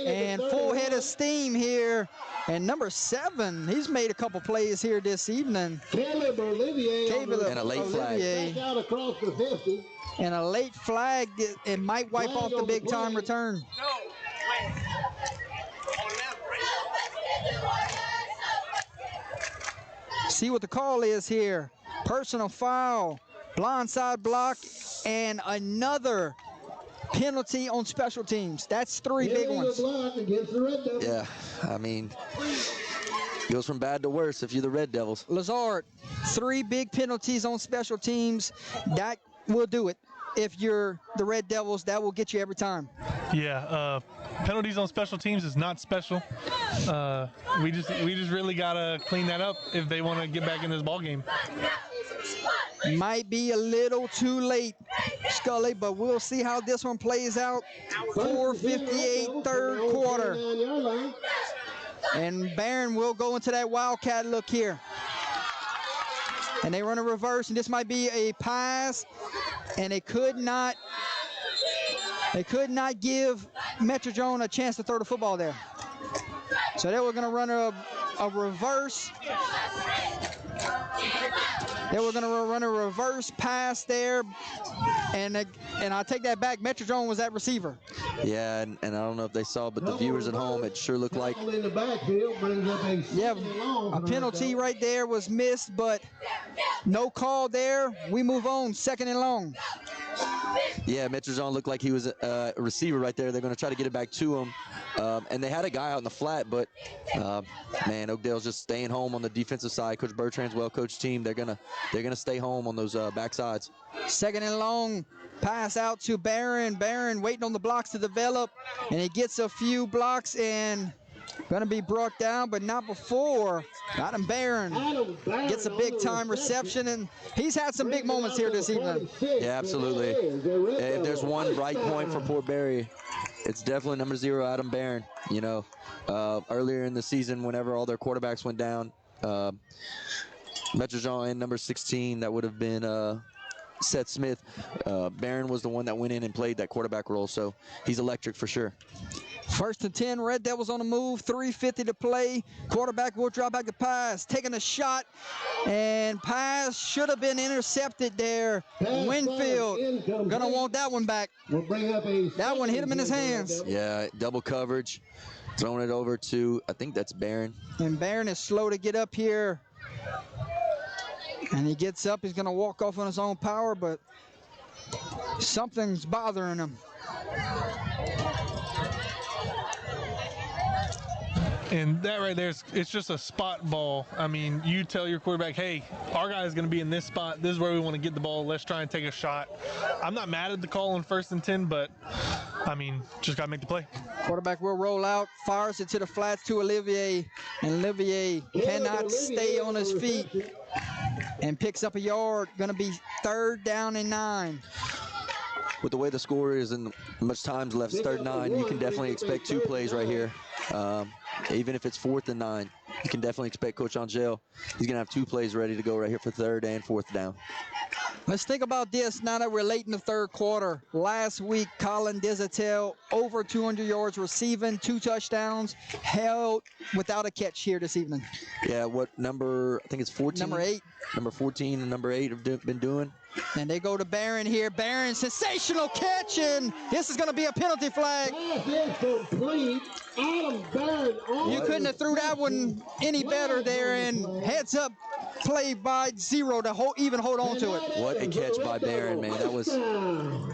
And full head of steam here. And number 7, he's made a couple plays here this evening. Caleb Olivier And a late flag. out across the 50. And a late flag, it might wipe Flag off the on the big time play. return. See what the call is here. Personal foul, blindside block, and another penalty on special teams. That's 3 big ones. Block against the Red Devils. Yeah, I mean, goes from bad to worse if you're the Red Devils. Lazard, 3 big penalties on special teams. That will do it. If you're the Red Devils, that will get you every time. Yeah, penalties on special teams is not special. We just really gotta clean that up if they want to get back in this ball game. Might be a little too late, Scully, but we'll see how this one plays out. 4:58, third quarter. And Barron will go into that Wildcat look here. And they run a reverse, and this might be a pass, and they could not give Metrodrone a chance to throw the football there. So they were going to run a reverse. They were going to run a reverse pass there, and I take that back. Metrodrone was that receiver. Yeah, and I don't know if they saw, but the viewers at home, it sure looked like. In the backfield brings up a Yeah, second and long a for the penalty Red right there was missed, but no call there. We move on, 2nd and long. Yeah, Metrodrone looked like he was a receiver right there. They're going to try to get it back to him. And they had a guy out in the flat, but, man, Oakdale's just staying home on the defensive side. Coach Bertrand's well-coached team. They're gonna stay home on those back sides. 2nd and long, pass out to Barron. Barron waiting on the blocks to develop, and he gets a few blocks and going to be brought down, but not before. Adam Barron gets a big-time reception, and he's had some big moments here this evening. Yeah, absolutely. If there's one bright point for Port Barre, it's definitely number 0, Adam Barron. You know, earlier in the season, whenever all their quarterbacks went down, Metrodrone and number 16, that would have been Seth Smith. Barron was the one that went in and played that quarterback role, so he's electric for sure. 1st and 10, Red Devils on the move, 3:50 to play. Quarterback will drop back to pass, taking a shot, and pass should have been intercepted there. Winfield gonna want that one back. We'll bring up a That one hit him in his hands. Yeah, double coverage, throwing it over to, I think that's Barron. And Barron is slow to get up here. And he gets up, he's gonna walk off on his own power, but something's bothering him. And that right there, it's just a spot ball. I mean, you tell your quarterback, hey, our guy is going to be in this spot. This is where we want to get the ball. Let's try and take a shot. I'm not mad at the call on 1st and 10, but, I mean, just got to make the play. Quarterback will roll out, fires it to the flats to Olivier, and Olivier cannot stay on his feet and picks up a yard. Going to be 3rd down and 9. With the way the score is and much time's left, 3rd and 9, you can definitely expect 2 plays right here. Even if it's 4th and 9, you can definitely expect Coach Angel. He's going to have 2 plays ready to go right here for 3rd and 4th down. Let's think about this now that we're late in the 3rd quarter. Last week, Colin Desatel, over 200 yards receiving, 2 touchdowns, held without a catch here this evening. Yeah, what number, I think it's 14? Number 8. Number 14 and number 8 have been doing. And they go to Barron here. Barron, sensational catch, and this is going to be a penalty flag. You couldn't have threw that one any better there, and heads up play by 0 to even hold on to it. What a catch by Barron, man.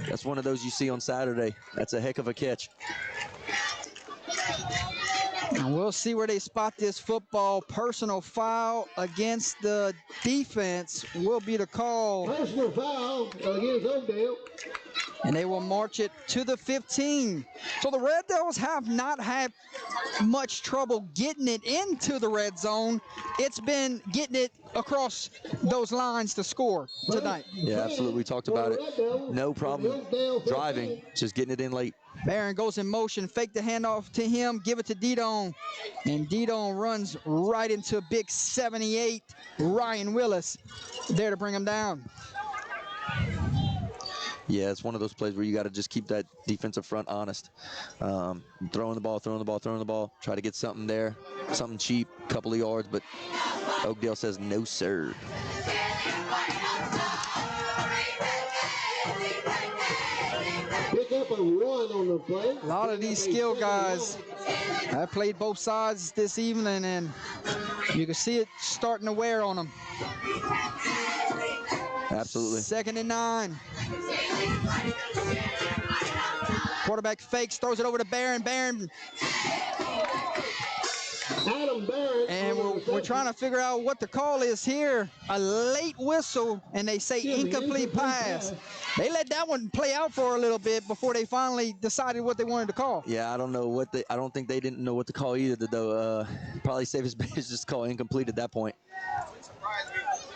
That's one of those you see on Saturday. That's a heck of a catch. And we'll see where they spot this football. Personal foul against the defense will be the call. Personal foul against Oakdale. And they will march it to the 15. So the Red Devils have not had much trouble getting it into the red zone. It's been getting it across those lines to score tonight. Yeah, absolutely. We talked about it. No problem driving, just getting it in late. Barron goes in motion, fake the handoff to him, give it to Didon. And Didon runs right into big 78, Ryan Willis, there to bring him down. Yeah, it's one of those plays where you got to just keep that defensive front honest. Throwing the ball, try to get something there, something cheap, couple of yards, but Oakdale says no, sir. Pick up a run on the play. A lot of these skilled guys have played both sides this evening, and you can see it starting to wear on them. Absolutely. 2nd and 9. Quarterback fakes, throws it over to Barron. Adam Barron. And we're trying to figure out what the call is here. A late whistle, and they say incomplete pass. They let that one play out for a little bit before they finally decided what they wanted to call. Yeah, I don't know I don't think they didn't know what to call either, though. Probably safest bet is just call incomplete at that point.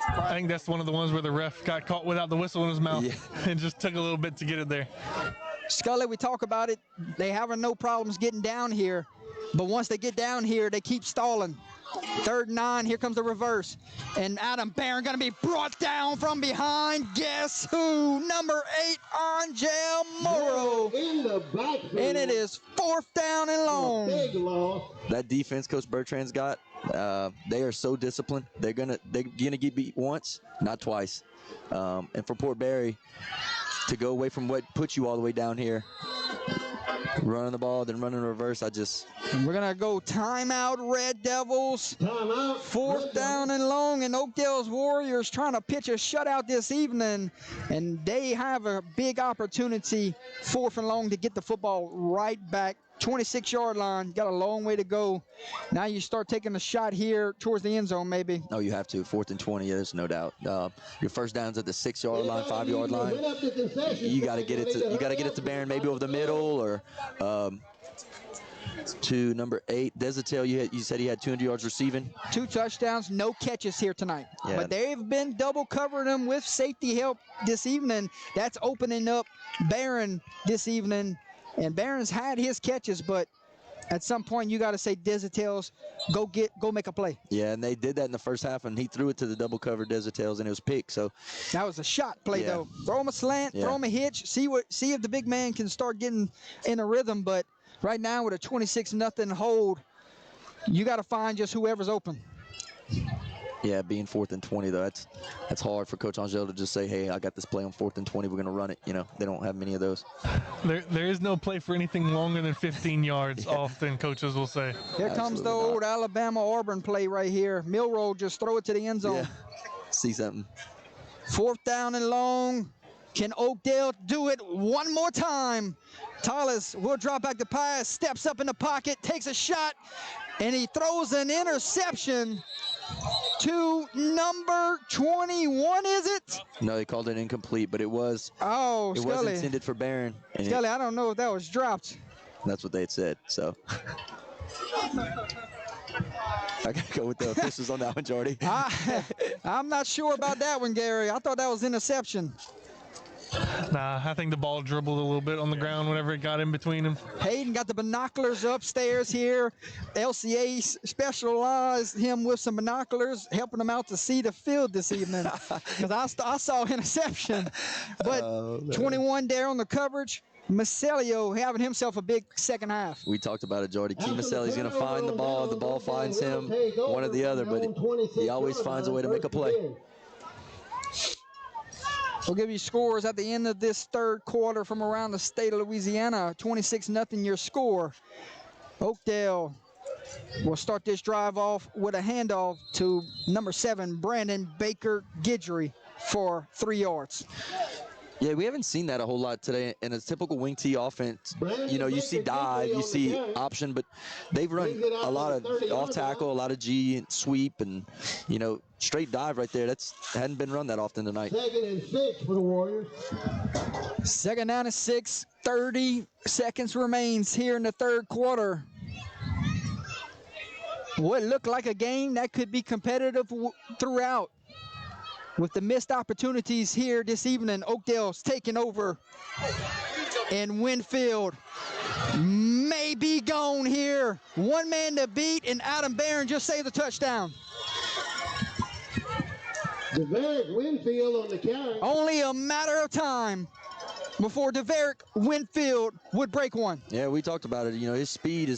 I think that's one of the ones where the ref got caught without the whistle in his mouth and just took a little bit to get it there. Scully, we talk about it. They having no problems getting down here, but once they get down here, they keep stalling. 3rd and 9, here comes the reverse. And Adam Barron going to be brought down from behind. Guess who? Number 8, Angel Morrow. In the backfield. And it is 4th down and long. Big loss. That defense Coach Bertrand's got, they are so disciplined. They're gonna get beat once, not twice. And for Port Barre to go away from what put you all the way down here, running the ball, then running reverse, And we're going to go timeout, Red Devils. Timeout. 4th down and long, and Oakdale's Warriors trying to pitch a shutout this evening, and they have a big opportunity, 4th and long, to get the football right back. 26-yard line, got a long way to go. Now you start taking a shot here towards the end zone, maybe. Oh, you have to. 4th and 20, there's no doubt. Your first down's at the 6-yard line, 5-yard line. You got to get it to Barron, maybe over the middle, or to number 8, Desatel. You said he had 200 yards receiving. 2 touchdowns, no catches here tonight. Yeah. But they've been double covering them with safety help this evening. That's opening up Barron this evening. And Barron's had his catches, but at some point you got to say, Desitels, go make a play. Yeah, and they did that in the first half, and he threw it to the double cover Desitels, and it was picked. So that was a shot play though. Throw him a slant, throw him a hitch, see if the big man can start getting in a rhythm. But right now with a 26-0 hold, you got to find just whoever's open. Yeah, being 4th and 20 though, that's hard for Coach Angel to just say, hey, I got this play on 4th and 20, we're gonna run it. You know, they don't have many of those. There is no play for anything longer than 15 yards. Often coaches will say. Here comes the old Alabama-Auburn play right here. Milroe just throw it to the end zone. Yeah. See something. 4th down and long. Can Oakdale do it one more time? Tallis will drop back the pass, steps up in the pocket, takes a shot, and he throws an interception to number 21, is it? No, they called it incomplete, but it was. Oh, it was intended for Barron. Scully, I don't know if that was dropped. That's what they had said, so. I got to go with the officials on that one, Jordy. I'm not sure about that one, Gary. I thought that was interception. Nah, I think the ball dribbled a little bit on the ground whenever it got in between them. Hayden got the binoculars upstairs here. LCA specialized him with some binoculars, helping him out to see the field this evening. Because I saw interception. But 21 there on the coverage. Macelio having himself a big second half. We talked about it, Jordy. Key Macelli's going to find the ball finds him, one or the other, but he always finds a way to make a play. We'll give you scores at the end of this 3rd quarter from around the state of Louisiana. 26-0 your score. Oakdale will start this drive off with a handoff to number 7, Brandon Baker Guidry, for 3 yards. Yeah, we haven't seen that a whole lot today. In a typical wing T offense, you know, you see dive, you see option, but they've run a lot of off tackle, a lot of G and sweep, and, you know, straight dive right there. That's hadn't been run that often tonight. 2nd and 6 for the Warriors. 2nd down and 6, 30 seconds remains here in the 3rd quarter. What looked like a game that could be competitive throughout. With the missed opportunities here this evening, Oakdale's taking over. And Winfield may be gone here. One man to beat, and Adam Barron just saved the touchdown. Deverick Winfield on the carry. Only a matter of time. before Deverick Winfield would break one. Yeah, we talked about it. You know, his speed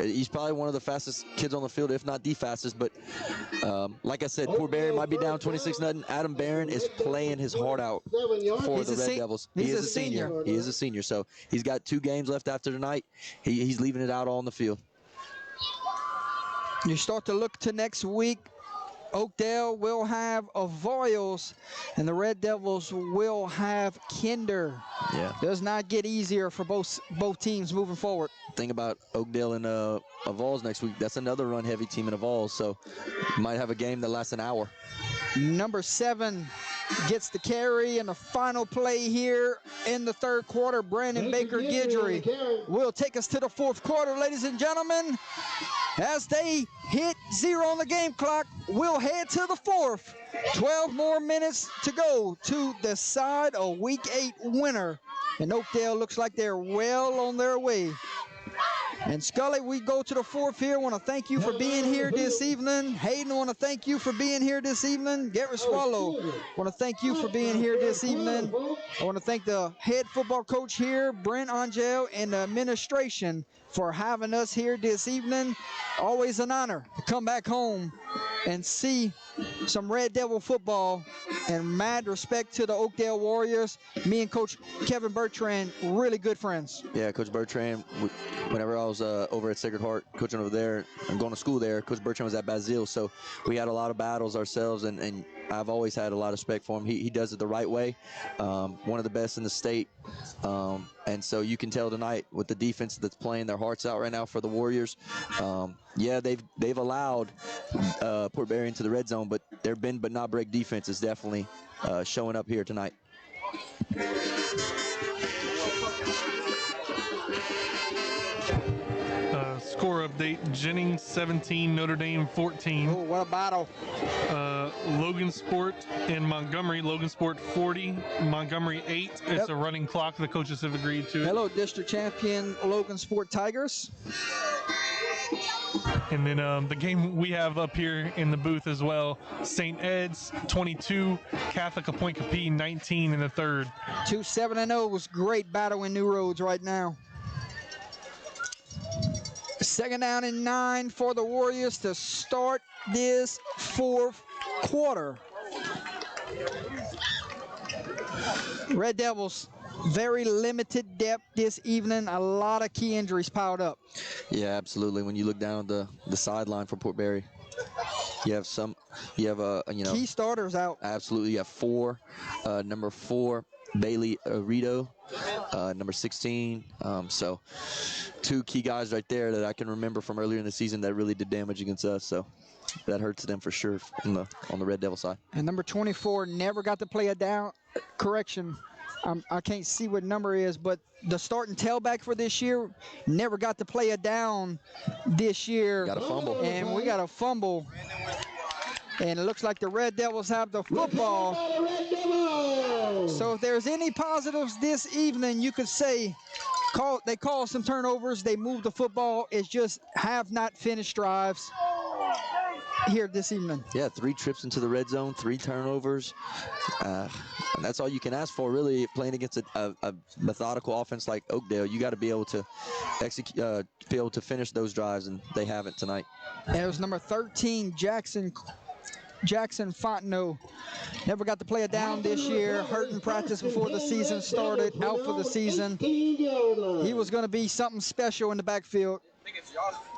he's probably one of the fastest kids on the field, if not the fastest. But like I said, poor Barry might be down 26-0. Adam Barron is playing his heart out for the Red Devils. He is a senior. He is a senior. So he's got 2 games left after tonight. He's leaving it out all on the field. You start to look to next week. Oakdale will have Avoyelles, and the Red Devils will have Kinder. Yeah. Does not get easier for both teams moving forward. Thing about Oakdale and Avoyelles next week, that's another run-heavy team in Avoyelles, so might have a game that lasts an hour. Number 7 gets the carry in the final play here in the third quarter. Brandon Baker Guidry will take us to the fourth quarter, ladies and gentlemen. As they hit 0 on the game clock, we'll head to the fourth. 12 more minutes to go to decide a Week 8 winner. And Oakdale looks like they're well on their way. And Scully, we go to the fourth here. I want to thank you for being here this evening. Hayden, I want to thank you for being here this evening. Gary Swallow, I want to thank you for being here this evening. I want to thank the head football coach here, Brent Angel, and the administration for having us here this evening. Always an honor to come back home and see some Red Devil football, and mad respect to the Oakdale Warriors. Me and Coach Kevin Bertrand, really good friends. Yeah, Coach Bertrand, whenever I was over at Sacred Heart, coaching over there, and going to school there, Coach Bertrand was at Basile, so we had a lot of battles ourselves, and I've always had a lot of respect for him. He does it the right way, one of the best in the state, and so you can tell tonight with the defense that's playing their hearts out right now for the Warriors. Yeah, they've allowed Port Barre into the red zone, but their bend but not break defense is definitely showing up here tonight. Score update: Jennings 17, Notre Dame 14. Oh, what a battle. Logan Sport and Montgomery. Logan Sport 40, Montgomery 8. It's a running clock. The coaches have agreed to it. Hello, district champion Logan Sport Tigers. And then the game we have up here in the booth as well: St. Ed's 22, Catholic of Point Capee 19 in the third. 2 7-0 was great battle in New Roads right now. Second down and 9 for the Warriors to start this fourth quarter. Red Devils, very limited depth this evening. A lot of key injuries piled up. Yeah, absolutely. When you look down the sideline for Port Barre, you have key starters out. Absolutely, you have 4. Number 4, Bailey Rito, number 16. So 2 key guys right there that I can remember from earlier in the season that really did damage against us. So that hurts them for sure on the Red Devil side. And number 24 never got to play a down. Correction, I can't see what number it is, but the starting tailback for this year never got to play a down this year. Got a fumble. And we got a fumble. And it looks like the Red Devils have the football. So if there's any positives this evening, you could say they called some turnovers. They moved the football. It's just have not finished drives here this evening. Yeah, 3 trips into the red zone, 3 turnovers. And that's all you can ask for, really, playing against a methodical offense like Oakdale. You got to be able to execute, be able to finish those drives, and they haven't tonight. And it was number 13, Jackson Fontenot. Never got to play a down this year. Hurt in practice before the season started. Out for the season. He was going to be something special in the backfield.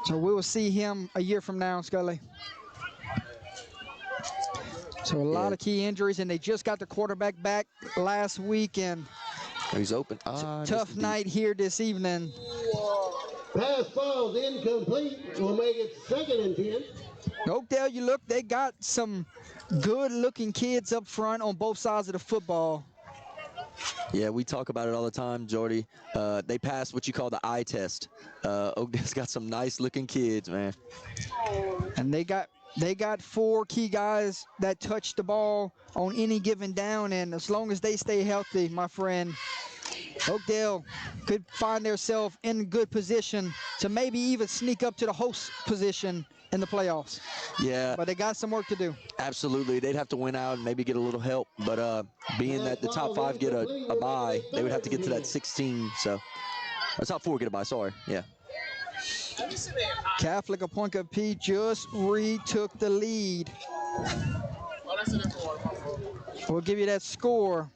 So we will see him a year from now, Scully. So a lot of key injuries, and they just got the quarterback back last weekend. He's open. Tough night here this evening. Pass falls incomplete. Will make it 2nd and 10. Oakdale, you look, they got some good-looking kids up front on both sides of the football. Yeah, we talk about it all the time, Jordy. They passed what you call the eye test. Oakdale's got some nice-looking kids, man. And they got 4 key guys that touch the ball on any given down, and as long as they stay healthy, my friend, Oakdale could find themselves in good position to maybe even sneak up to the host position in the playoffs. Yeah. But they got some work to do. Absolutely. They'd have to win out and maybe get a little help. But being that the top 5 get a bye, they would have to get to that 16. So, or top 4 get a bye, sorry. Yeah. Catholic Appointed P just retook the lead. We'll give you that score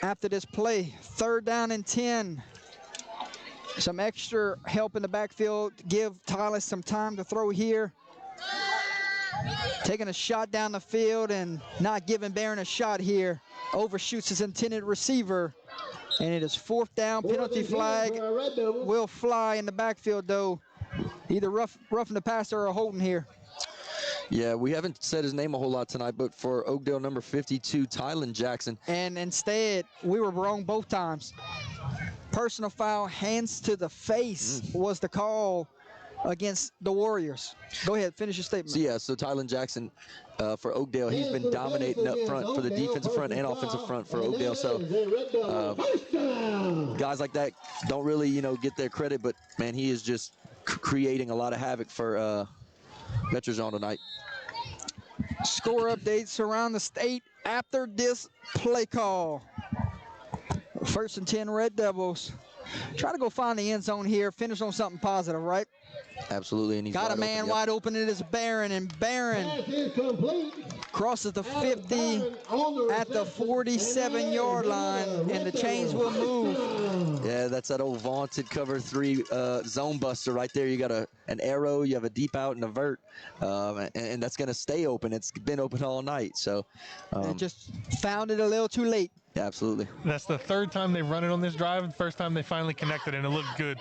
after this play. 3rd down and 10. Some extra help in the backfield. Give Tyler some time to throw here. Taking a shot down the field and not giving Barron a shot here. Overshoots his intended receiver. And it is 4th down. Penalty flag will fly in the backfield, though. Either roughing the passer or holding here. Yeah, we haven't said his name a whole lot tonight, but for Oakdale number 52, Tylen Jackson. And instead, we were wrong both times. Personal foul, hands to the face was the call against the Warriors. Go ahead, finish your statement. So yeah, so Tylen Jackson for Oakdale, he's been dominating up front for the defensive front and offensive front for Oakdale. So guys like that don't really, get their credit, but man, he is just creating a lot of havoc for Metro tonight. Score updates around the state after this play call. 1st and 10 Red Devils. Try to go find the end zone here, finish on something positive, right? Absolutely. And he's got a man wide open. It is Barron, and Barron crosses the 50 at the 47-yard line, and the chains will move. Yeah, that's that old vaunted cover 3 zone buster right there. You got an arrow, you have a deep out and a vert, and that's going to stay open. It's been open all night. So it just found it a little too late. Yeah, absolutely. That's the 3rd time they've run it on this drive. The first time they finally connected, and it looked good.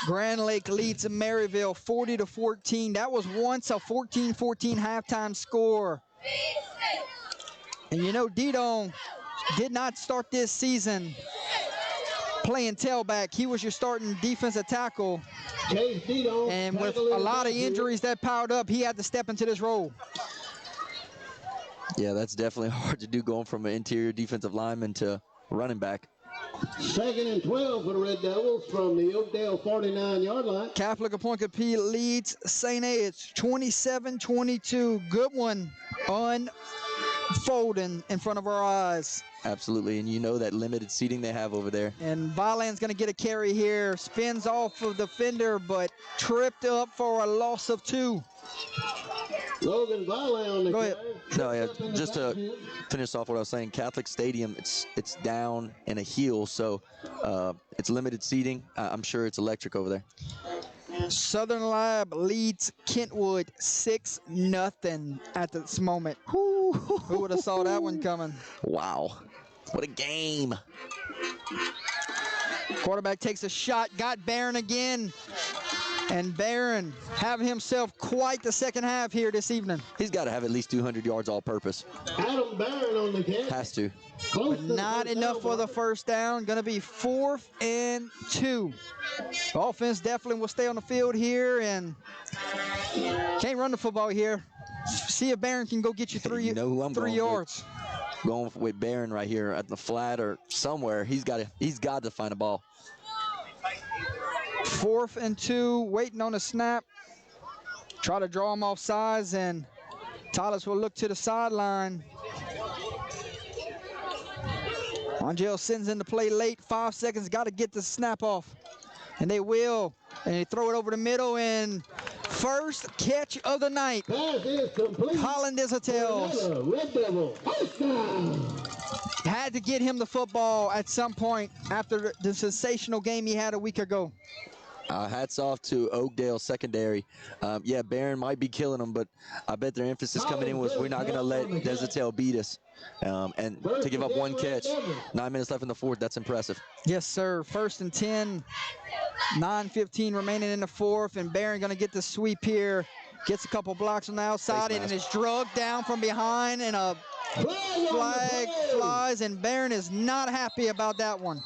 Grand Lake leads Maryville 40-14. That was once a 14-14 halftime score. And Didon did not start this season playing tailback. He was your starting defensive tackle. And with a lot of injuries that piled up, he had to step into this role. Yeah, that's definitely hard to do, going from an interior defensive lineman to running back. 2nd and 12 for the Red Devils from the Oakdale 49-yard line. Catholic Appointed P leads St. Ed's 27-22. Good one unfolding in front of our eyes. Absolutely, and that limited seating they have over there. And Viland's going to get a carry here. Spins off of the fender, but tripped up for a loss of 2. Logan Viland on the Go ahead. No, yeah, just to finish off what I was saying, Catholic Stadium, it's down in a hill, so it's limited seating. I'm sure it's electric over there. Southern Lab leads Kentwood 6-0 at this moment. Who would have saw that one coming? Wow, what a game. Quarterback takes a shot, got Barron again. And Barron having himself quite the second half here this evening. He's got to have at least 200 yards all purpose. Adam Barron on the catch. Has to. But not enough for the first down. Going to be 4th and 2. Offense definitely will stay on the field here, and can't run the football here. See if Barron can go get you 3 yards. Going with Barron right here at the flat or somewhere. He's got to find a ball. 4th and 2, waiting on the snap. Try to draw him off sides, and Tyler will look to the sideline. Angel sends in the play late, 5 seconds, got to get the snap off. And they will, and they throw it over the middle, and first catch of the night. Pass is complete. Colin Desatels. Red Devil, first down. Had to get him the football at some point after the sensational game he had a week ago. Hats off to Oakdale secondary. Yeah, Barron might be killing them, but I bet their emphasis coming in was we're not going to let Desatel beat us. And to give up 1 catch, 9 minutes left in the 4th, that's impressive. Yes, sir. 1st and 10, 9:15 remaining in the 4th, and Barron going to get the sweep here. Gets a couple blocks on the outside, and is drugged down from behind, and a flag flies, and Barron is not happy about that one.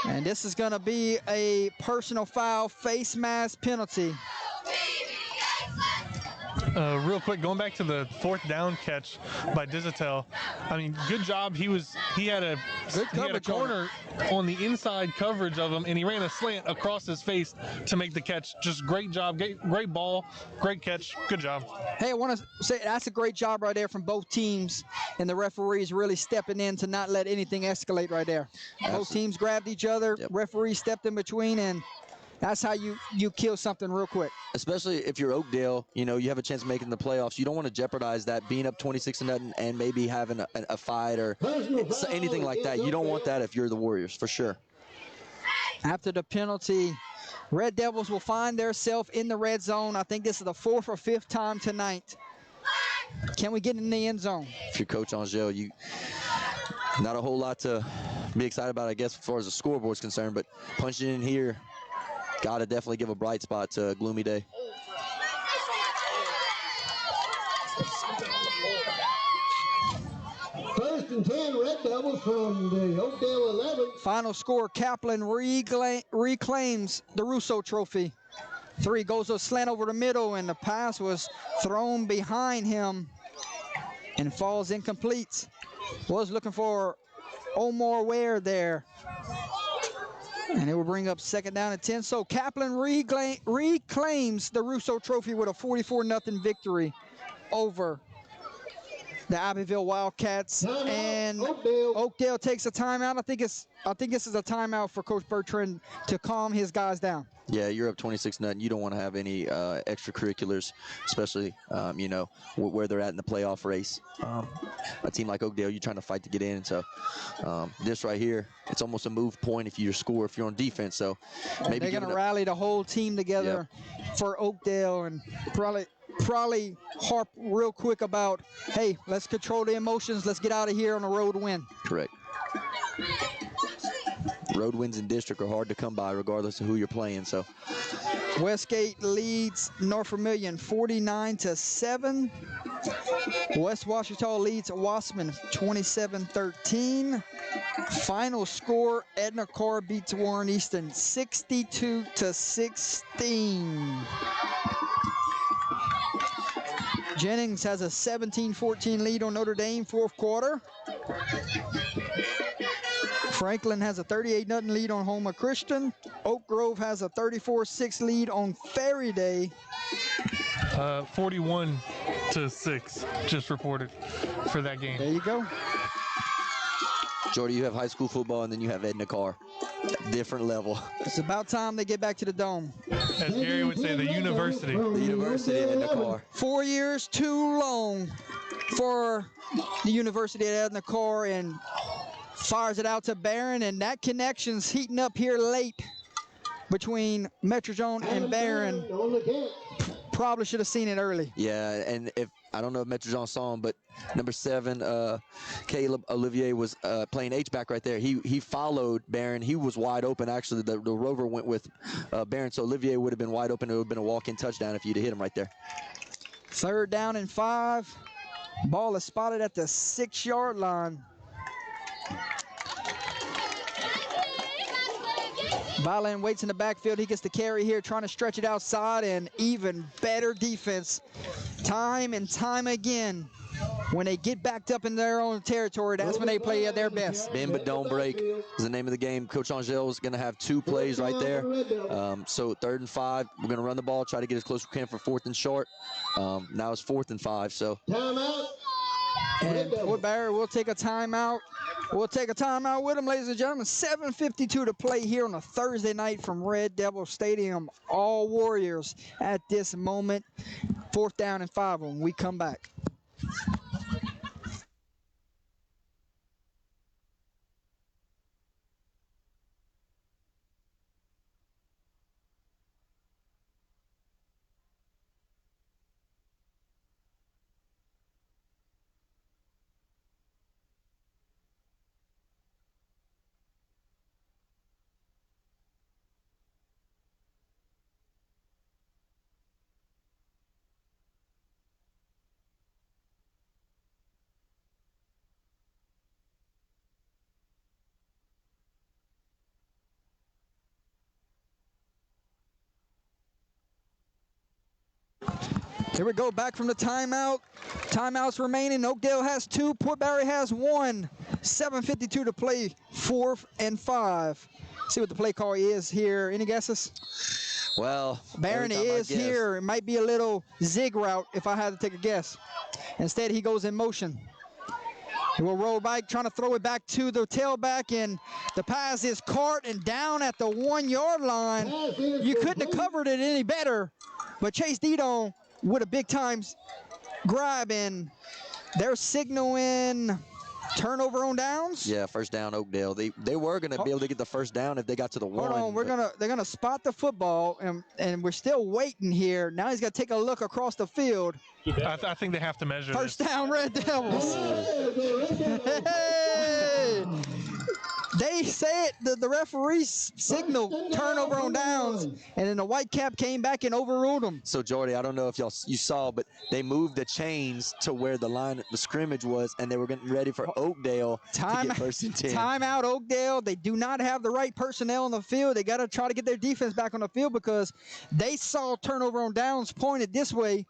And this is going to be a personal foul, face mask penalty. Real quick, going back to the 4th down catch by Dizitel. I mean, good job. He had a corner on the inside coverage of him, and he ran a slant across his face to make the catch. Just great job, great ball, great catch. Good job. Hey, I want to say that's a great job right there from both teams, and the referees really stepping in to not let anything escalate right there. Absolutely. Both teams grabbed each other. Yep. Referee stepped in between, and that's how you kill something real quick. Especially if you're Oakdale, you know, you have a chance of making the playoffs. You don't want to jeopardize that, being up 26-0 and maybe having a fight or anything like that. You don't want that if you're the Warriors, for sure. After the penalty, Red Devils will find themselves in the red zone. I think this is the 4th or 5th time tonight. Can we get in the end zone? If you're Coach Angel, not a whole lot to be excited about, I guess, as far as the scoreboard's concerned, but punching in here, got to definitely give a bright spot to a gloomy day. First and 10, Red Devils from the Oakdale 11. Final score, Kaplan reclaims the Russo Trophy. 3 goes a slant over the middle, and the pass was thrown behind him and falls incomplete. Was looking for Omar Ware there. And it will bring up 2nd down and 10. So Kaplan reclaims the Russo Trophy with a 44-0 victory over the Abbeville Wildcats. And Oakdale takes a timeout. I think this is a timeout for Coach Bertrand to calm his guys down. Yeah, you're up 26-0. You don't want to have any extracurriculars, especially, you know, where they're at in the playoff race. A team like Oakdale, you're trying to fight to get in. So this right here, it's almost a move point if you score, if you're on defense. So maybe they're going to rally the whole team together for Oakdale and probably harp real quick about, hey, let's control the emotions. Let's get out of here on a road win. Correct. Road wins in district are hard to come by regardless of who you're playing. So Westgate leads North Vermilion 49-7. West Washita leads Wasserman 27-13. Final score, Edna Carr beats Warren Easton 62-16. Jennings has a 17-14 lead on Notre Dame, 4th quarter. Franklin has a 38-0 lead on Houma Christian. Oak Grove has a 34-6 lead on Ferry Day. 41-6 just reported for that game. There you go. Jordy, you have high school football, and then you have Edna Carr. Different level. It's about time they get back to the Dome. As Gary would say, the university. The University of Edna Carr. 4 years too long for the University of Edna Carr, and fires it out to Barron, and that connection's heating up here late between Metrozone and Barron. Probably should have seen it early. Yeah, and if I don't know if Metrozone saw him, but number 7, Caleb Olivier was playing H-back right there. He followed Barron. He was wide open. Actually, the rover went with Barron, so Olivier would have been wide open. It would have been a walk-in touchdown if you'd have hit him right there. 3rd down and 5. Ball is spotted at the 6-yard line. Violin waits in the backfield. He gets the carry here, trying to stretch it outside, and even better defense. Time and time again, when they get backed up in their own territory, that's when they play at their best. Bend but don't break is the name of the game. Coach Angel is going to have 2 plays right there. So 3rd and 5, we're going to run the ball, try to get as close as we can for 4th and short. Now it's 4th and 5. So. And Fort Barre will take a timeout. We'll take a timeout with them, ladies and gentlemen. 7:52 to play here on a Thursday night from Red Devil Stadium. All Warriors at this moment. 4th down and 5 when we come back. Here we go, back from the timeout. Timeouts remaining. Oakdale has 2, Port Barre has 1. 7:52 to play, 4th and 5. See what the play call is here. Any guesses? Well, Barron is here. It might be a little zig route if I had to take a guess. Instead, he goes in motion. He will roll back, trying to throw it back to the tailback, and the pass is caught and down at the 1-yard line. You couldn't have covered it any better, but Chase Didon with a big-time grab, and they're signaling turnover on downs. Yeah, first down Oakdale. They were going to be able to get the first down if they got to the 1. Hold on, they're gonna spot the football, and we're still waiting here. Now he's got to take a look across the field. I think they have to measure First this. down, Red Devils. Hey! They said the referees signaled turnover on downs, and then the white cap came back and overruled them. So Jordy, I don't know if you saw, but they moved the chains to where the scrimmage was, and they were getting ready for Oakdale to get first and 10. Timeout, Oakdale. They do not have the right personnel on the field. They got to try to get their defense back on the field because they saw turnover on downs pointed this way,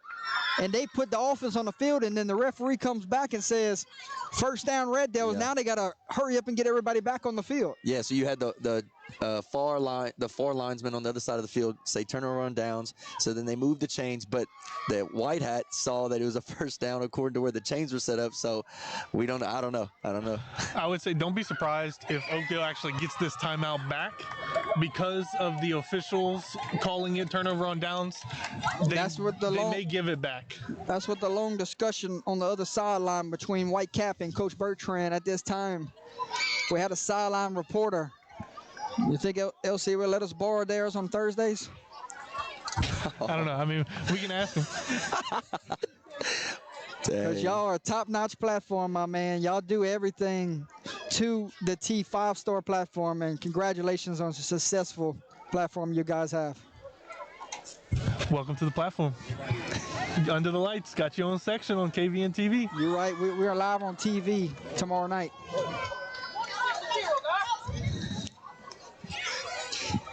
and they put the offense on the field, and then the referee comes back and says, first down, Red Devils. Yeah. Now they got to hurry up and get everybody back on the field. Yeah, so you had the four linesmen on the other side of the field say turnover on downs. So then they moved the chains, but the white hat saw that it was a first down according to where the chains were set up. So I don't know. I would say don't be surprised if Oakdale actually gets this timeout back because of the officials calling it turnover on downs. They may give it back. That's what the long discussion on the other sideline between White Cap and Coach Bertrand at this time. We had a sideline reporter. You think LC will let us borrow theirs on Thursdays? I don't know. I mean, we can ask him. Because y'all are a top-notch platform, my man. Y'all do everything to the T 5-star platform, and congratulations on the successful platform you guys have. Welcome to the platform. Under the Lights, got your own section on KVN TV. You're right. We are live on TV tomorrow night.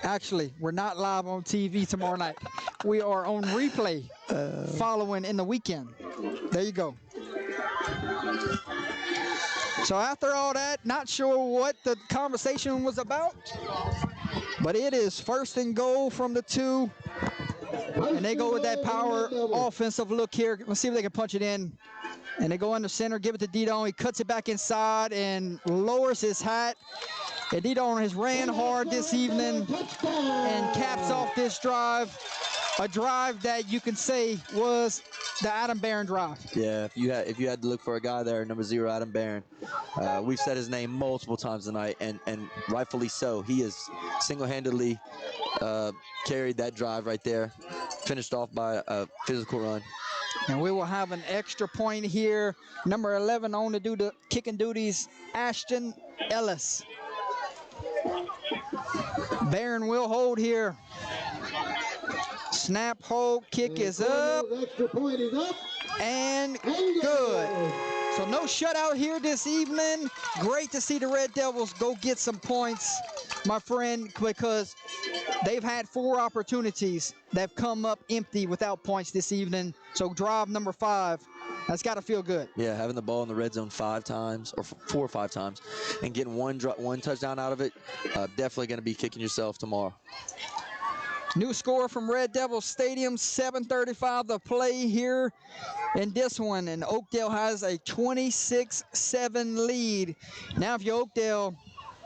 Actually, we're not live on TV tomorrow night. We are on replay following in the weekend. There you go. So after all that, not sure what the conversation was about, but it is first and goal from the 2. And they go with that power offensive look here. Let's see if they can punch it in. And they go under center, give it to Didon. He cuts it back inside and lowers his hat. And Didon has ran hard this evening and caps off this drive. A drive that you can say was the Adam Barron drive. Yeah, if you had to look for a guy there, number 0, Adam Barron. We've said his name multiple times tonight, and rightfully so. He has single-handedly carried that drive right there, finished off by a physical run. And we will have an extra point here. Number 11 on to do the kicking duties, Ashton Ellis. Barron will hold here. Snap, hold, kick is up. Extra point is up. And good. So no shutout here this evening. Great to see the Red Devils go get some points, my friend, because they've had 4 opportunities that have come up empty without points this evening. So drive number 5, that's got to feel good. Yeah, having the ball in the red zone 5 times, or 4 or 5 times, and getting one touchdown out of it, definitely going to be kicking yourself tomorrow. New score from Red Devil Stadium, 7:35 to play here in this one. And Oakdale has a 26-7 lead. Now if you're Oakdale,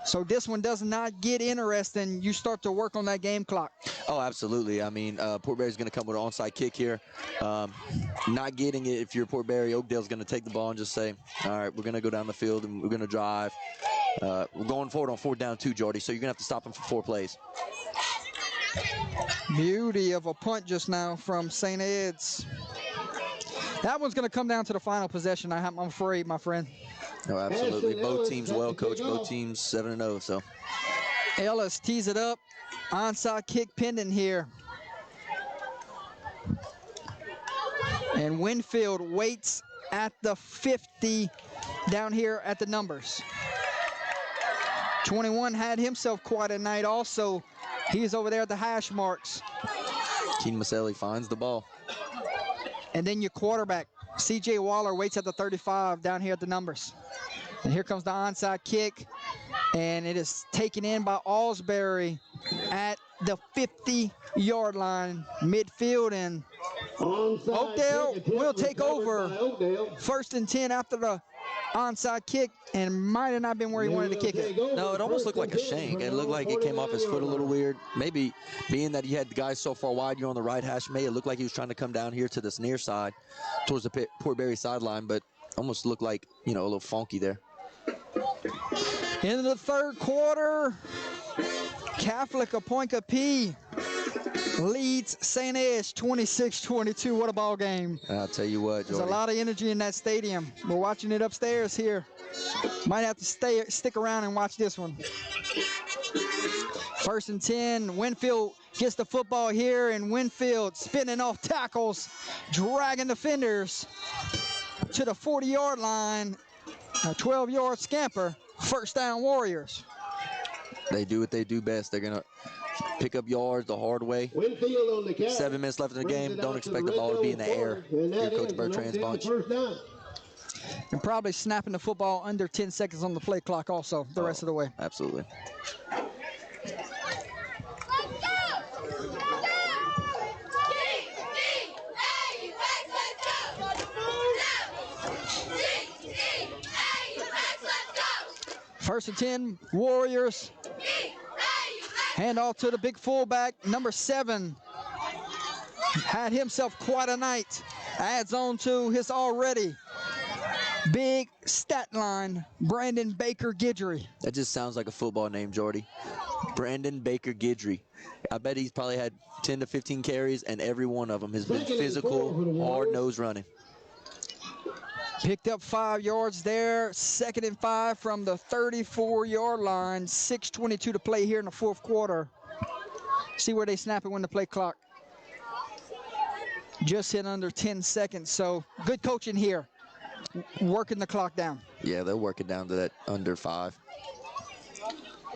so this one does not get interesting, you start to work on that game clock. Oh, absolutely. I mean, Port Barre's going to come with an onside kick here. Not getting it if you're Port Barre, Oakdale's going to take the ball and just say, all right, we're going to go down the field and we're going to drive. We're going forward on 4th down too, Jordy, so you're going to have to stop them for 4 plays. Beauty of a punt just now from St. Ed's. That one's going to come down to the final possession, I'm afraid, my friend. No, absolutely. Both teams well coached. Both teams 7-0. So Ellis tees it up. Onside kick pending here. And Winfield waits at the 50 down here at the numbers. 21 had himself quite a night also. He's over there at the hash marks. Keen Maselli finds the ball. And then your quarterback, C.J. Waller, waits at the 35 down here at the numbers. And here comes the onside kick. And it is taken in by Alsbury at the 50-yard line, midfield. And Oakdale will take over 1st and 10 after the onside kick, and might have not been where he wanted to kick it. No, it almost looked like a shank. It looked like it came off his foot a little weird. Maybe being that he had the guys so far wide, you're on the right hash, it looked like he was trying to come down here to this near side towards the Port Barre sideline, but almost looked like, a little funky there. In the third quarter, Catholic Appoinca P leads St. Edge 26-22. What a ball game. I'll tell you what, There's Jordy. a lot of energy in that stadium. We're watching it upstairs here. Might have to stick around and watch this one. 1st and 10. Winfield gets the football here, and Winfield spinning off tackles, dragging defenders to the 40-yard line. A 12-yard scamper. First down, Warriors. They do what they do best. They're going to pick up yards the hard way. 7 minutes left in the game. Don't expect the ball to be in the air. Here, Coach Bertrand's bunch. And probably snapping the football under 10 seconds on the play clock also the rest of the way. Absolutely. First and 10, Warriors. Hand off to the big fullback, number 7. Had himself quite a night. Adds on to his already big stat line, Brandon Baker Guidry. That just sounds like a football name, Jordy. Brandon Baker Guidry. I bet he's probably had 10 to 15 carries, and every one of them has been physical, hard-nosed running. Picked up 5 yards there. 2nd and 5 from the 34-yard line. 6:22 to play here in the fourth quarter. See where they snap it when the play clock just hit under 10 seconds. So good coaching here, working the clock down. Yeah, they'll work it down to that under 5.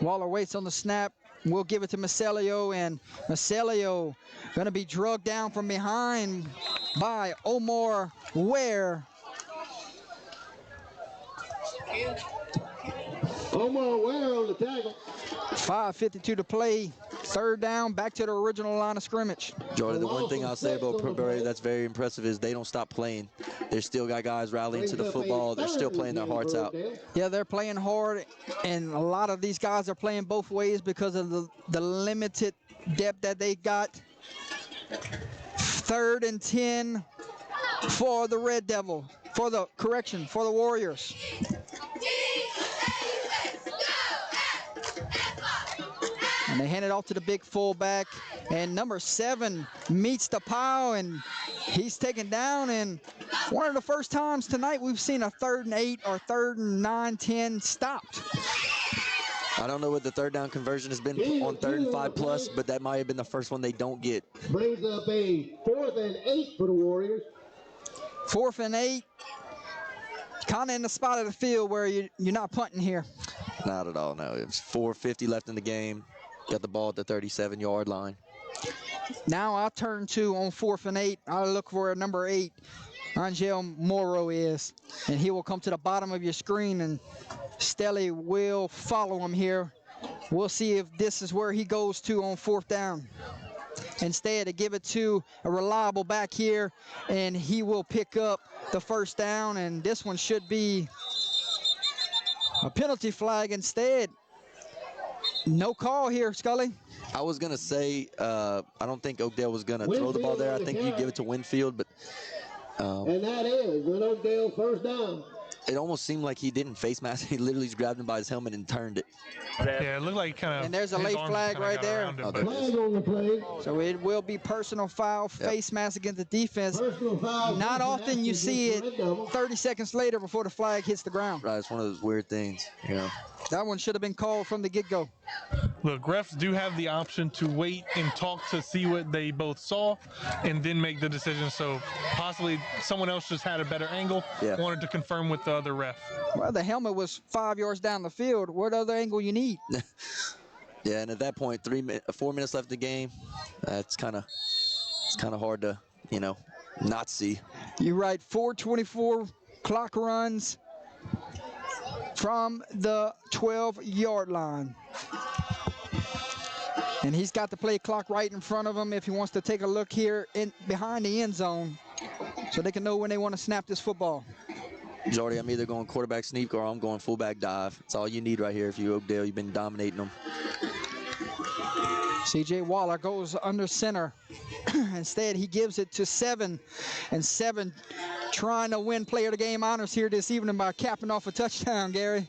Waller waits on the snap. We'll give it to Macelio, and Macelio going to be drugged down from behind by Omar Ware. Omar Ware on the tackle. 5:52 to play. 3rd down, back to the original line of scrimmage. Jordan, the one thing I'll say about Port Barre that's very impressive is they don't stop playing. They still got guys rallying to the football. They're still playing their hearts out. Yeah, they're playing hard, and a lot of these guys are playing both ways because of the limited depth that they got. 3rd and 10 for the Red Devil, for the Warriors. And they hand it off to the big fullback, and number 7 meets the pile, and he's taken down. And one of the first times tonight we've seen a 3rd and 8 or 3rd and 9, 10 stopped. I don't know what the 3rd down conversion has been on 3rd and 5 plus, but that might have been the first one they don't get. Brings up a 4th and 8 for the Warriors. 4th and 8, kind of in the spot of the field where you're not punting here. Not at all, no. It's 4:50 left in the game. Got the ball at the 37-yard line. Now I'll turn to on 4th and 8. I'll look for where number 8, Angel Moro is. And he will come to the bottom of your screen, and Stelly will follow him here. We'll see if this is where he goes to on 4th down. Instead, to give it to a reliable back here, and he will pick up the 1st down. And this one should be a penalty flag instead. No call here, Scully. I was going to say, I don't think Oakdale was going to throw the ball there. I think you give it to Winfield, but and that is an Oakdale 1st down. It almost seemed like he didn't face mask. He literally just grabbed him by his helmet and turned it. Yeah, it looked like kind of. And there's a late flag right there. Flag on the play. So it will be personal foul, face mask against the defense. Personal foul. Not often you see it 30 seconds later before the flag hits the ground. Right, it's one of those weird things, you know. That one should have been called from the get-go. Look, refs do have the option to wait and talk to see what they both saw and then make the decision. So possibly someone else just had a better angle, wanted to confirm with the other ref. Well, the helmet was 5 yards down the field. What other angle you need? Yeah, and at that point, 4 minutes left in the game. It's kind of hard to, Not C. You're right. 4:24 clock runs from the 12-yard line. And he's got the play clock right in front of him if he wants to take a look here behind the end zone so they can know when they want to snap this football. Jordy, I'm either going quarterback sneak or I'm going fullback dive. That's all you need right here if you're Oakdale. You've been dominating them. C.J. Waller goes under center. Instead, he gives it to 7. And 7 trying to win player of the game honors here this evening by capping off a touchdown, Gary.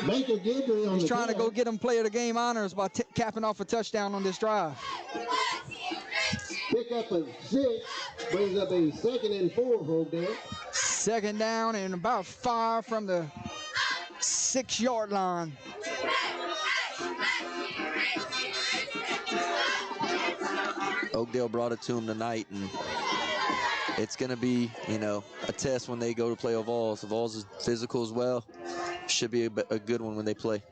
Baker Gidry on He's the trying to carry. go get him player of the game honors by capping off a touchdown on this drive. Pick up a 6, brings up a 2nd and 4 for Oakdale. 2nd down and about 5 from the 6-yard line. Oakdale brought it to him tonight, and it's going to be, you know, a test when they go to play Vols. Vols is physical as well. Should be a good one when they play.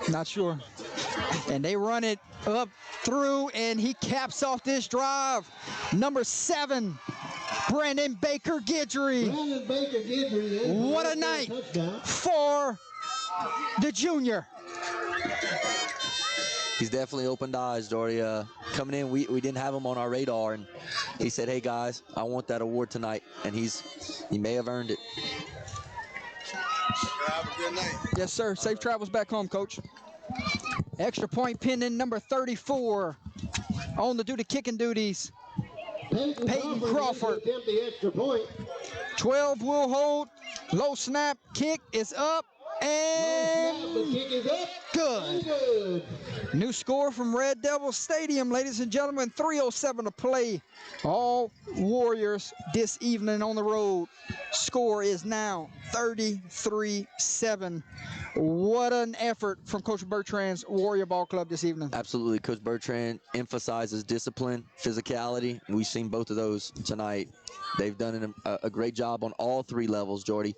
Not sure. And they run it up through, and he caps off this drive. Number 7, Brandon Baker Gidry. Brandon Baker Gidry. What a night for the junior. He's definitely opened eyes, Dory. Coming in, we didn't have him on our radar, and he said, "Hey guys, I want that award tonight," and he may have earned it. Have a good night. Yes, sir. Safe travels back home, Coach. Extra point pending, number 34 on the kicking duties. Peyton Crawford. Attempt the extra point. 12 will hold. Low snap. Kick is up. And The kick is up. good. Good. New score from Red Devil Stadium, ladies and gentlemen. 3:07 to play. All Warriors this evening on the road. Score is now 33-7. What an effort from Coach Bertrand's Warrior Ball Club this evening. Absolutely. Coach Bertrand emphasizes discipline, physicality. We've seen both of those tonight. They've done a great job on all 3 levels, Jordy.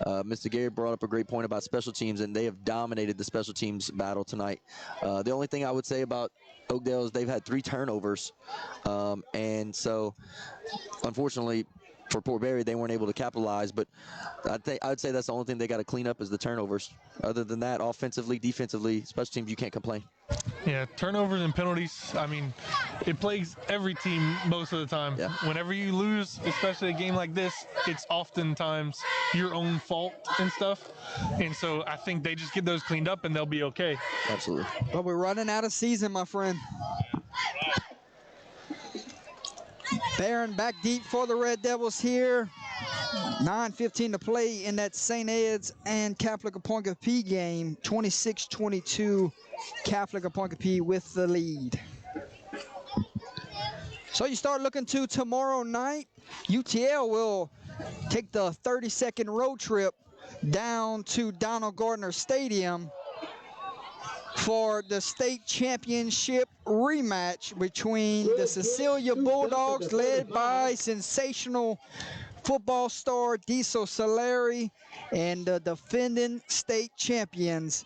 Mr. Gary brought up a great point about special teams, and they have dominated the special teams battle tonight. The only thing I would say about Oakdale is they've had 3 turnovers. And so, unfortunately, for Port Barre, they weren't able to capitalize, but I'd say that's the only thing they got to clean up is the turnovers. Other than that, offensively, defensively, special teams, you can't complain. Yeah, turnovers and penalties, I mean, it plagues every team most of the time. Yeah. Whenever you lose, especially a game like this, it's oftentimes your own fault and stuff. And so I think they just get those cleaned up and they'll be okay. Absolutely. But we're running out of season, my friend. Barron back deep for the Red Devils here. 9:15 to play in that St. Ed's and Catholic Appointed game. 26-22, Catholic Appointed with the lead. So you start looking to tomorrow night. UTL will take the 30-second road trip down to Donald Gardner Stadium for the state championship rematch between the Cecilia Bulldogs, led by sensational football star Diesel Solari, and the defending state champions,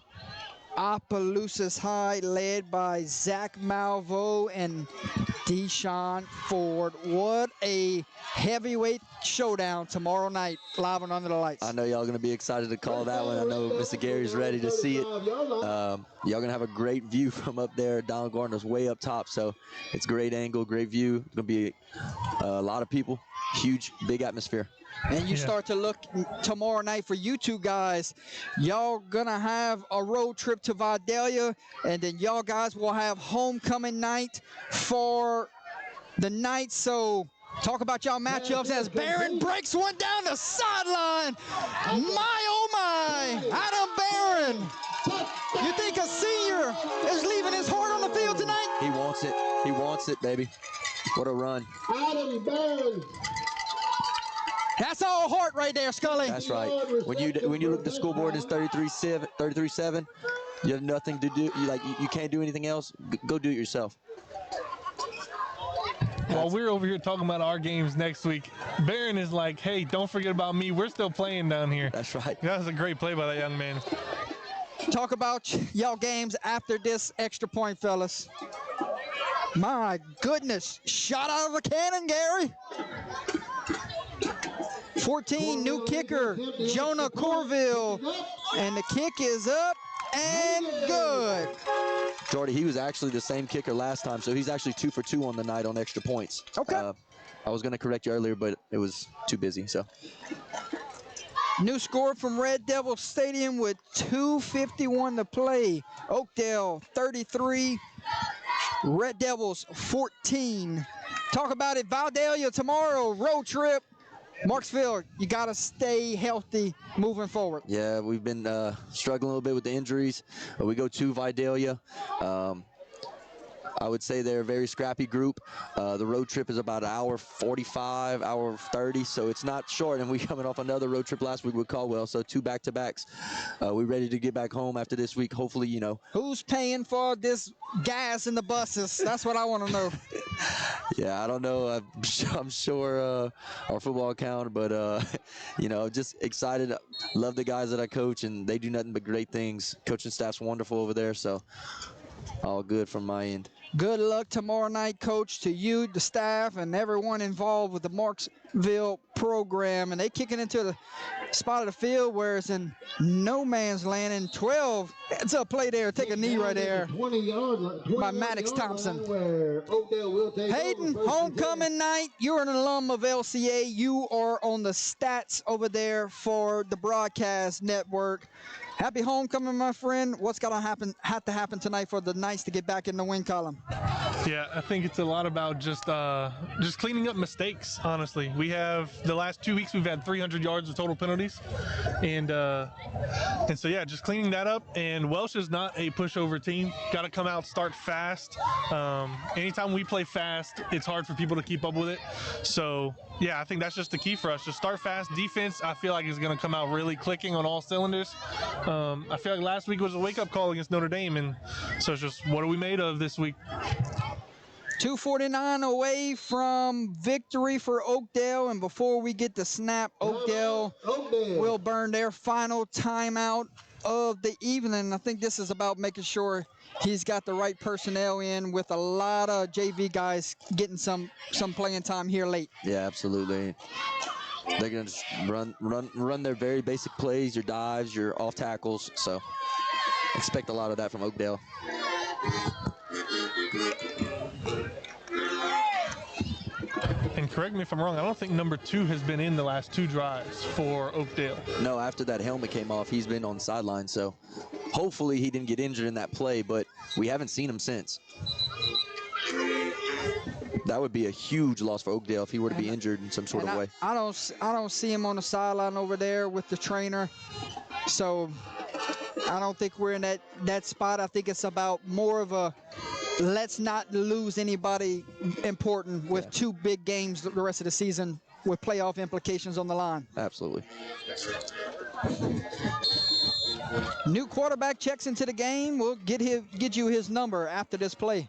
Opelousas High, led by Zach Malvo and Deshaun Ford. What a heavyweight showdown tomorrow night, live and under the lights. I know y'all going to be excited to call that one. I know Mr. Gary's ready to see it. Y'all going to have a great view from up there. Donald Gardner's way up top, so it's great angle, great view. It's going to be a lot of people, huge, big atmosphere. And you start to look tomorrow night for you two guys. Y'all gonna have a road trip to Vidalia, and then y'all guys will have homecoming night for the night. So talk about y'all matchups as Barron breaks one down the sideline. My, oh my, Adam Barron. You think a senior is leaving his heart on the field tonight? He wants it. He wants it, baby. What a run. Adam Barron. That's all heart right there, Scully. That's right. When you look at the scoreboard, it's 33-7. You have nothing to do. You can't do anything else. Go do it yourself. While we're over here talking about our games next week, Barron is like, hey, don't forget about me. We're still playing down here. That's right. That was a great play by that young man. talk about y'all games after this extra point, fellas. My goodness, shot out of a cannon, Gary. 14, new kicker, Jonah Corville. And the kick is up and good. Jordy, he was actually the same kicker last time, so he's actually 2 for 2 on the night on extra points. Okay. I was going to correct you earlier, but it was too busy. So new score from Red Devil Stadium with 2:51 to play. Oakdale 33, Red Devils 14. Talk about it, Vidalia tomorrow, road trip. Marksville, you got to stay healthy moving forward. yeah, we've been struggling a little bit with the injuries. We go to Vidalia. I would say they're a very scrappy group. The road trip is about an hour 45, hour 30, so it's not short. And we coming off another road trip last week with Caldwell, so 2 back-to-backs. We ready to get back home after this week. Hopefully, you know. Who's paying for this gas in the buses? That's what I want to know. Yeah, I don't know. I'm sure our football account, but, you know, just excited. Love the guys that I coach, and they do nothing but great things. Coaching staff's wonderful over there, so all good from my end. Good luck tomorrow night, Coach, to you, the staff, and everyone involved with the Marksville program. And they kicking into the spot of the field where it's in no man's land in 12. It's a play there. Take a knee right there by Maddox Thompson. Hayden, homecoming night. You're an alum of LCA. You are on the stats over there for the broadcast network. Happy homecoming, my friend. What's got to happen tonight for the Knights to get back in the win column? Yeah, I think it's a lot about just cleaning up mistakes. Honestly, we have the last 2 weeks we've had 300 yards of total penalties, and so yeah, just cleaning that up. And Welsh is not a pushover team. Got to come out, start fast. Anytime we play fast, it's hard for people to keep up with it. So yeah, I think that's just the key for us. Just start fast. Defense, I feel like, is going to come out really clicking on all cylinders. I feel like last week was a wake-up call against Notre Dame, and so it's just what are we made of this week? 2:49 away from victory for Oakdale, and before we get the snap, Oakdale will burn their final timeout of the evening. I think this is about making sure he's got the right personnel in, with a lot of JV guys getting some playing time here late. Yeah, absolutely. They're going to just run their very basic plays, your dives, your off tackles. So expect a lot of that from Oakdale. And correct me if I'm wrong, I don't think number 2 has been in the last 2 drives for Oakdale. No, after that helmet came off, he's been on the sideline. So hopefully he didn't get injured in that play, but we haven't seen him since. That would be a huge loss for Oakdale if he were to be injured in some sort of way. I don't see him on the sideline over there with the trainer. So I don't think we're in that spot. I think it's about more of a let's not lose anybody important with 2 big games the rest of the season with playoff implications on the line. Absolutely. New quarterback checks into the game. We'll get you his number after this play.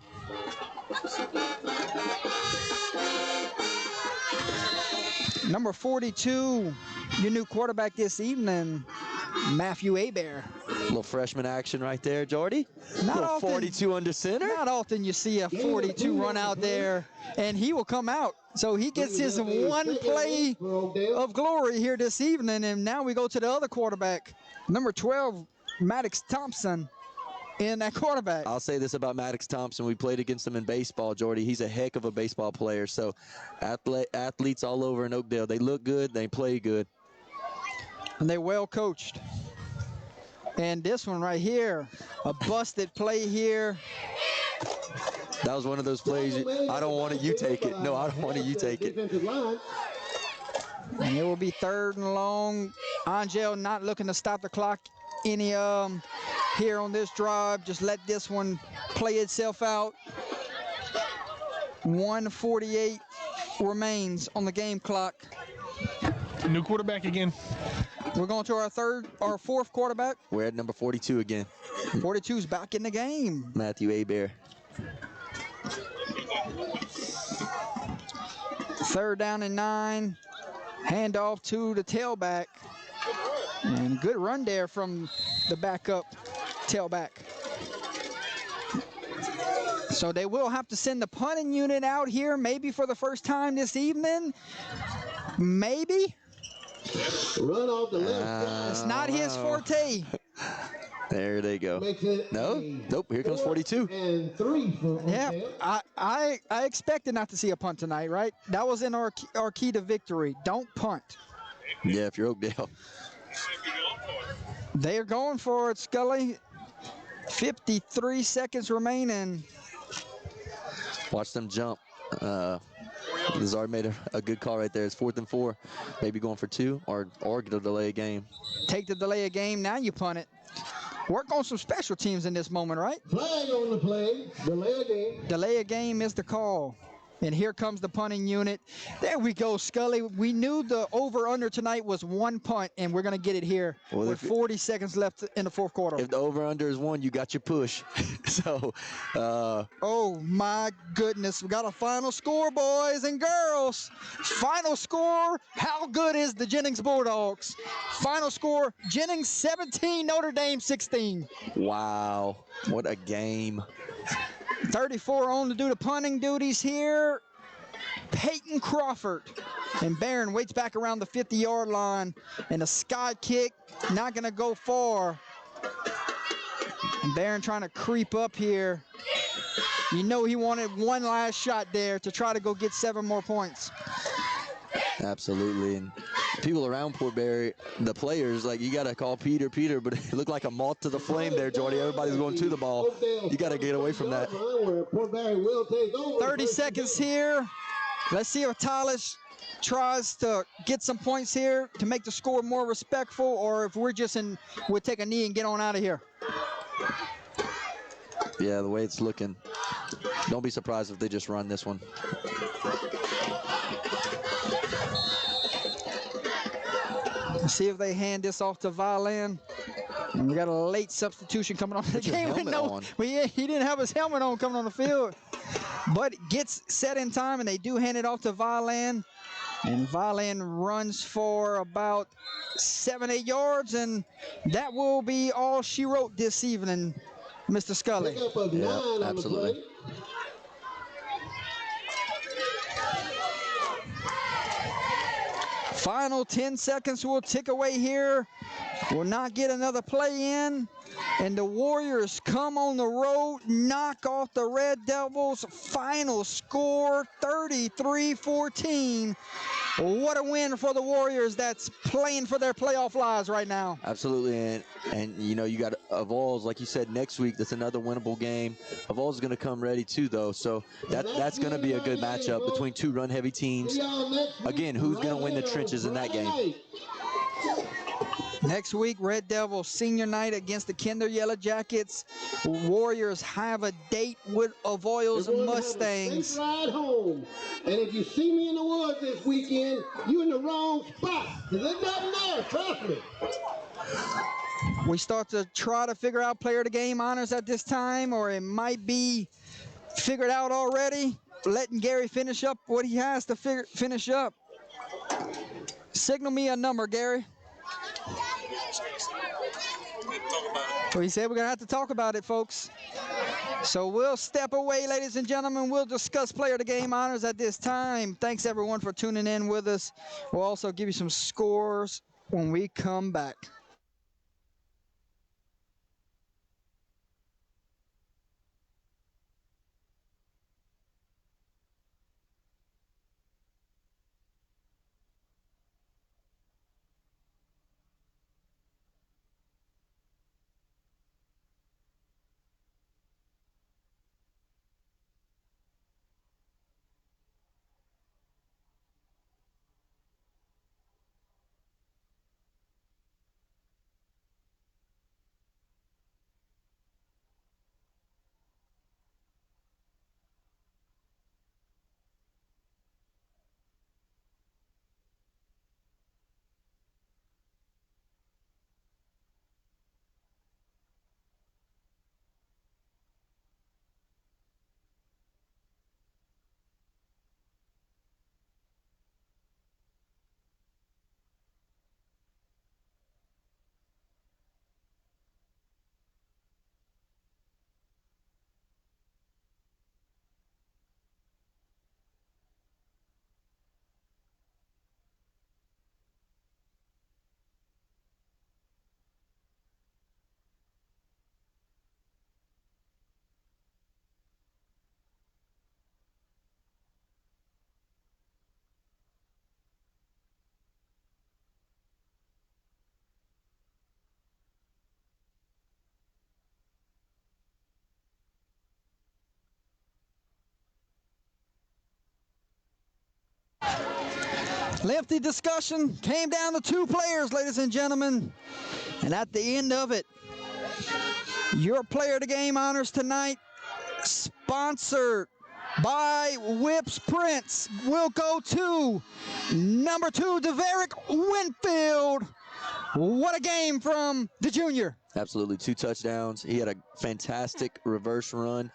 Number 42, your new quarterback this evening, Matthew Hebert. Little freshman action right there, Jordy. Not little often, 42 under center. Not often you see a 42 run out there, and he will come out. So he gets his one play of glory here this evening, and now we go to the other quarterback, number 12, Maddox Thompson. In that quarterback. I'll say this about Maddox Thompson. We played against him in baseball, Jordy. He's a heck of a baseball player. So athletes all over in Oakdale. They look good. They play good. And they're well coached. And this one right here, a busted play here. That was one of those plays. I don't want it. You take it. No, I don't want it. You take it. And it will be 3rd and long. Angel not looking to stop the clock any here on this drive. Just let this one play itself out. 1:48 remains on the game clock. New quarterback again. We're going to our 4th quarterback. We're at number 42 again. 42's back in the game. Matthew Hebert. 3rd down and 9. Handoff to the tailback. And good run there from the backup tailback. So they will have to send the punting unit out here, maybe for the first time this evening. Maybe. Run off the left side. It's not his forte. There they go. Makes it No, nope. Here comes 42. and 3 for Yeah, Oakdale. I expected not to see a punt tonight, right? That was in our key to victory. Don't punt. Yeah, if you're Oakdale. They are going for it, Scully. 53 seconds remaining. Watch them jump. Lazard made a good call right there. It's 4th and 4. Maybe going for 2 or get a delay game. Take the delay of game. Now you punt it. Work on some special teams in this moment, right? Flag on the play. Delay game. Delay of game is the call. And here comes the punting unit. There we go, Scully. We knew the over-under tonight was 1 punt, and we're going to get it here with 40 seconds left in the fourth quarter. If the over-under is 1, you got your push. So, oh, my goodness. We got a final score, boys and girls. Final score, how good is the Jennings Bulldogs? Final score, Jennings 17, Notre Dame 16. wow. What a game. 34 on to do the punting duties here. Peyton Crawford. And Barron waits back around the 50-yard line. And a sky kick, not going to go far. And Barron trying to creep up here. You know he wanted one last shot there to try to go get 7 more points. Absolutely. And people around Port Barre, the players, like, you got to call Peter, but it looked like a moth to the flame there, Jordy. Everybody's going to the ball. You got to get away from that. 30 seconds here. Let's see if Tyler tries to get some points here to make the score more respectful, or if we'll take a knee and get on out of here. Yeah, the way it's looking, don't be surprised if they just run this one. Let's see if they hand this off to Violin. And we got a late substitution coming on the game. He didn't have his helmet on coming on the field. But gets set in time, and they do hand it off to Violin. And Violin runs for about 7-8 yards, and that will be all she wrote this evening, Mr. Scully. Yeah, absolutely. Final 10 seconds will tick away here. Will not get another play in. And the Warriors come on the road, knock off the Red Devils. Final score, 33-14. What a win for the Warriors that's playing for their playoff lives right now. Absolutely, and you know, you got Avols, like you said, next week. That's another winnable game. Avols is going to come ready too, though, so that's going to be a good matchup between 2 run-heavy teams. Again, who's going to win the trenches in that game? Next week, Red Devils senior night against the Kinder Yellow Jackets. Warriors have a date with Avoyles Mustangs. Ride home. And if you see me in the woods this weekend, you're in the wrong spot. Because there's nothing there, trust me. We start to try to figure out player of the game honors at this time, or it might be figured out already. Letting Gary finish up what he has to finish up. Signal me a number, Gary. Well, he said we're going to have to talk about it, folks. So we'll step away, ladies and gentlemen. We'll discuss player of the game honors at this time. Thanks, everyone, for tuning in with us. We'll also give you some scores when we come back. Lengthy discussion came down to 2 players, ladies and gentlemen. And at the end of it, your player of the game honors tonight, sponsored by Whips Prince, will go to number 2, Deverick Winfield. What a game from the junior. Absolutely, 2 touchdowns. He had a fantastic reverse run.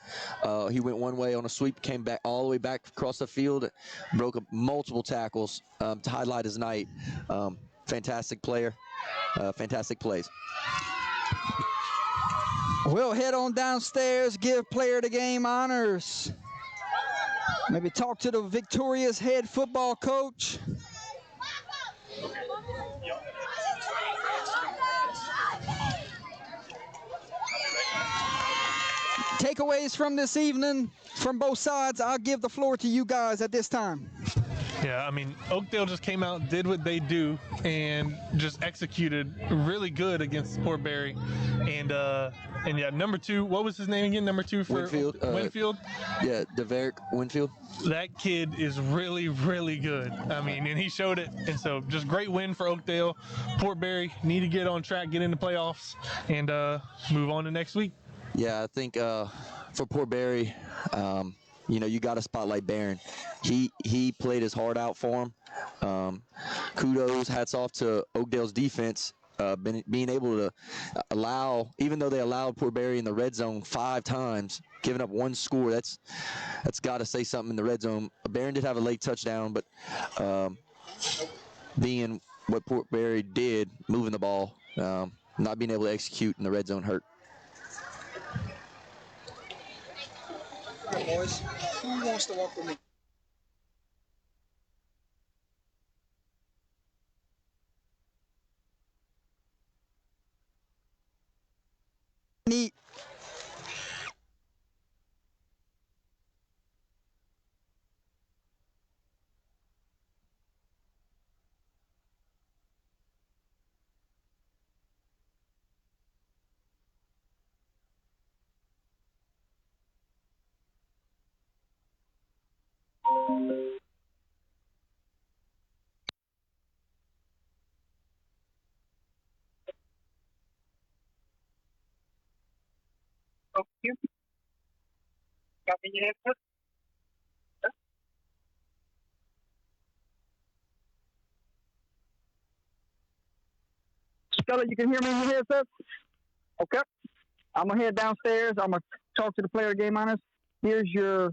He went one way on a sweep, came back all the way back across the field, broke up multiple tackles to highlight his night. Fantastic player, fantastic plays. We'll head on downstairs, give player of the game honors. Maybe talk to the victorious head football coach. Takeaways from this evening from both sides. I'll give the floor to you guys at this time. Yeah, I mean, Oakdale just came out, did what they do, and just executed really good against Port Barre. And yeah, number 2, what was his name again? Number 2 for Winfield. Winfield? Yeah, Deverick Winfield. That kid is really, really good. I mean, and he showed it. And so just great win for Oakdale. Port Barre need to get on track, get into playoffs, and move on to next week. Yeah, I think for Port Barre, you know, you got to spotlight Barron. He played his heart out for him. Kudos, hats off to Oakdale's defense, being able to allow, even though they allowed Port Barre in the red zone 5 times, giving up 1 score. That's got to say something in the red zone. Barron did have a late touchdown, but being what Port Barre did, moving the ball, not being able to execute in the red zone hurt. All right, boys. Who wants to walk with me? Neat. Okay. Got me your headset? Stella, you can hear me in your headset? Okay. I'm going to head downstairs. I'm going to talk to the player game honors. Here's your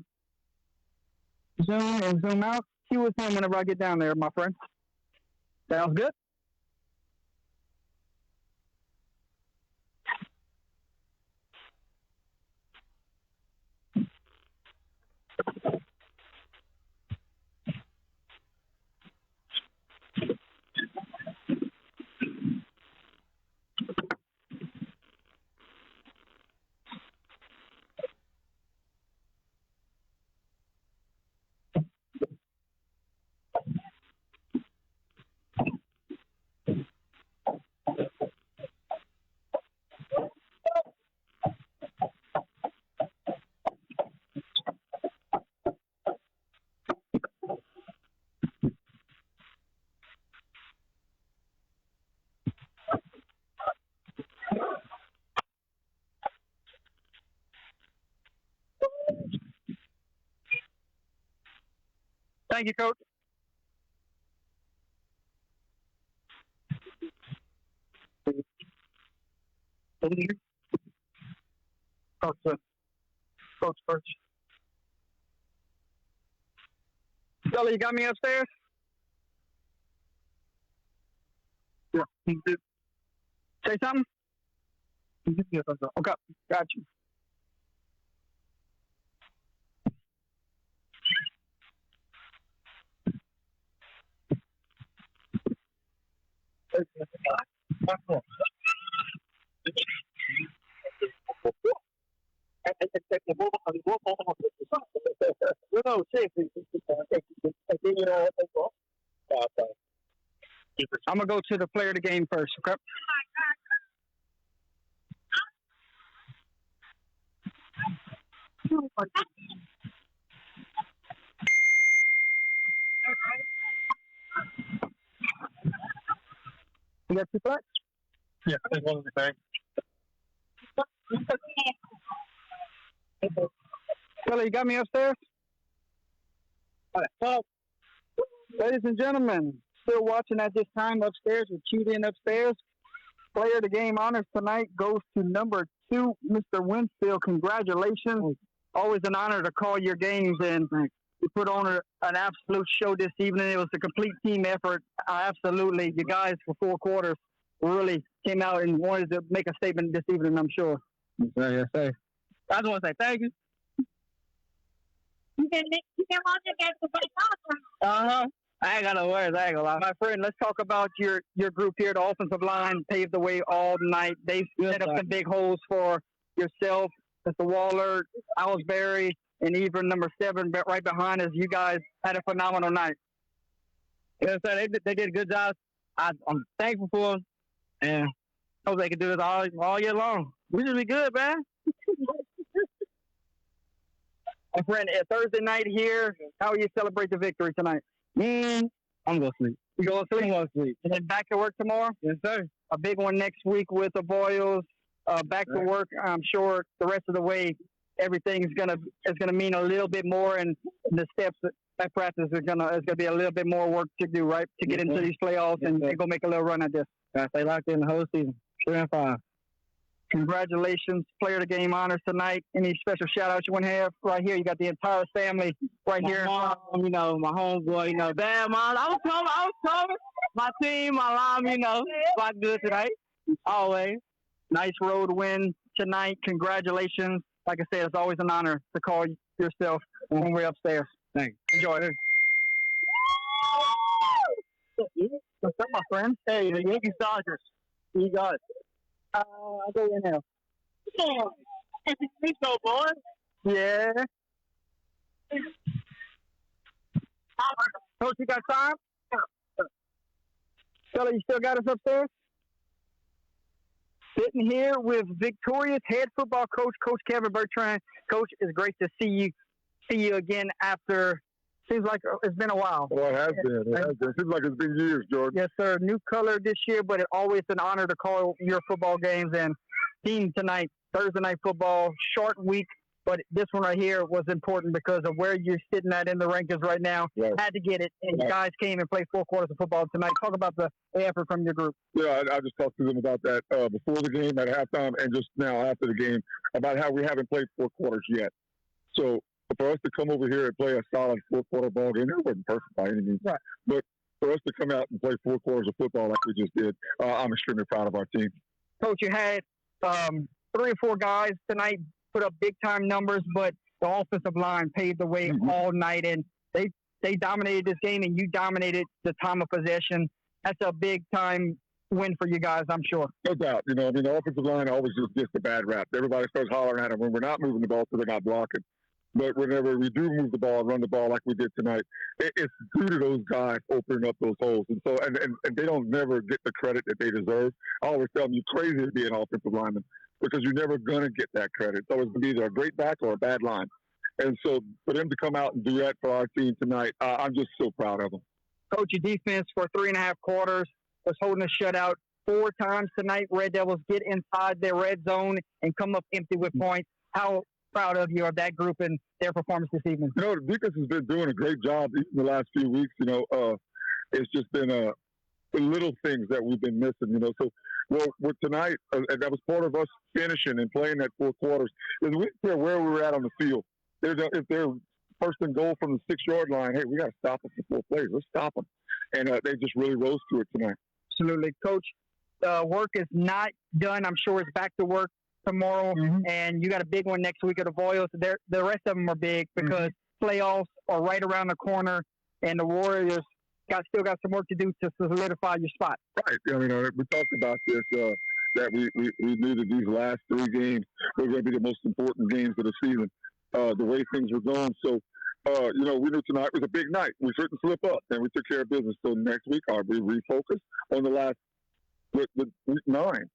zoom and zoom out. See what's him whenever I get down there, my friend. Sounds good? Thank you, Coach. Coach first. Stella, you got me upstairs? Yeah. Say something? Okay, got you. No, seriously. I'm gonna go to the player of the game first, okay? You got 2 flags? Yeah, that's one of the things. Kelly, you got me upstairs? All right. Well, ladies and gentlemen, still watching at this time upstairs with Cheating upstairs. Player of the game honors tonight goes to number 2, Mr. Winfield. Congratulations. Always an honor to call your games, and you put on an absolute show this evening. It was a complete team effort. Absolutely. You guys, for 4 quarters, really came out and wanted to make a statement this evening, I'm sure. Yes, sir. I just want to say thank you. You can watch it against the Uh-huh. I ain't got no words. I ain't gonna lie. My friend, let's talk about your group here. The offensive line paved the way all night. They set up some big holes for yourself, Mr. Waller, Alice Barre, and even number 7 right behind us. You guys had a phenomenal night. Yes, sir. They did a good job. I'm thankful for them, and hope they can do this all year long. We should be good, man. My friend, Thursday night here, how you celebrate the victory tonight? I'm going to sleep. You going to sleep? I'm going to sleep. And then back to work tomorrow? Yes, sir. A big one next week with the Boyles. Back to work. I'm sure the rest of the way, everything is gonna mean a little bit more, and the steps at practice is gonna be a little bit more work to do, right, to get into these playoffs and go make a little run at this. Gotta stay locked in the whole season. 3-5. Congratulations, player of the game honors tonight. Any special shout outs you want to have right here? You got the entire family right here. My mom, my homeboy, Bad Mom. I was coming. My team, my mom, like good tonight. Always. Nice road win tonight. Congratulations. Like I said, it's always an honor to call yourself when we're upstairs. Thanks. Enjoy it. What's up, my friend? Hey, the Yankees Dodgers. You got it. I'll go in now. Let's go, boy. Yeah. Coach, you got time? Kelly, you still got us upstairs? Sitting here with victorious head football coach, Coach Kevin Bertrand. Coach, it's great to see you again after, seems like it's been a while. Well, it has been. It seems like it's been years, Jordan. Yes, sir. New color this year, but it's always an honor to call your football games. And team tonight, Thursday night football, short week, but this one right here was important because of where you're sitting at in the rankings right now. Right. Had to get it, and you guys came and played 4 quarters of football tonight. Talk about the effort from your group. Yeah, I just talked to them about that before the game, at halftime, and just now after the game, about how we haven't played 4 quarters yet. So for us to come over here and play a solid 4-quarter ball game, it wasn't perfect by any means. Right. But for us to come out and play 4 quarters of football like we just did, I'm extremely proud of our team. Coach, you had 3 or 4 guys tonight put up big-time numbers, but the offensive line paved the way all night, and they dominated this game, and you dominated the time of possession. That's a big-time win for you guys, I'm sure. No doubt. The offensive line always just gets a bad rap. Everybody starts hollering at them when we're not moving the ball, so they're not blocking. But whenever we do move the ball and run the ball like we did tonight, it's due to those guys opening up those holes. And so, and they don't never get the credit that they deserve. I always tell them, you're crazy to be an offensive lineman because you're never going to get that credit. It's always going to be either a great back or a bad line. And so for them to come out and do that for our team tonight, I'm just so proud of them. Coach, your defense for 3.5 quarters was holding a shutout 4 times tonight. Red Devils get inside their red zone and come up empty with points. How proud of you of that group and their performance this evening? The defense has been doing a great job even the last few weeks. It's just been the little things that we've been missing. So, with tonight, and that was part of us finishing and playing that 4 quarters, is we didn't care where we were at on the field. If they're first and goal from the 6-yard line, hey, we got to stop them for 4 plays. Let's stop them. And they just really rose to it tonight. Absolutely. Coach, work is not done. I'm sure it's back to work tomorrow, and you got a big one next week at the Boyles. The rest of them are big because playoffs are right around the corner, and the Warriors still got some work to do to solidify your spot. Right. We talked about this, that we knew that these last 3 games were going to be the most important games of the season, the way things were going. So, we knew tonight was a big night. We shouldn't slip up, and we took care of business. So next week, we refocus on the last week 9.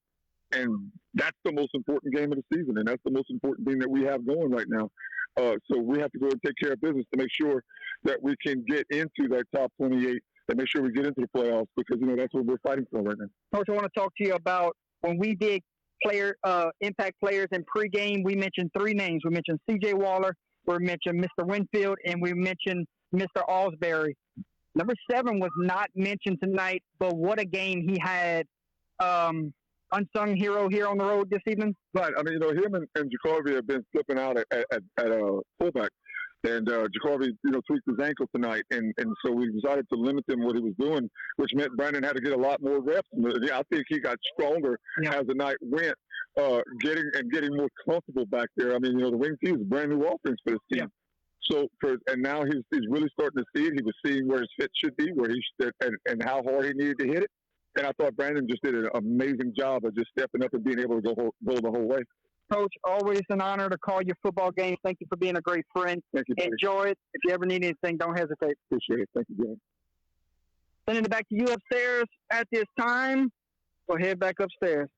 And that's the most important game of the season, and that's the most important thing that we have going right now. So we have to go and take care of business to make sure that we can get into that top 28 and make sure we get into the playoffs because, that's what we're fighting for right now. Coach, I want to talk to you about when we did impact players in pregame. We mentioned 3 names. We mentioned C.J. Waller, we mentioned Mr. Winfield, and we mentioned Mr. Alsbury. Number 7 was not mentioned tonight, but what a game he had. Unsung hero here on the road this evening. Right. I mean, him and Jacoby have been flipping out at fullback. And Jacoby, tweaked his ankle tonight. And so we decided to limit him what he was doing, which meant Brandon had to get a lot more reps. I think he got stronger as the night went, getting more comfortable back there. I mean, the wing T is a brand new offense for this team. Yeah. So and now he's really starting to see it. He was seeing where his fit should be, where he should, and how hard he needed to hit it. And I thought Brandon just did an amazing job of just stepping up and being able to go the whole way. Coach, always an honor to call your football games. Thank you for being a great friend. Thank you, buddy. Enjoy it. If you ever need anything, don't hesitate. Appreciate it. Thank you, John. Sending it back to you upstairs at this time. We'll head back upstairs.